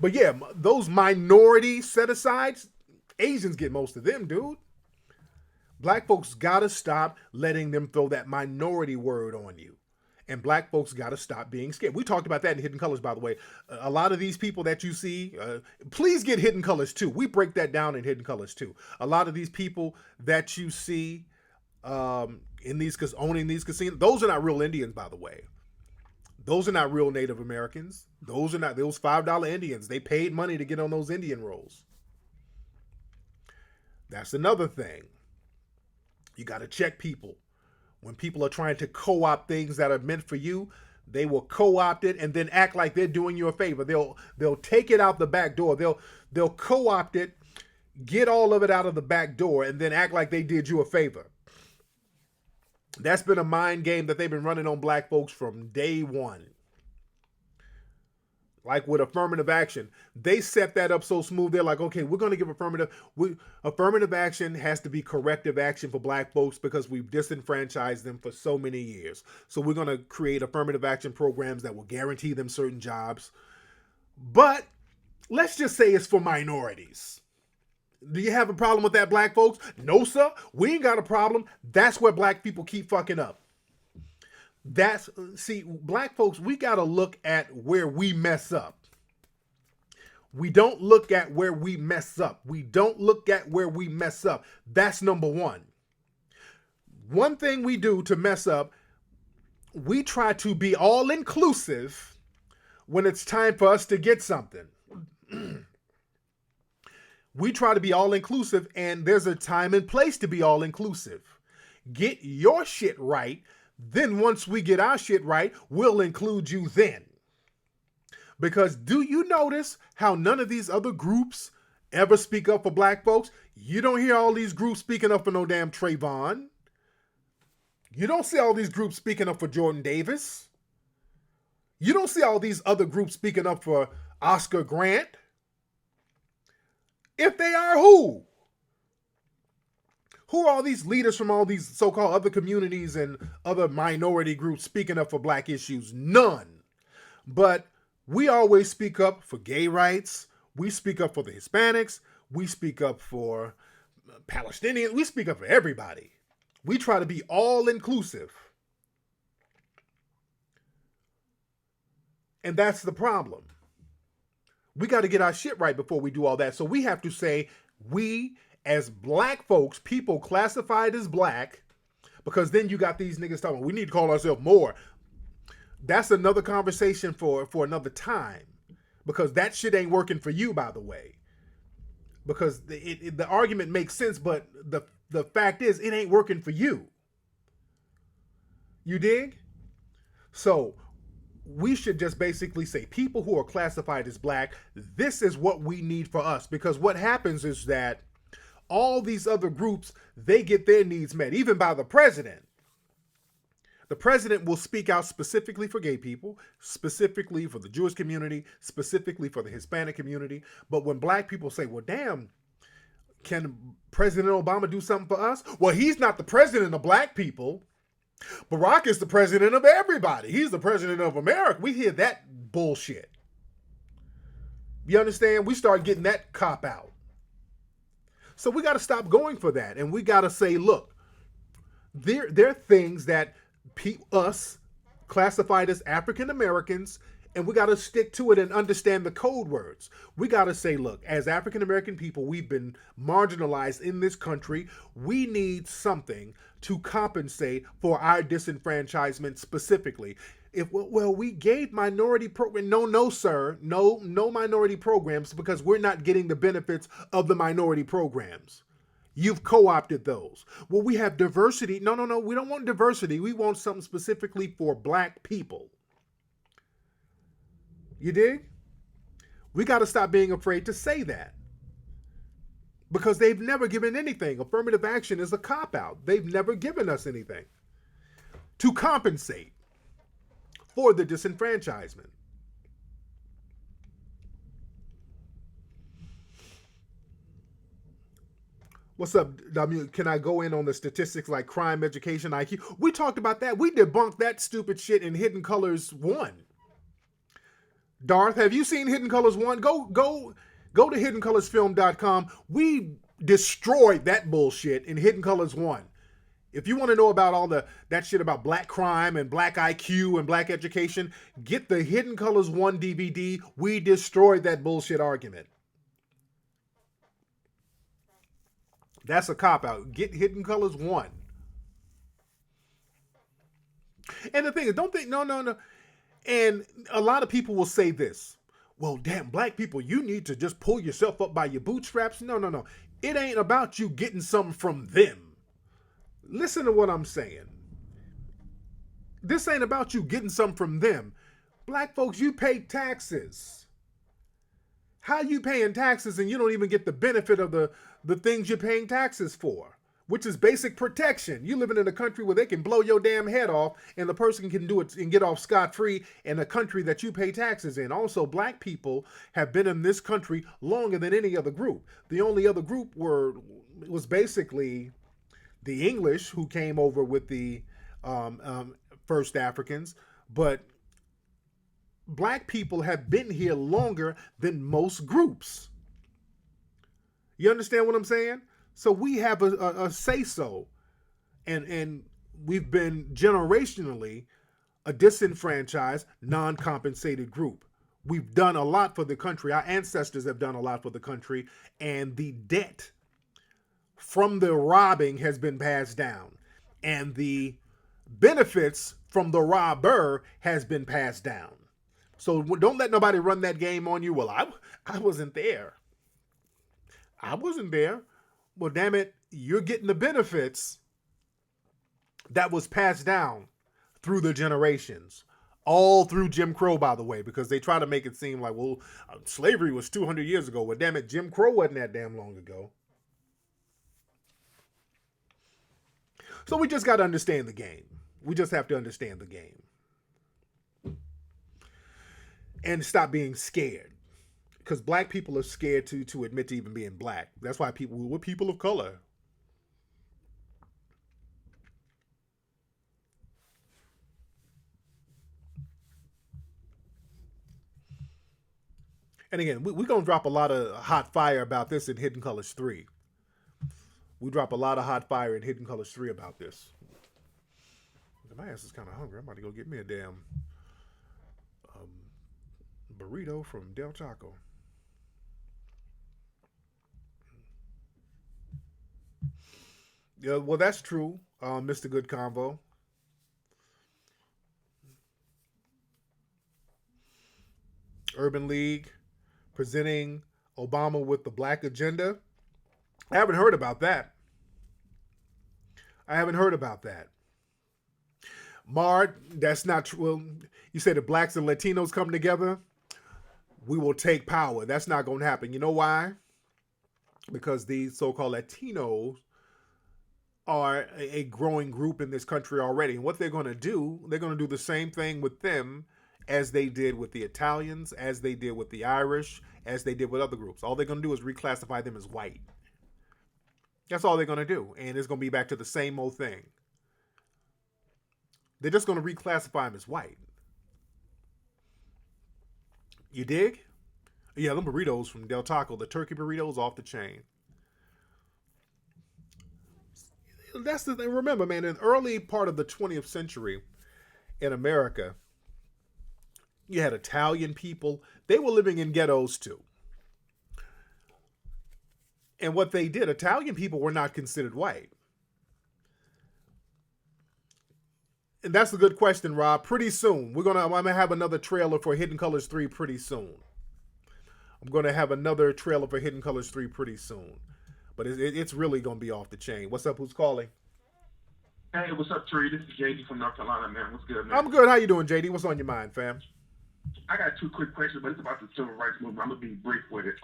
But yeah, those minority set-asides, Asians get most of them, dude. Black folks gotta stop letting them throw that minority word on you. And black folks gotta stop being scared. We talked about that in Hidden Colors, by the way. A lot of these people that you see, please get Hidden Colors too. We break that down in Hidden Colors too. A lot of these people that you see in these, owning these casinos, those are not real Indians, by the way. Those are not real Native Americans. Those are not those $5 Indians. They paid money to get on those Indian rolls. That's another thing. You got to check people. When people are trying to co-opt things that are meant for you, they will co-opt it and then act like they're doing you a favor. They'll take it out the back door. They'll co-opt it, get all of it out of the back door, and then act like they did you a favor. That's been a mind game that they've been running on black folks from day one. Like with affirmative action, they set that up so smooth. They're like, okay, we're going to give affirmative action has to be corrective action for black folks because we've disenfranchised them for so many years. So we're going to create affirmative action programs that will guarantee them certain jobs. But let's just say it's for minorities. Do you have a problem with that, black folks? No, sir. We ain't got a problem. That's where black people keep fucking up. Black folks, we got to look at where we mess up. We don't look at where we mess up. We don't look at where we mess up. That's number one. One thing we do to mess up, we try to be all inclusive when it's time for us to get something. We try to be all inclusive, and there's a time and place to be all inclusive. Get your shit right. Then once we get our shit right, we'll include you then. Because do you notice how none of these other groups ever speak up for black folks? You don't hear all these groups speaking up for no damn Trayvon. You don't see all these groups speaking up for Jordan Davis. You don't see all these other groups speaking up for Oscar Grant. If they are, who? Who are all these leaders from all these so-called other communities and other minority groups speaking up for black issues? None. But we always speak up for gay rights. We speak up for the Hispanics. We speak up for Palestinians. We speak up for everybody. We try to be all inclusive. And that's the problem. We got to get our shit right before we do all that. So we have to say, we as black folks, people classified as black, because then you got these niggas talking, we need to call ourselves more. That's another conversation for another time, because that shit ain't working for you, by the way. Because the argument makes sense, but the fact is, it ain't working for you. You dig? So we should just basically say, people who are classified as black, this is what we need for us. Because what happens is that all these other groups, they get their needs met, even by the president. The president will speak out specifically for gay people, specifically for the Jewish community, specifically for the Hispanic community. But when black people say, well, damn, can President Obama do something for us? Well, he's not the president of black people. Barack is the president of everybody. He's the president of America. We hear that bullshit. You understand? We start getting that cop out. So we got to stop going for that. And we got to say, look, there are things that us classified as African Americans, and we got to stick to it and understand the code words. We got to say, look, as African American people, we've been marginalized in this country. We need something to compensate for our disenfranchisement specifically. We gave minority program. No, sir. No minority programs, because we're not getting the benefits of the minority programs. You've co-opted those. Well, we have diversity. No. We don't want diversity. We want something specifically for black people. You dig? We got to stop being afraid to say that. Because they've never given anything. Affirmative action is a cop-out. They've never given us anything to compensate for the disenfranchisement. What's up? I mean, can I go in on the statistics like crime, education, IQ? We talked about that. We debunked that stupid shit in Hidden Colors 1. Darth, have you seen Hidden Colors 1? Go to hiddencolorsfilm.com. We destroyed that bullshit in Hidden Colors 1. If you want to know about all that shit about black crime and black IQ and black education, get the Hidden Colors 1 DVD. We destroyed that bullshit argument. That's a cop-out. Get Hidden Colors 1. And the thing is, don't think, no. And a lot of people will say this. Well, damn, black people, you need to just pull yourself up by your bootstraps. No. It ain't about you getting something from them. Listen to what I'm saying. This ain't about you getting something from them. Black folks, you pay taxes. How you paying taxes and you don't even get the benefit of the things you're paying taxes for, which is basic protection. You living in a country where they can blow your damn head off and the person can do it and get off scot-free in a country that you pay taxes in. Also, black people have been in this country longer than any other group. The only other group was basically the English, who came over with the first Africans, but black people have been here longer than most groups. You understand what I'm saying? So we have a say-so, and we've been generationally a disenfranchised, non-compensated group. We've done a lot for the country. Our ancestors have done a lot for the country, and the debt from the robbing has been passed down, and the benefits from the robber has been passed down. So don't let nobody run that game on you. Well, I wasn't there. I wasn't there. Well, damn it, you're getting the benefits that was passed down through the generations. All through Jim Crow, by the way, because they try to make it seem like, well, slavery was 200 years ago. Well, damn it, Jim Crow wasn't that damn long ago. So we just got to understand the game. We just have to understand the game. And stop being scared. Because black people are scared to admit to even being black. That's why we're people of color. And again, we're going to drop a lot of hot fire about this in Hidden Colors 3. We drop a lot of hot fire in Hidden Colors 3 about this. My ass is kind of hungry. I'm about to go get me a damn burrito from Del Taco. Yeah, well, that's true, Mr. Good Convo. Urban League presenting Obama with the black agenda. I haven't heard about that. Mard, that's not true. Well, you say the blacks and Latinos come together, we will take power. That's not going to happen. You know why? Because the so-called Latinos are a growing group in this country already. And what they're going to do the same thing with them as they did with the Italians, as they did with the Irish, as they did with other groups. All they're going to do is reclassify them as white. That's all they're going to do. And it's going to be back to the same old thing. They're just going to reclassify them as white. You dig? Yeah, them burritos from Del Taco, the turkey burritos, off the chain. That's the thing. Remember, man, in the early part of the 20th century in America, you had Italian people. They were living in ghettos too. And what they did, Italian people were not considered white. And that's a good question, Rob. Pretty soon, I'm gonna have another trailer for Hidden Colors 3 pretty soon. But it's really gonna be off the chain. What's up? Who's calling? Hey, what's up, Tariq? This is JD from North Carolina, man. What's good, man? I'm good. How you doing, JD? What's on your mind, fam? I got two quick questions, but it's about the civil rights movement. I'm gonna be brief with it.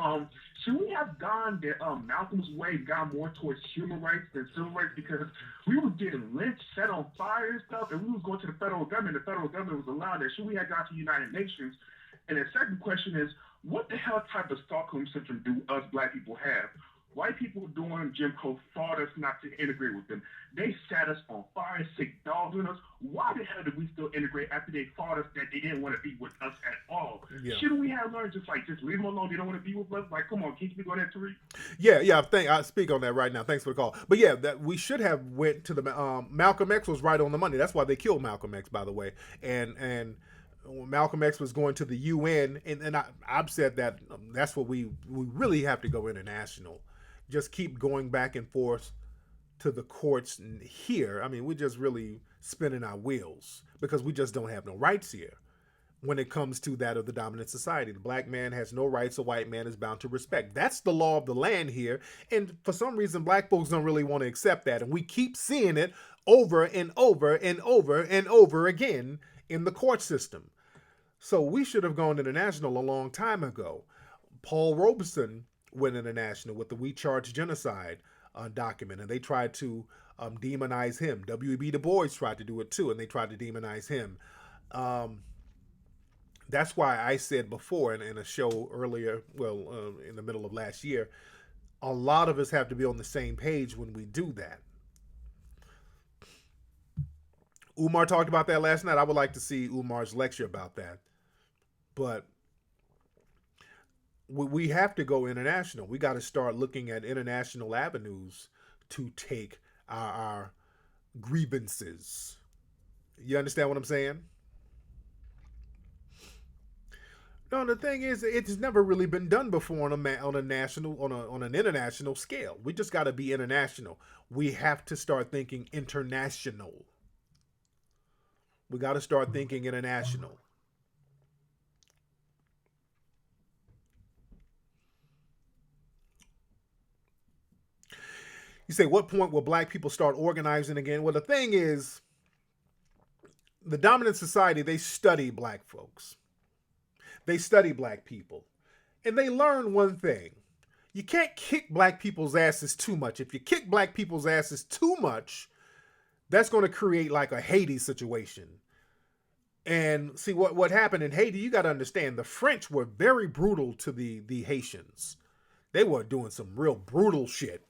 Should we have gone Malcolm's way, gone more towards human rights than civil rights? Because we were getting lynched, set on fire and stuff, and we was going to the federal government. The federal government was allowed that. Should we have gone to the United Nations? And the second question is, what the hell type of Stockholm syndrome do us black people have? White people doing and Jim Crow fought us not to integrate with them. They sat us on fire, sick dogs with us. Why the hell did we still integrate after they fought us that they didn't want to be with us at all? Yeah. Shouldn't we have learned just leave them alone? They don't want to be with us. Like, come on, can you speak on that, Tariq? Yeah. I speak on that right now. Thanks for the call. But yeah, that we should have went to the Malcolm X was right on the money. That's why they killed Malcolm X, by the way. And Malcolm X was going to the UN, and I've said that that's what we really have to go international. Just keep going back and forth to the courts here. I mean, we're just really spinning our wheels because we just don't have no rights here when it comes to that of the dominant society. The black man has no rights, a white man is bound to respect. That's the law of the land here. And for some reason, black folks don't really want to accept that. And we keep seeing it over and over and over and over again in the court system. So we should have gone international a long time ago. Paul Robeson went international with the We Charge Genocide document, and they tried to demonize him. W.E.B. Du Bois tried to do it too, and they tried to demonize him. That's why I said before in a show earlier, in the middle of last year, a lot of us have to be on the same page when we do that. Umar talked about that last night. I would like to see Umar's lecture about that. But we have to go international. We got to start looking at international avenues to take our grievances. You understand what I'm saying? No, the thing is, it's never really been done before on an international scale. We just got to be international. We have to start thinking international. We got to start thinking international. You say, what point will black people start organizing again? Well, the thing is, the dominant society, they study black folks. They study black people. And they learn one thing. You can't kick black people's asses too much. If you kick black people's asses too much, that's going to create like a Haiti situation. And see, what happened in Haiti, you got to understand, the French were very brutal to the Haitians. They were doing some real brutal shit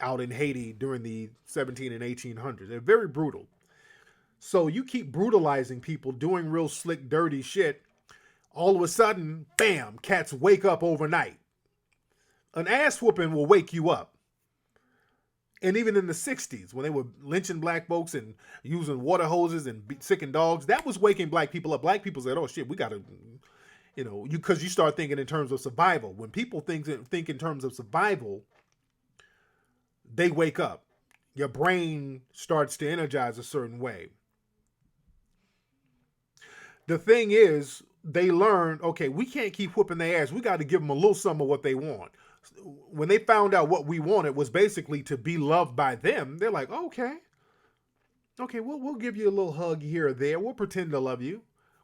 out in Haiti during the 17 and 1800s. They're very brutal. So you keep brutalizing people, doing real slick, dirty shit. All of a sudden, bam, cats wake up overnight. An ass whooping will wake you up. And even in the 60s, when they were lynching black folks and using water hoses and sicking dogs, that was waking black people up. Black people said, oh shit, we got to, because you start thinking in terms of survival. When people think in terms of survival, they wake up. Your brain starts to energize a certain way. The thing is, they learn, okay, we can't keep whooping their ass. We got to give them a little some of what they want. When they found out what we wanted was basically to be loved by them, they're like, okay, we'll give you a little hug here or there. We'll pretend to love you.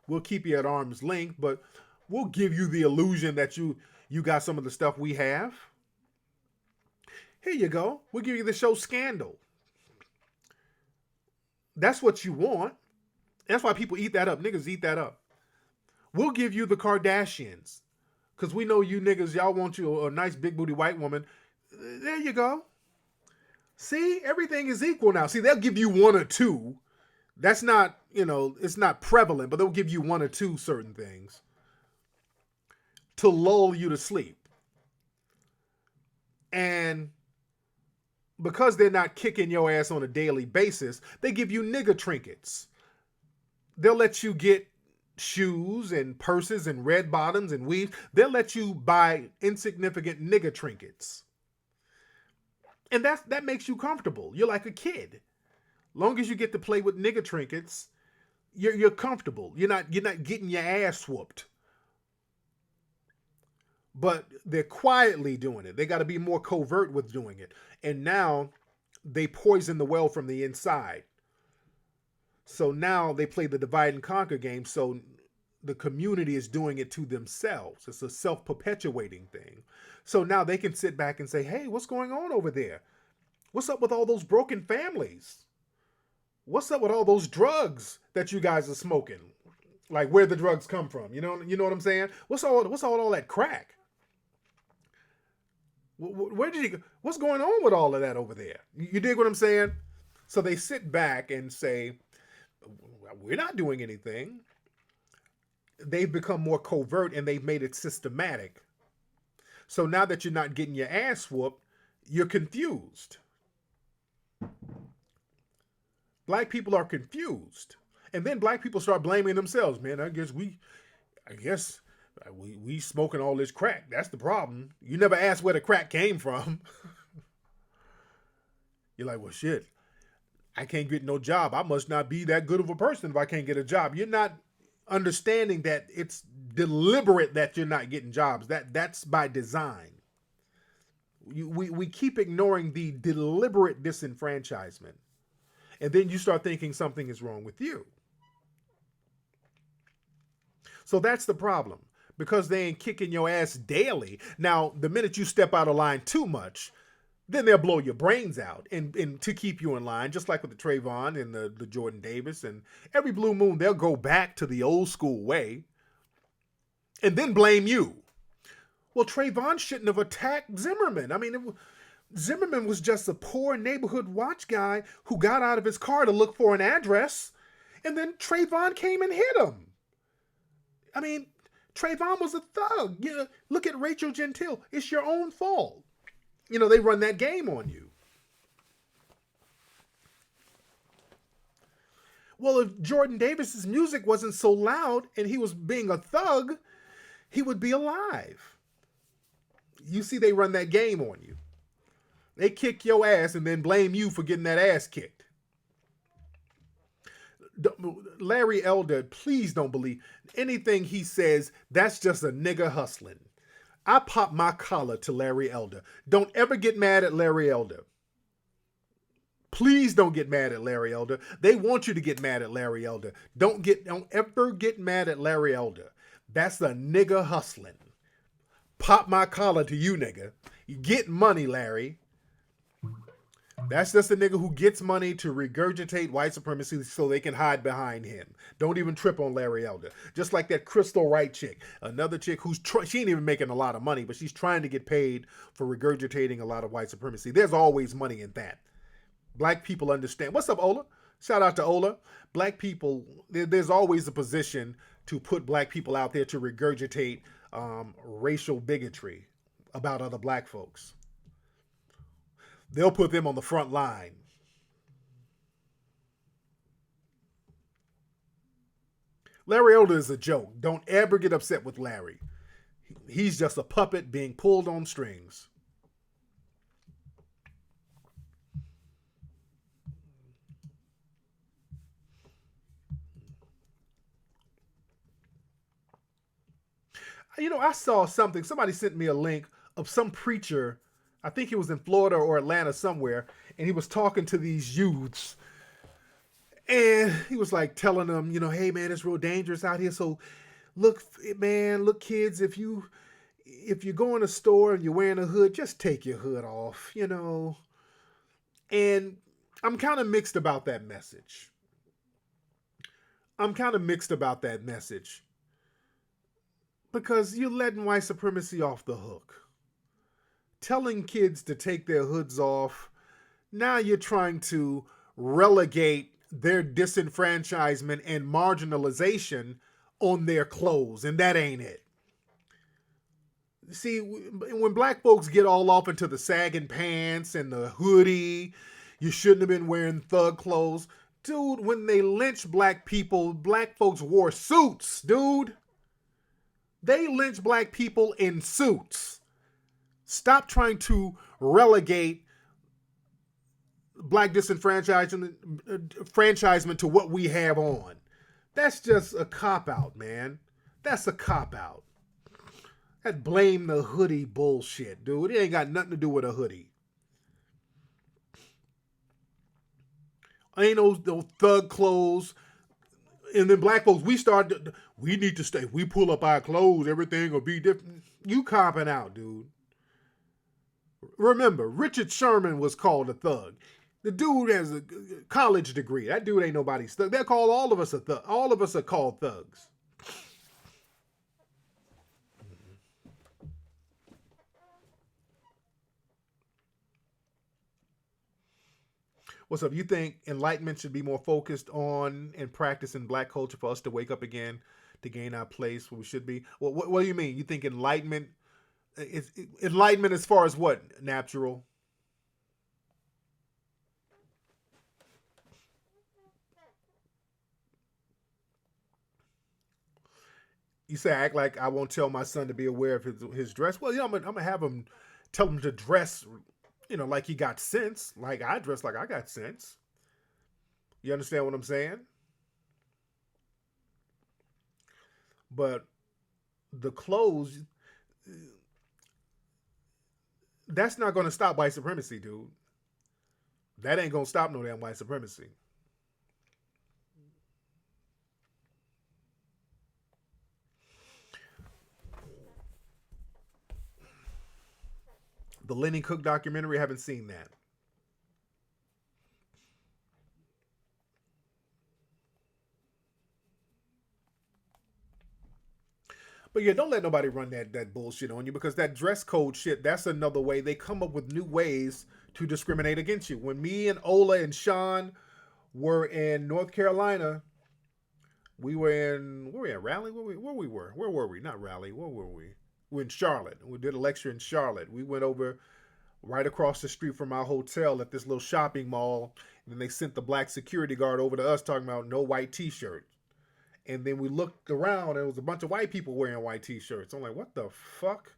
We'll keep you at arm's length, but we'll give you the illusion that you got some of the stuff we have. Here you go. We'll give you the show Scandal. That's what you want. That's why people eat that up. Niggas eat that up. We'll give you the Kardashians. Because we know you niggas, y'all want you a nice big booty white woman. There you go. See, everything is equal now. See, they'll give you one or two. That's not, it's not prevalent, but they'll give you one or two certain things to lull you to sleep. And because they're not kicking your ass on a daily basis, they give you nigga trinkets. They'll let you get shoes and purses and red bottoms and weaves. They'll let you buy insignificant nigga trinkets. And that makes you comfortable. You're like a kid. Long as you get to play with nigga trinkets, you're comfortable. You're not getting your ass whooped. But they're quietly doing it. They got to be more covert with doing it. And now they poison the well from the inside. So now they play the divide and conquer game. So the community is doing it to themselves. It's a self-perpetuating thing. So now they can sit back and say, hey, what's going on over there? What's up with all those broken families? What's up with all those drugs that you guys are smoking? Like, where the drugs come from? You know what I'm saying? What's all that crack? Where did he go? What's going on with all of that over there? You dig what I'm saying? So they sit back and say, we're not doing anything. They've become more covert and they've made it systematic. So now that you're not getting your ass whooped, you're confused. Black people are confused. And then black people start blaming themselves. Man, I guess we smoking all this crack. That's the problem. You never asked where the crack came from. You're like, well, shit, I can't get no job. I must not be that good of a person if I can't get a job. You're not understanding that it's deliberate that you're not getting jobs. That's by design. We keep ignoring the deliberate disenfranchisement. And then you start thinking something is wrong with you. So that's the problem. Because they ain't kicking your ass daily. Now, the minute you step out of line too much, then they'll blow your brains out and to keep you in line, just like with the Trayvon and the Jordan Davis. And every blue moon, they'll go back to the old school way and then blame you. Well, Trayvon shouldn't have attacked Zimmerman. I mean, Zimmerman was just a poor neighborhood watch guy who got out of his car to look for an address, and then Trayvon came and hit him. I mean, Trayvon was a thug. You know, look at Rachel Gentile. It's your own fault. You know, they run that game on you. Well, if Jordan Davis's music wasn't so loud and he was being a thug, he would be alive. You see, they run that game on you. They kick your ass and then blame you for getting that ass kicked. Larry Elder, please don't believe anything he says. That's just a nigga hustling. I pop my collar to Larry Elder. Don't ever get mad at Larry Elder. Please don't get mad at Larry Elder. They want you to get mad at Larry Elder. Don't ever get mad at Larry Elder. That's a nigga hustling. Pop my collar to you, nigga. You get money, Larry. That's just a nigga who gets money to regurgitate white supremacy so they can hide behind him. Don't even trip on Larry Elder. Just like that Crystal Wright chick. Another chick who's, she ain't even making a lot of money, but she's trying to get paid for regurgitating a lot of white supremacy. There's always money in that. Black people understand. What's up, Ola? Shout out to Ola. Black people, there's always a position to put black people out there to regurgitate racial bigotry about other black folks. They'll put them on the front line. Larry Elder is a joke. Don't ever get upset with Larry. He's just a puppet being pulled on strings. You know, I saw something. Somebody sent me a link of some preacher. I think he was in Florida or Atlanta somewhere, and he was talking to these youths. And he was like telling them, you know, hey man, it's real dangerous out here. So look, man, look kids, if you go in a store and you're wearing a hood, just take your hood off, you know. And I'm kind of mixed about that message. Because you're letting white supremacy off the hook. Telling kids to take their hoods off, now you're trying to relegate their disenfranchisement and marginalization on their clothes, and that ain't it. See, when black folks get all off into the sagging pants and the hoodie, you shouldn't have been wearing thug clothes. Dude, when they lynched black people, black folks wore suits, dude. They lynched black people in suits. Stop trying to relegate black disenfranchisement to what we have on. That's just a cop-out, man. That's a cop-out. That blame the hoodie bullshit, dude. It ain't got nothing to do with a hoodie. Ain't those thug clothes. And then black folks, we need to stay. If we pull up our clothes, everything will be different. You copping out, dude. Remember, Richard Sherman was called a thug. The dude has a college degree. That dude ain't nobody's thug. They call all of us a thug. All of us are called thugs. What's up? You think enlightenment should be more focused on and practice in black culture for us to wake up again, to gain our place where we should be? What do you mean? You think enlightenment is enlightenment as far as what? Natural? You say act like I won't tell my son to be aware of his dress. Well, I'm gonna have him tell him to dress, like he got sense. Like I dress like I got sense. You understand what I'm saying? But the clothes, that's not gonna stop white supremacy, dude. That ain't gonna stop no damn white supremacy. The Lenny Cook documentary, I haven't seen that. But yeah, don't let nobody run that bullshit on you, because that dress code shit, that's another way. They come up with new ways to discriminate against you. When me and Ola and Sean were in North Carolina, we were in Raleigh? Where were we? Not Raleigh. Where were we? We were in Charlotte. We did a lecture in Charlotte. We went over right across the street from our hotel at this little shopping mall. And then they sent the black security guard over to us talking about no white t-shirts. And then we looked around and there was a bunch of white people wearing white t-shirts. I'm like, what the fuck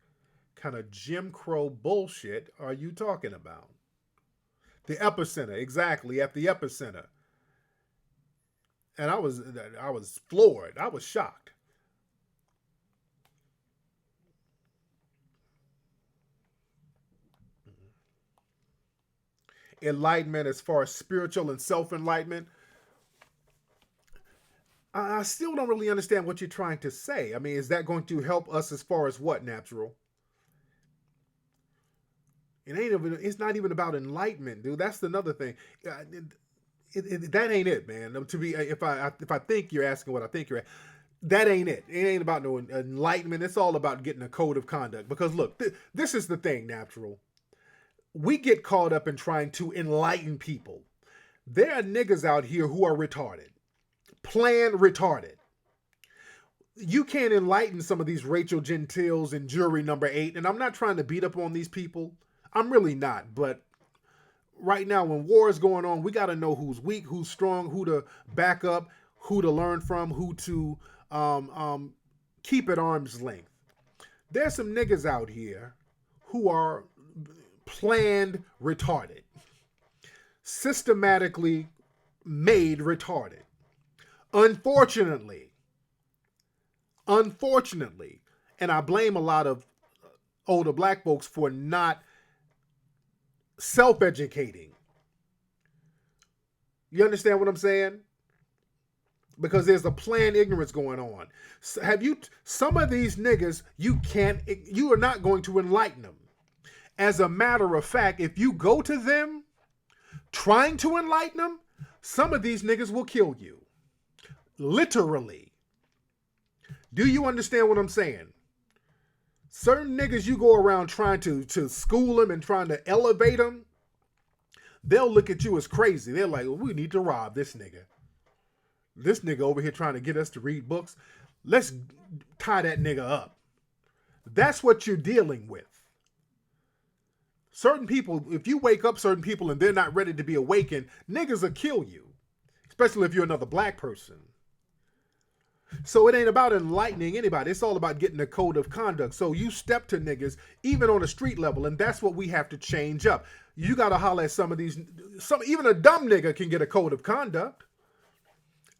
kind of Jim Crow bullshit are you talking about? The epicenter, exactly, at the epicenter. And I was floored. I was shocked. Enlightenment as far as spiritual and self-enlightenment, I still don't really understand what you're trying to say. I mean, is that going to help us as far as what, Natural? It's not even about enlightenment, dude. That's another thing. That ain't it, man. If I think you're asking what I think you're at, that ain't it. It ain't about no enlightenment. It's all about getting a code of conduct. Because look, this is the thing, Natural. We get caught up in trying to enlighten people. There are niggas out here who are retarded. Plan retarded. You can't enlighten some of these Rachel Gentiles in jury number 8, and I'm not trying to beat up on these people. I'm really not, but right now when war is going on, we got to know who's weak, who's strong, who to back up, who to learn from, who to keep at arm's length. There's some niggas out here who are planned retarded, systematically made retarded. Unfortunately, and I blame a lot of older black folks for not self-educating. You understand what I'm saying? Because there's a planned ignorance going on. Some of these niggas, you are not going to enlighten them. As a matter of fact, if you go to them trying to enlighten them, some of these niggas will kill you. Literally. Do you understand what I'm saying? Certain niggas you go around trying to school them and trying to elevate them, they'll look at you as crazy. They're like, well, we need to rob this nigga. This nigga over here trying to get us to read books. Let's tie that nigga up. That's what you're dealing with. Certain people, if you wake up certain people and they're not ready to be awakened, niggas will kill you. Especially if you're another black person. So it ain't about enlightening anybody. It's all about getting a code of conduct. So you step to niggas, even on a street level, and that's what we have to change up. You got to holler at some of these, even a dumb nigga can get a code of conduct.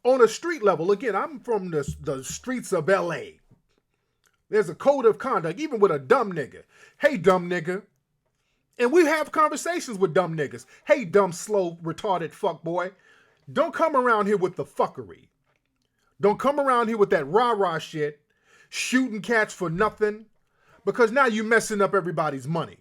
On a street level, again, I'm from the streets of LA. There's a code of conduct, even with a dumb nigga. Hey, dumb nigga. And we have conversations with dumb niggas. Hey, dumb, slow, retarded fuck boy. Don't come around here with the fuckery. Don't come around here with that rah-rah shit, shooting cats for nothing, because now you messing up everybody's money.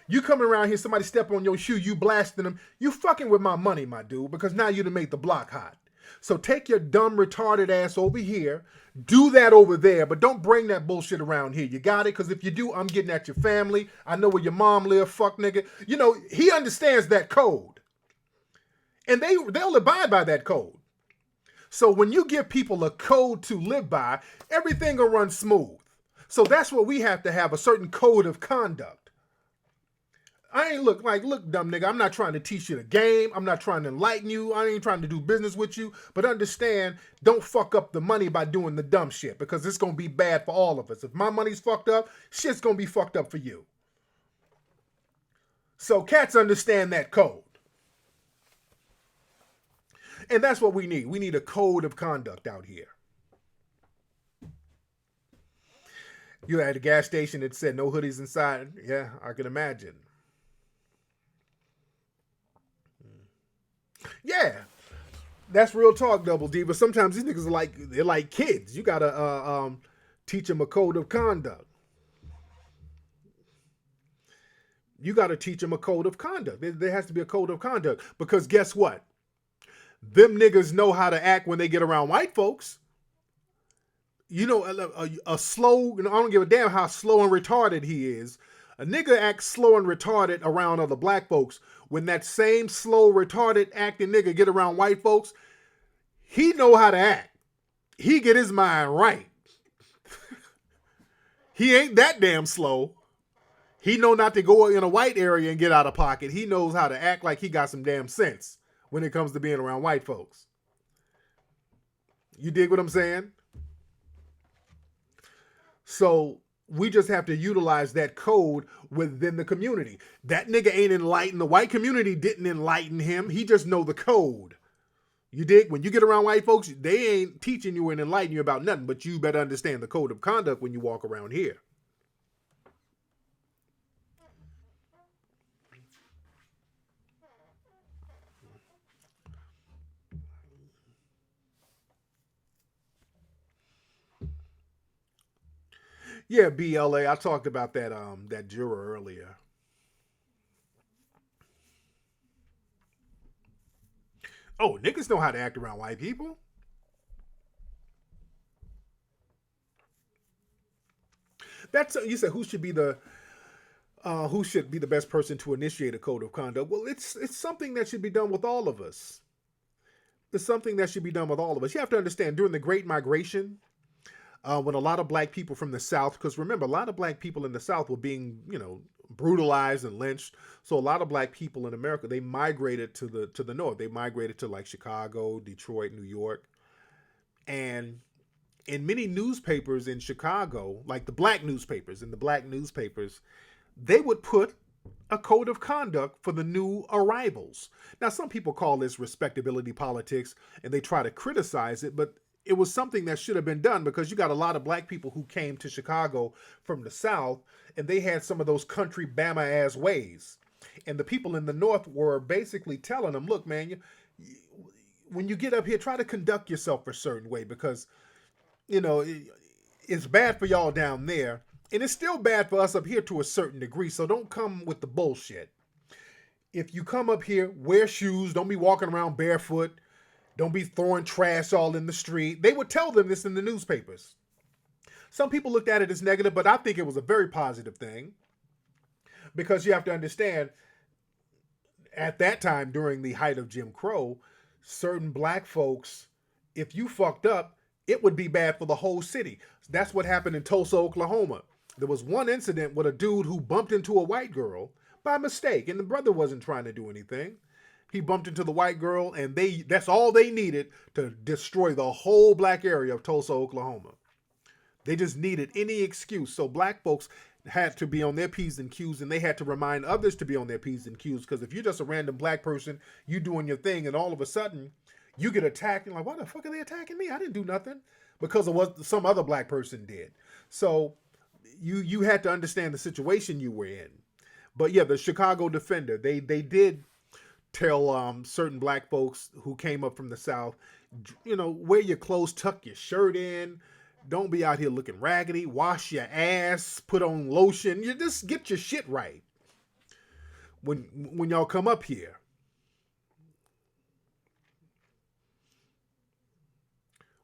You coming around here, somebody step on your shoe, you blasting them, you fucking with my money, my dude, because now you done made the block hot. So take your dumb, retarded ass over here, do that over there, but don't bring that bullshit around here. You got it? Because if you do, I'm getting at your family. I know where your mom live, fuck nigga. You know, he understands that code. And they'll abide by that code. So when you give people a code to live by, everything will run smooth. So that's what we have to have, a certain code of conduct. I ain't look, dumb nigga, I'm not trying to teach you the game. I'm not trying to enlighten you. I ain't trying to do business with you. But understand, don't fuck up the money by doing the dumb shit, because it's going to be bad for all of us. If my money's fucked up, shit's going to be fucked up for you. So cats understand that code. And that's what we need. We need a code of conduct out here. You had a gas station that said no hoodies inside. Yeah, I can imagine. Yeah, that's real talk, Double D. But sometimes these niggas they're like kids. You gotta teach them a code of conduct. You gotta teach them a code of conduct. There has to be a code of conduct, because guess what? Them niggas know how to act when they get around white folks. You know, a slow, I don't give a damn how slow and retarded he is. A nigga acts slow and retarded around other black folks. When that same slow, retarded acting nigga get around white folks, he know how to act. He get his mind right. He ain't that damn slow. He know not to go in a white area and get out of pocket. He knows how to act like he got some damn sense when it comes to being around white folks. You dig what I'm saying? So we just have to utilize that code within the community. That nigga ain't enlightened. The white community didn't enlighten him. He just know the code. You dig? When you get around white folks, they ain't teaching you and enlightening you about nothing, but you better understand the code of conduct when you walk around here. Yeah, BLA. I talked about that juror earlier. Oh, niggas know how to act around white people. That's you said who should be the best person to initiate a code of conduct? Well, it's something that should be done with all of us. It's something that should be done with all of us. You have to understand, during the Great Migration, when a lot of black people from the South, because remember, a lot of black people in the South were being, brutalized and lynched. So a lot of black people in America, they migrated to the North. They migrated to like Chicago, Detroit, New York. And in many newspapers in Chicago, like the black newspapers, they would put a code of conduct for the new arrivals. Now, some people call this respectability politics and they try to criticize it, but it was something that should have been done, because you got a lot of black people who came to Chicago from the South, and they had some of those country Bama ass ways. And the people in the North were basically telling them, look, man, when you get up here, try to conduct yourself a certain way, because, it's bad for y'all down there. And it's still bad for us up here to a certain degree. So don't come with the bullshit. If you come up here, wear shoes. Don't be walking around barefoot. Don't be throwing trash all in the street. They would tell them this in the newspapers. Some people looked at it as negative, but I think it was a very positive thing. Because you have to understand, at that time, during the height of Jim Crow, certain black folks, if you fucked up, it would be bad for the whole city. That's what happened in Tulsa, Oklahoma. There was one incident with a dude who bumped into a white girl by mistake, and the brother wasn't trying to do anything. He bumped into the white girl, and that's all they needed to destroy the whole black area of Tulsa, Oklahoma. They just needed any excuse. So black folks had to be on their P's and Q's, and they had to remind others to be on their P's and Q's, because if you're just a random black person, you doing your thing, and all of a sudden you get attacked, and like, why the fuck are they attacking me? I didn't do nothing. Because of what some other black person did. So you had to understand the situation you were in. But yeah, the Chicago Defender, they did tell certain black folks who came up from the South, wear your clothes, tuck your shirt in, don't be out here looking raggedy, wash your ass, put on lotion, you just get your shit right when y'all come up here.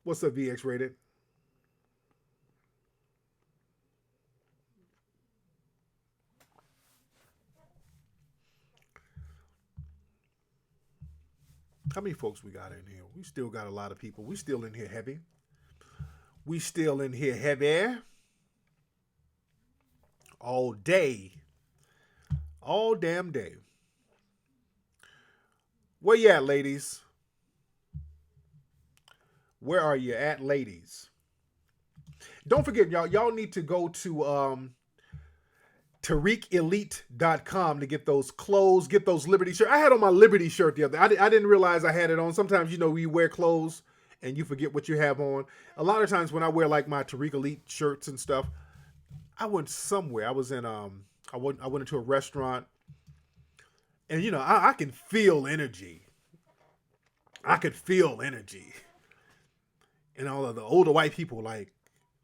What's up, VX Rated? How many folks we got in here? We still got a lot of people. We still in here heavy. We still in here heavy. All day. All damn day. Where you at, ladies? Where are you at, ladies? Don't forget, y'all. Y'all need to go to TariqElite.com to get those clothes, get those Liberty shirts. I had on my Liberty shirt the other day. I didn't realize I had it on. Sometimes, you know, you wear clothes and you forget what you have on. A lot of times when I wear like my Tariq Elite shirts and stuff, I went somewhere. I was in I went into a restaurant, and you know, I can feel energy. I could feel energy. And all of the older white people like,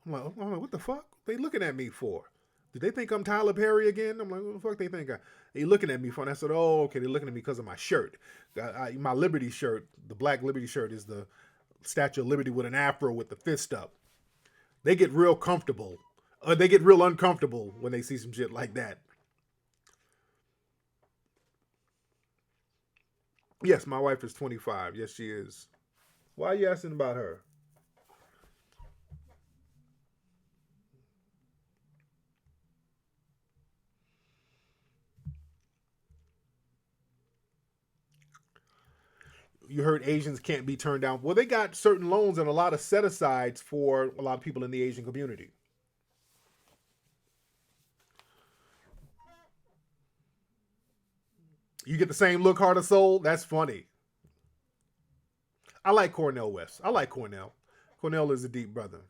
I'm like, what the fuck? They looking at me for? Did they think I'm Tyler Perry again? I'm like, what the fuck they think? They looking at me for? And I said, oh, okay, they're looking at me because of my shirt. My Liberty shirt, the black Liberty shirt, is the Statue of Liberty with an afro with the fist up. They get real comfortable. They get real uncomfortable when they see some shit like that. Yes, my wife is 25. Yes, she is. Why are you asking about her? You heard Asians can't be turned down. Well, they got certain loans and a lot of set-asides for a lot of people in the Asian community. You get the same look, heart or soul? That's funny. I like Cornell West. I like Cornell. Cornell is a deep brother.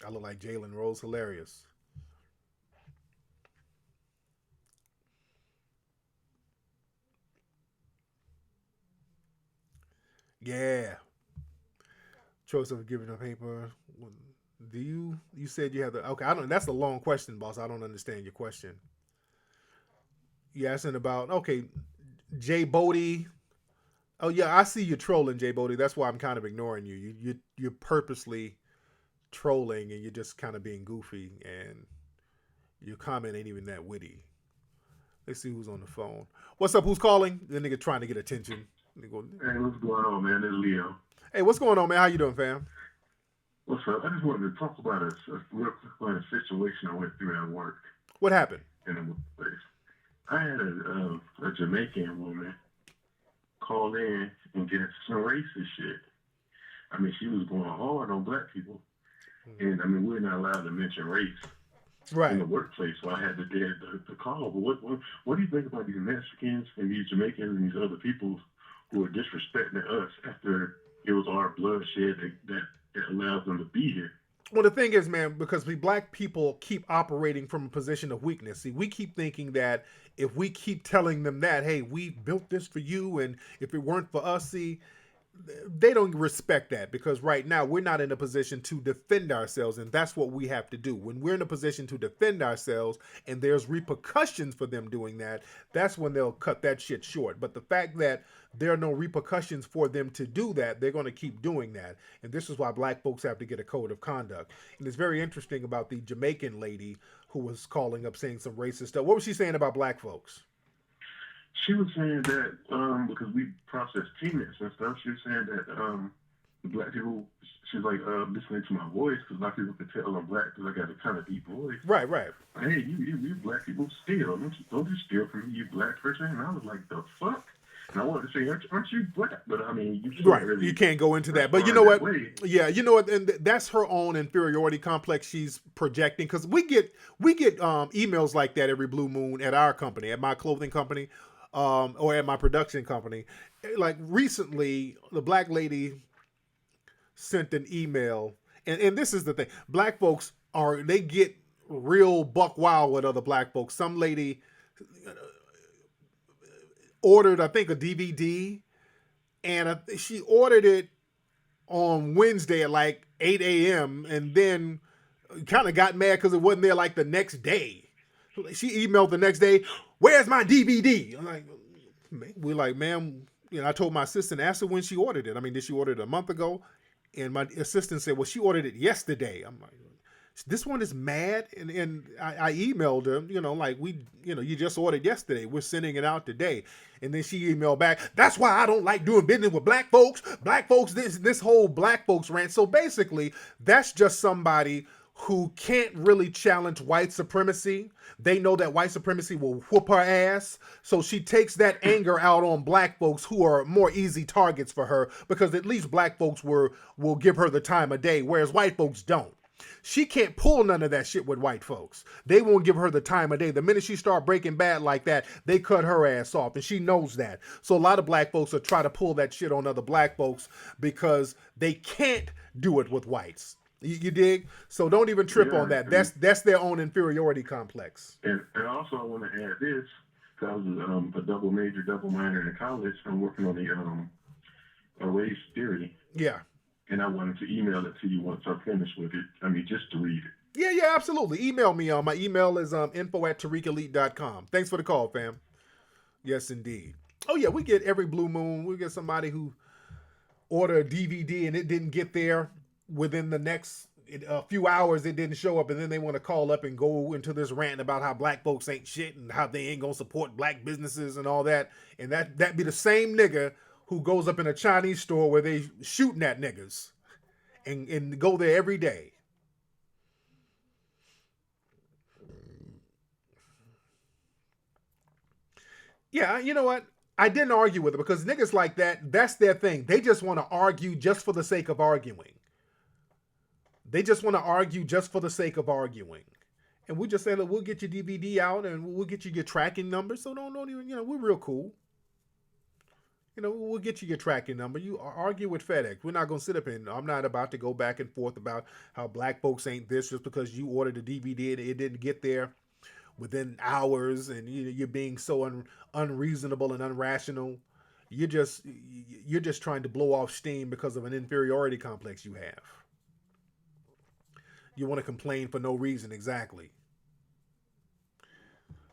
I look like Jalen Rose. Hilarious. Yeah. Choice of giving a paper. Do you said you have the, okay, I don't, that's a long question, boss. I don't understand your question. You asking about, okay, Jay Bodie. Oh yeah, I see you trolling, Jay Bodie. That's why I'm kind of ignoring you. You're purposely trolling and you're just kind of being goofy and your comment ain't even that witty. Let's see who's on the phone. What's up? Who's calling? The nigga trying to get attention. Hey, what's going on, man? This is Leo. Hey, what's going on, man? How you doing, fam? What's up? I just wanted to talk about a real quick situation I went through at work. What happened? In a workplace. I had a Jamaican woman call in and get some racist shit. I mean, she was going hard on black people. And, I mean, we're not allowed to mention race in the workplace, so I had to get the call. But what do you think about these Mexicans and these Jamaicans and these other people who are disrespecting us after it was our bloodshed that allows them to be here? Well, the thing is, man, because we black people keep operating from a position of weakness. See, we keep thinking that if we keep telling them that, hey, we built this for you, and if it weren't for us, see, they don't respect that because right now we're not in a position to defend ourselves, and that's what we have to do. When we're in a position to defend ourselves and there's repercussions for them doing that, that's when they'll cut that shit short. But the fact that there are no repercussions for them to do that, they're going to keep doing that. And this is why black folks have to get a code of conduct. And it's very interesting about the Jamaican lady who was calling up saying some racist stuff. What was she saying about black folks? She was saying that because we process teammates and stuff, she was saying that the black people, she's like listening to my voice because black people could tell I'm black because I got a kind of deep voice. Right. Hey, you black people steal. Don't you steal from me, you black person? And I was like, the fuck? And I wanted to say, aren't you black? But I mean, you can't really. You can't go into that. But you know what? Yeah, you know what? And that's her own inferiority complex she's projecting. Because we get emails like that every blue moon at our company, at my clothing company. Or at my production company. Like recently, the black lady sent an email, and this is the thing. Black folks they get real buck wild with other black folks. Some lady ordered, I think, a DVD, and she ordered it on Wednesday at like 8 a.m. and then kind of got mad because it wasn't there like the next day. She emailed the next day, where's my DVD? I'm like, we're like, ma'am, you know, I told my assistant, ask her when she ordered it. I mean, did she order it a month ago? And my assistant said, well, she ordered it yesterday. I'm like, this one is mad. And I emailed him, like you just ordered yesterday. We're sending it out today. And then she emailed back, that's why I don't like doing business with black folks. Black folks, this whole black folks rant. So basically, that's just somebody who can't really challenge white supremacy. They know that white supremacy will whoop her ass. So she takes that anger out on black folks who are more easy targets for her, because at least black folks will give her the time of day, whereas white folks don't. She can't pull none of that shit with white folks. They won't give her the time of day. The minute she start breaking bad like that, they cut her ass off, and she knows that. So a lot of black folks will try to pull that shit on other black folks because they can't do it with whites. You dig? So don't even trip on that. That's their own inferiority complex. And also I want to add this, because I was a double major, double minor in college. I'm working on the race theory. Yeah. And I wanted to email it to you once I'm finished with it. I mean, just to read it. Yeah, absolutely. Email me. My email is info@tariqelite.com. Thanks for the call, fam. Yes, indeed. Oh, yeah, we get every blue moon. We get somebody who ordered a DVD and it didn't get there within the next few hours. It didn't show up, and then they want to call up and go into this rant about how black folks ain't shit and how they ain't going to support black businesses and all that. And that be the same nigga who goes up in a Chinese store where they shooting at niggas and go there every day. Yeah, you know what? I didn't argue with it because niggas like that, that's their thing. They just want to argue just for the sake of arguing. They just want to argue just for the sake of arguing. And we just say, look, we'll get your DVD out and we'll get you your tracking number. So don't even, we're real cool. We'll get you your tracking number. You argue with FedEx. We're not going to sit up and I'm not about to go back and forth about how black folks ain't this just because you ordered a DVD and it didn't get there within hours and you're being so unreasonable and irrational. You're just trying to blow off steam because of an inferiority complex you have. You want to complain for no reason, exactly.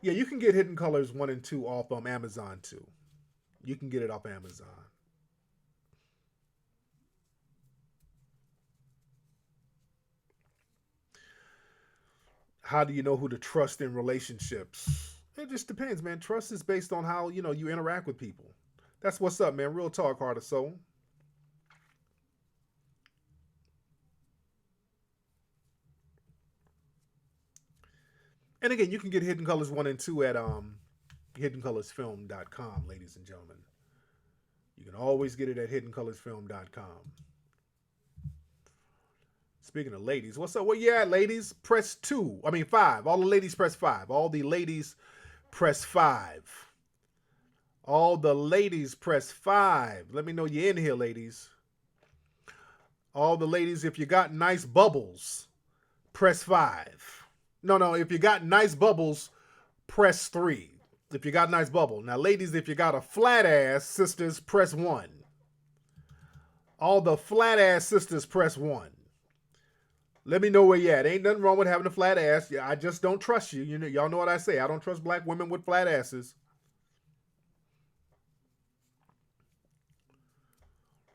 Yeah, you can get Hidden Colors 1 and 2 off Amazon too. You can get it off Amazon. How do you know who to trust in relationships? It just depends, man. Trust is based on how, you interact with people. That's what's up, man. Real talk, Heart of Soul. And again, you can get Hidden Colors 1 and 2 at hiddencolorsfilm.com, ladies and gentlemen. You can always get it at hiddencolorsfilm.com. Speaking of ladies, what's up? Where you at, ladies? Press 5. All the ladies press 5. All the ladies press 5. All the ladies press 5. Let me know you're in here, ladies. All the ladies, if you got nice bubbles, press 5. No, if you got nice bubbles, press 3. If you got a nice bubble. Now, ladies, if you got a flat ass, sisters, press 1. All the flat ass sisters, press 1. Let me know where you at. Ain't nothing wrong with having a flat ass. Yeah, I just don't trust you. Y'all know what I say. I don't trust black women with flat asses.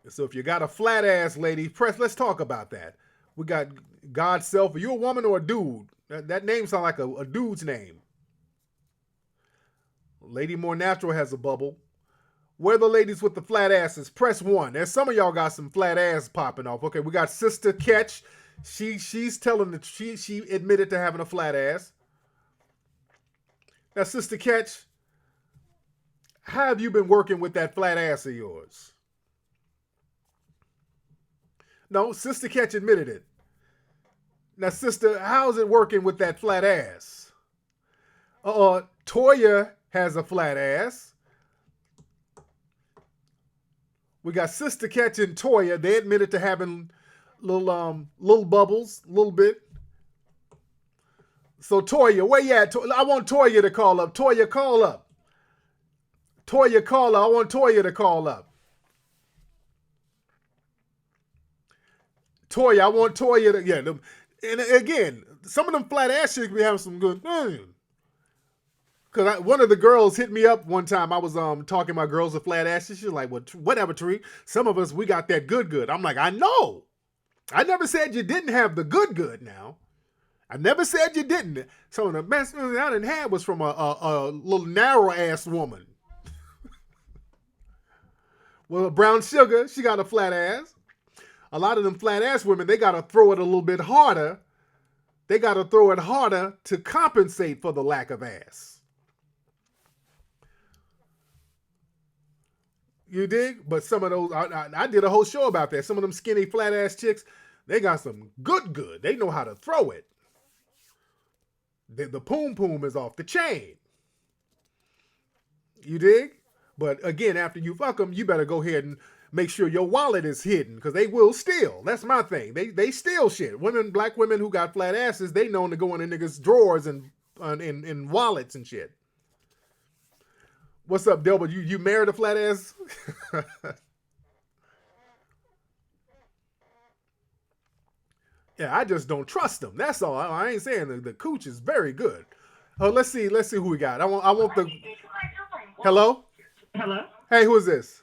So if you got a flat ass, lady, let's talk about that. We got God's self. Are you a woman or a dude? That name sounds like a dude's name. Lady More Natural has a bubble. Where the ladies with the flat asses? Press 1. There's some of y'all got some flat ass popping off. Okay, we got Sister Catch. She's telling that she admitted to having a flat ass. Now, Sister Catch, how have you been working with that flat ass of yours? No, Sister Catch admitted it. Now, sister, how's it working with that flat ass? Toya has a flat ass. We got Sister Catch and Toya. They admitted to having little bubbles, a little bit. So Toya, where you at? I want Toya to call up. Toya, call up. Toya, call up. I want Toya to call up. Toya, I want Toya to, yeah. And again, some of them flat ass chicks be having some good, because one of the girls hit me up one time. I was talking about girls with flat asses. She's like, well, whatever, Tariq. Some of us, we got that good. I'm like, I know. I never said you didn't have the good now. I never said you didn't. Some of the best news I done had was from a little narrow ass woman. Well, Brown Sugar, she got a flat ass. A lot of them flat ass women, they got to throw it a little bit harder. They got to throw it harder to compensate for the lack of ass. You dig? But some of those, I did a whole show about that. Some of them skinny flat ass chicks, they got some good. They know how to throw it. The poom is off the chain. You dig? But again, after you fuck them, you better go ahead and make sure your wallet is hidden, because they will steal. That's my thing. They steal shit. Black women who got flat asses, they known to go in the niggas' drawers and in wallets and shit. What's up, Delbert? You married a flat ass? Yeah, I just don't trust them. That's all. I ain't saying the cooch is very good. Oh, let's see who we got. I want the. Hello. Hello. Hey, who is this?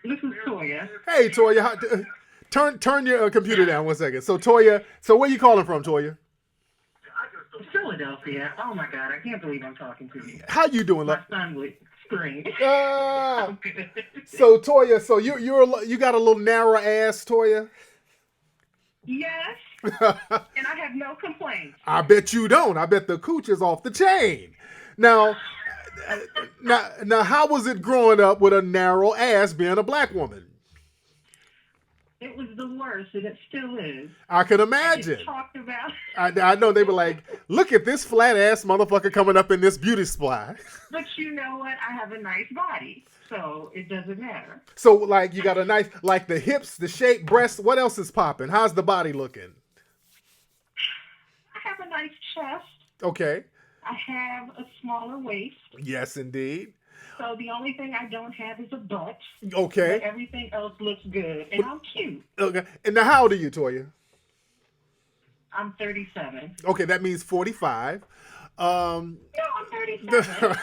This is Toya. Hey, Toya. Turn your computer down 1 second. So Toya, where you calling from, Toya? Philadelphia. Oh my God, I can't believe I'm talking to you. How you doing? My son would scream. So Toya, you got a little narrow ass, Toya. Yes. And I have no complaints. I bet you don't. I bet the cooch is off the chain. Now, how was it growing up with a narrow ass being a black woman? It was the worst, and it still is. I can imagine. Talked about. I know they were like, look at this flat ass motherfucker coming up in this beauty supply. But you know what? I have a nice body, so it doesn't matter. So like you got a nice, like the hips, the shape, breasts. What else is popping? How's the body looking? I have a nice chest. Okay. I have a smaller waist. Yes, indeed. So the only thing I don't have is a butt. Okay. But everything else looks good, and I'm cute. Okay. And now, how old are you, Toya? I'm 37. Okay, that means 45. No, I'm 37.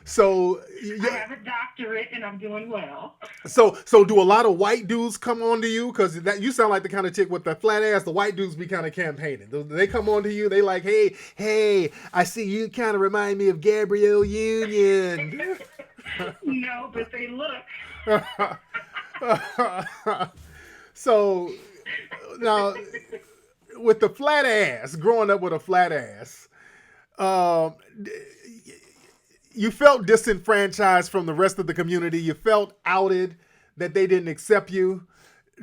So I have a doctorate, and I'm doing well. So do a lot of white dudes come on to you? Because you sound like the kind of chick with the flat ass. The white dudes be kind of campaigning. They come on to you. They like, hey, I see you kind of remind me of Gabrielle Union. No, but they look. So now, with the flat ass, growing up with a flat ass, you felt disenfranchised from the rest of the community. You felt outed, that they didn't accept you.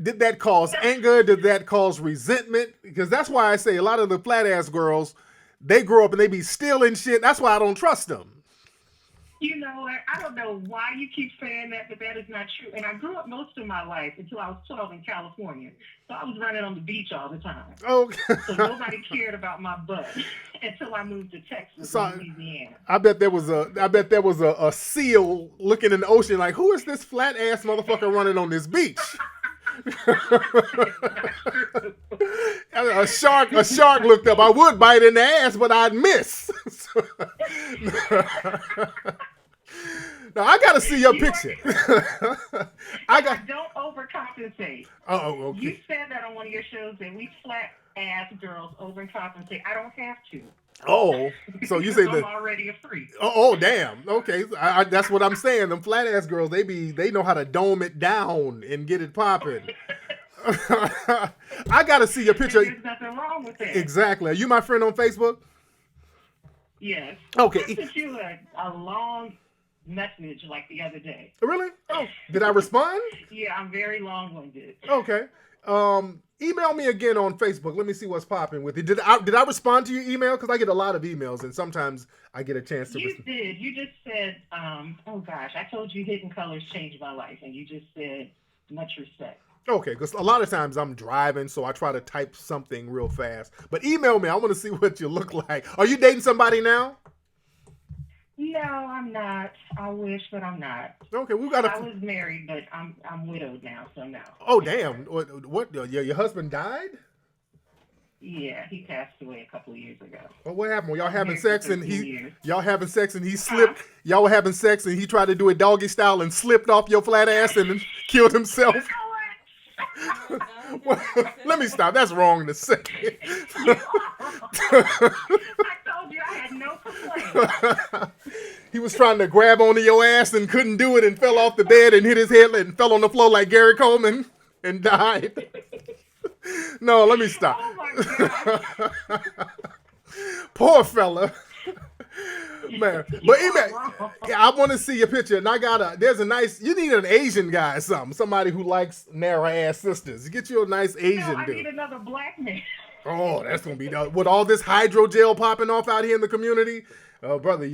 Did that cause anger? Did that cause resentment? Because that's why I say a lot of the flat ass girls, they grow up and they be stealing shit. That's why I don't trust them. You know what? I don't know why you keep saying that, but that is not true. And I grew up most of my life until I was 12 in California. So I was running on the beach all the time. Okay. So nobody cared about my butt until I moved to Texas and Louisiana. I bet there was a seal looking in the ocean like, who is this flat ass motherfucker running on this beach? A shark looked up. I would bite in the ass, but I'd miss. Now I gotta see your picture. Don't overcompensate. Oh, okay. You said that on one of your shows that we flat ass girls overcompensate. I don't have to. Oh, so you say I'm already a freak. Oh, damn. Okay, that's what I'm saying. Them flat ass girls, they know how to dome it down and get it popping. I gotta see your picture. There's nothing wrong with that. Exactly. Are you my friend on Facebook? Yes. Okay. I sent you a long message like the other day. Really? Oh, did I respond? Yeah, I'm very long-winded. Okay. Email me again on Facebook. Let me see what's popping with it. Did I respond to your email? Because I get a lot of emails, and sometimes I get a chance to respond. You did. You just said, oh gosh, I told you Hidden Colors changed my life, and you just said, much respect. Okay, because a lot of times I'm driving, so I try to type something real fast. But email me. I want to see what you look like. Are you dating somebody now? No, I'm not. I wish, but I'm not. Okay, we got. I was married, but I'm widowed now, so no. Oh damn! What? Your husband died? Yeah, he passed away a couple of years ago. Well, what happened? Well, y'all having sex and he slipped. Huh? Y'all were having sex and he tried to do it doggy style and slipped off your flat ass and killed himself. Well, let me stop. That's wrong to say. I told you I had no complaints. He was trying to grab onto your ass and couldn't do it and fell off the bed and hit his head and fell on the floor like Gary Coleman and died. No, let me stop. Oh my God. Poor fella. Man, but I want to see your picture, and you need an Asian guy or something, somebody who likes narrow ass sisters. Get you a nice Asian I dude. need another black man. Oh, that's gonna be with all this hydrogel popping off out here in the community. Oh, brother,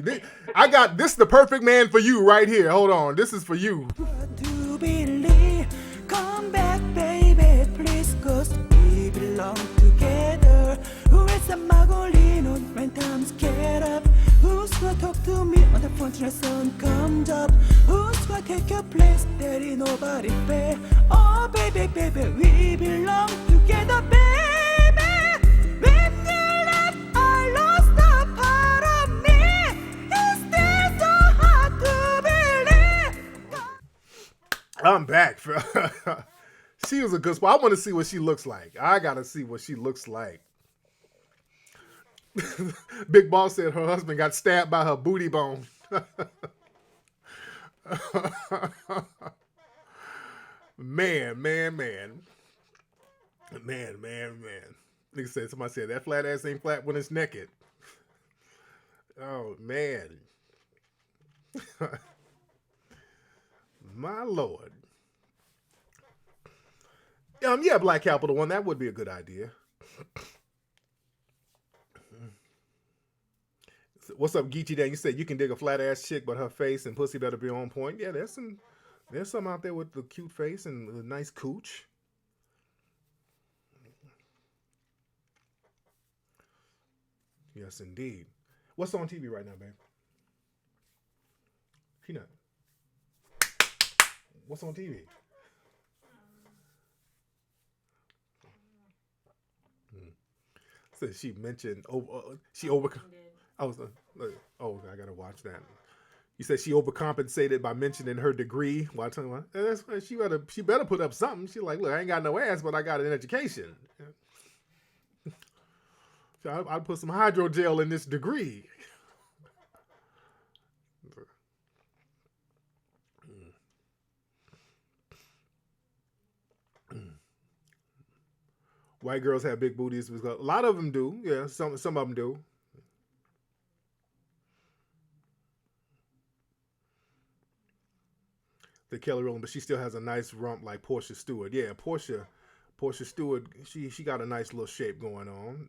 I got this. The perfect man for you right here. Hold on, this is for you. To believe, come back, baby, please, 'cause we belong together. Who is the Magolino when times get up? Who's gonna talk to me on the phone till the sun comes up? Who's gonna take your place? There ain't nobody fair. Oh, baby, baby, we belong together, baby. When you left, I lost a part of me. It's still so hard to believe. I'm back. She was a good spot. I want to see what she looks like. I gotta see what she looks like. Big Boss said her husband got stabbed by her booty bone. Man. Nigga said, somebody said that flat ass ain't flat when it's naked. Oh, man. My Lord. Yeah, Black Capital one. That would be a good idea. What's up, Geechee Dan? You said you can dig a flat ass chick, but her face and pussy better be on point. Yeah, there's some out there with the cute face and the nice cooch. Yes, indeed. What's on TV right now, babe? Peanut. What's on TV? So she mentioned she over. I was I gotta watch that. You said she overcompensated by mentioning her degree while telling her she better put up something. She like, look, I ain't got no ass, but I got an education. So I'd put some hydrogel in this degree. White girls have big booties. A lot of them do. Yeah, some of them do. The Kelly Rowland, but she still has a nice rump like Portia Stewart. Yeah, Portia Stewart. She got a nice little shape going on.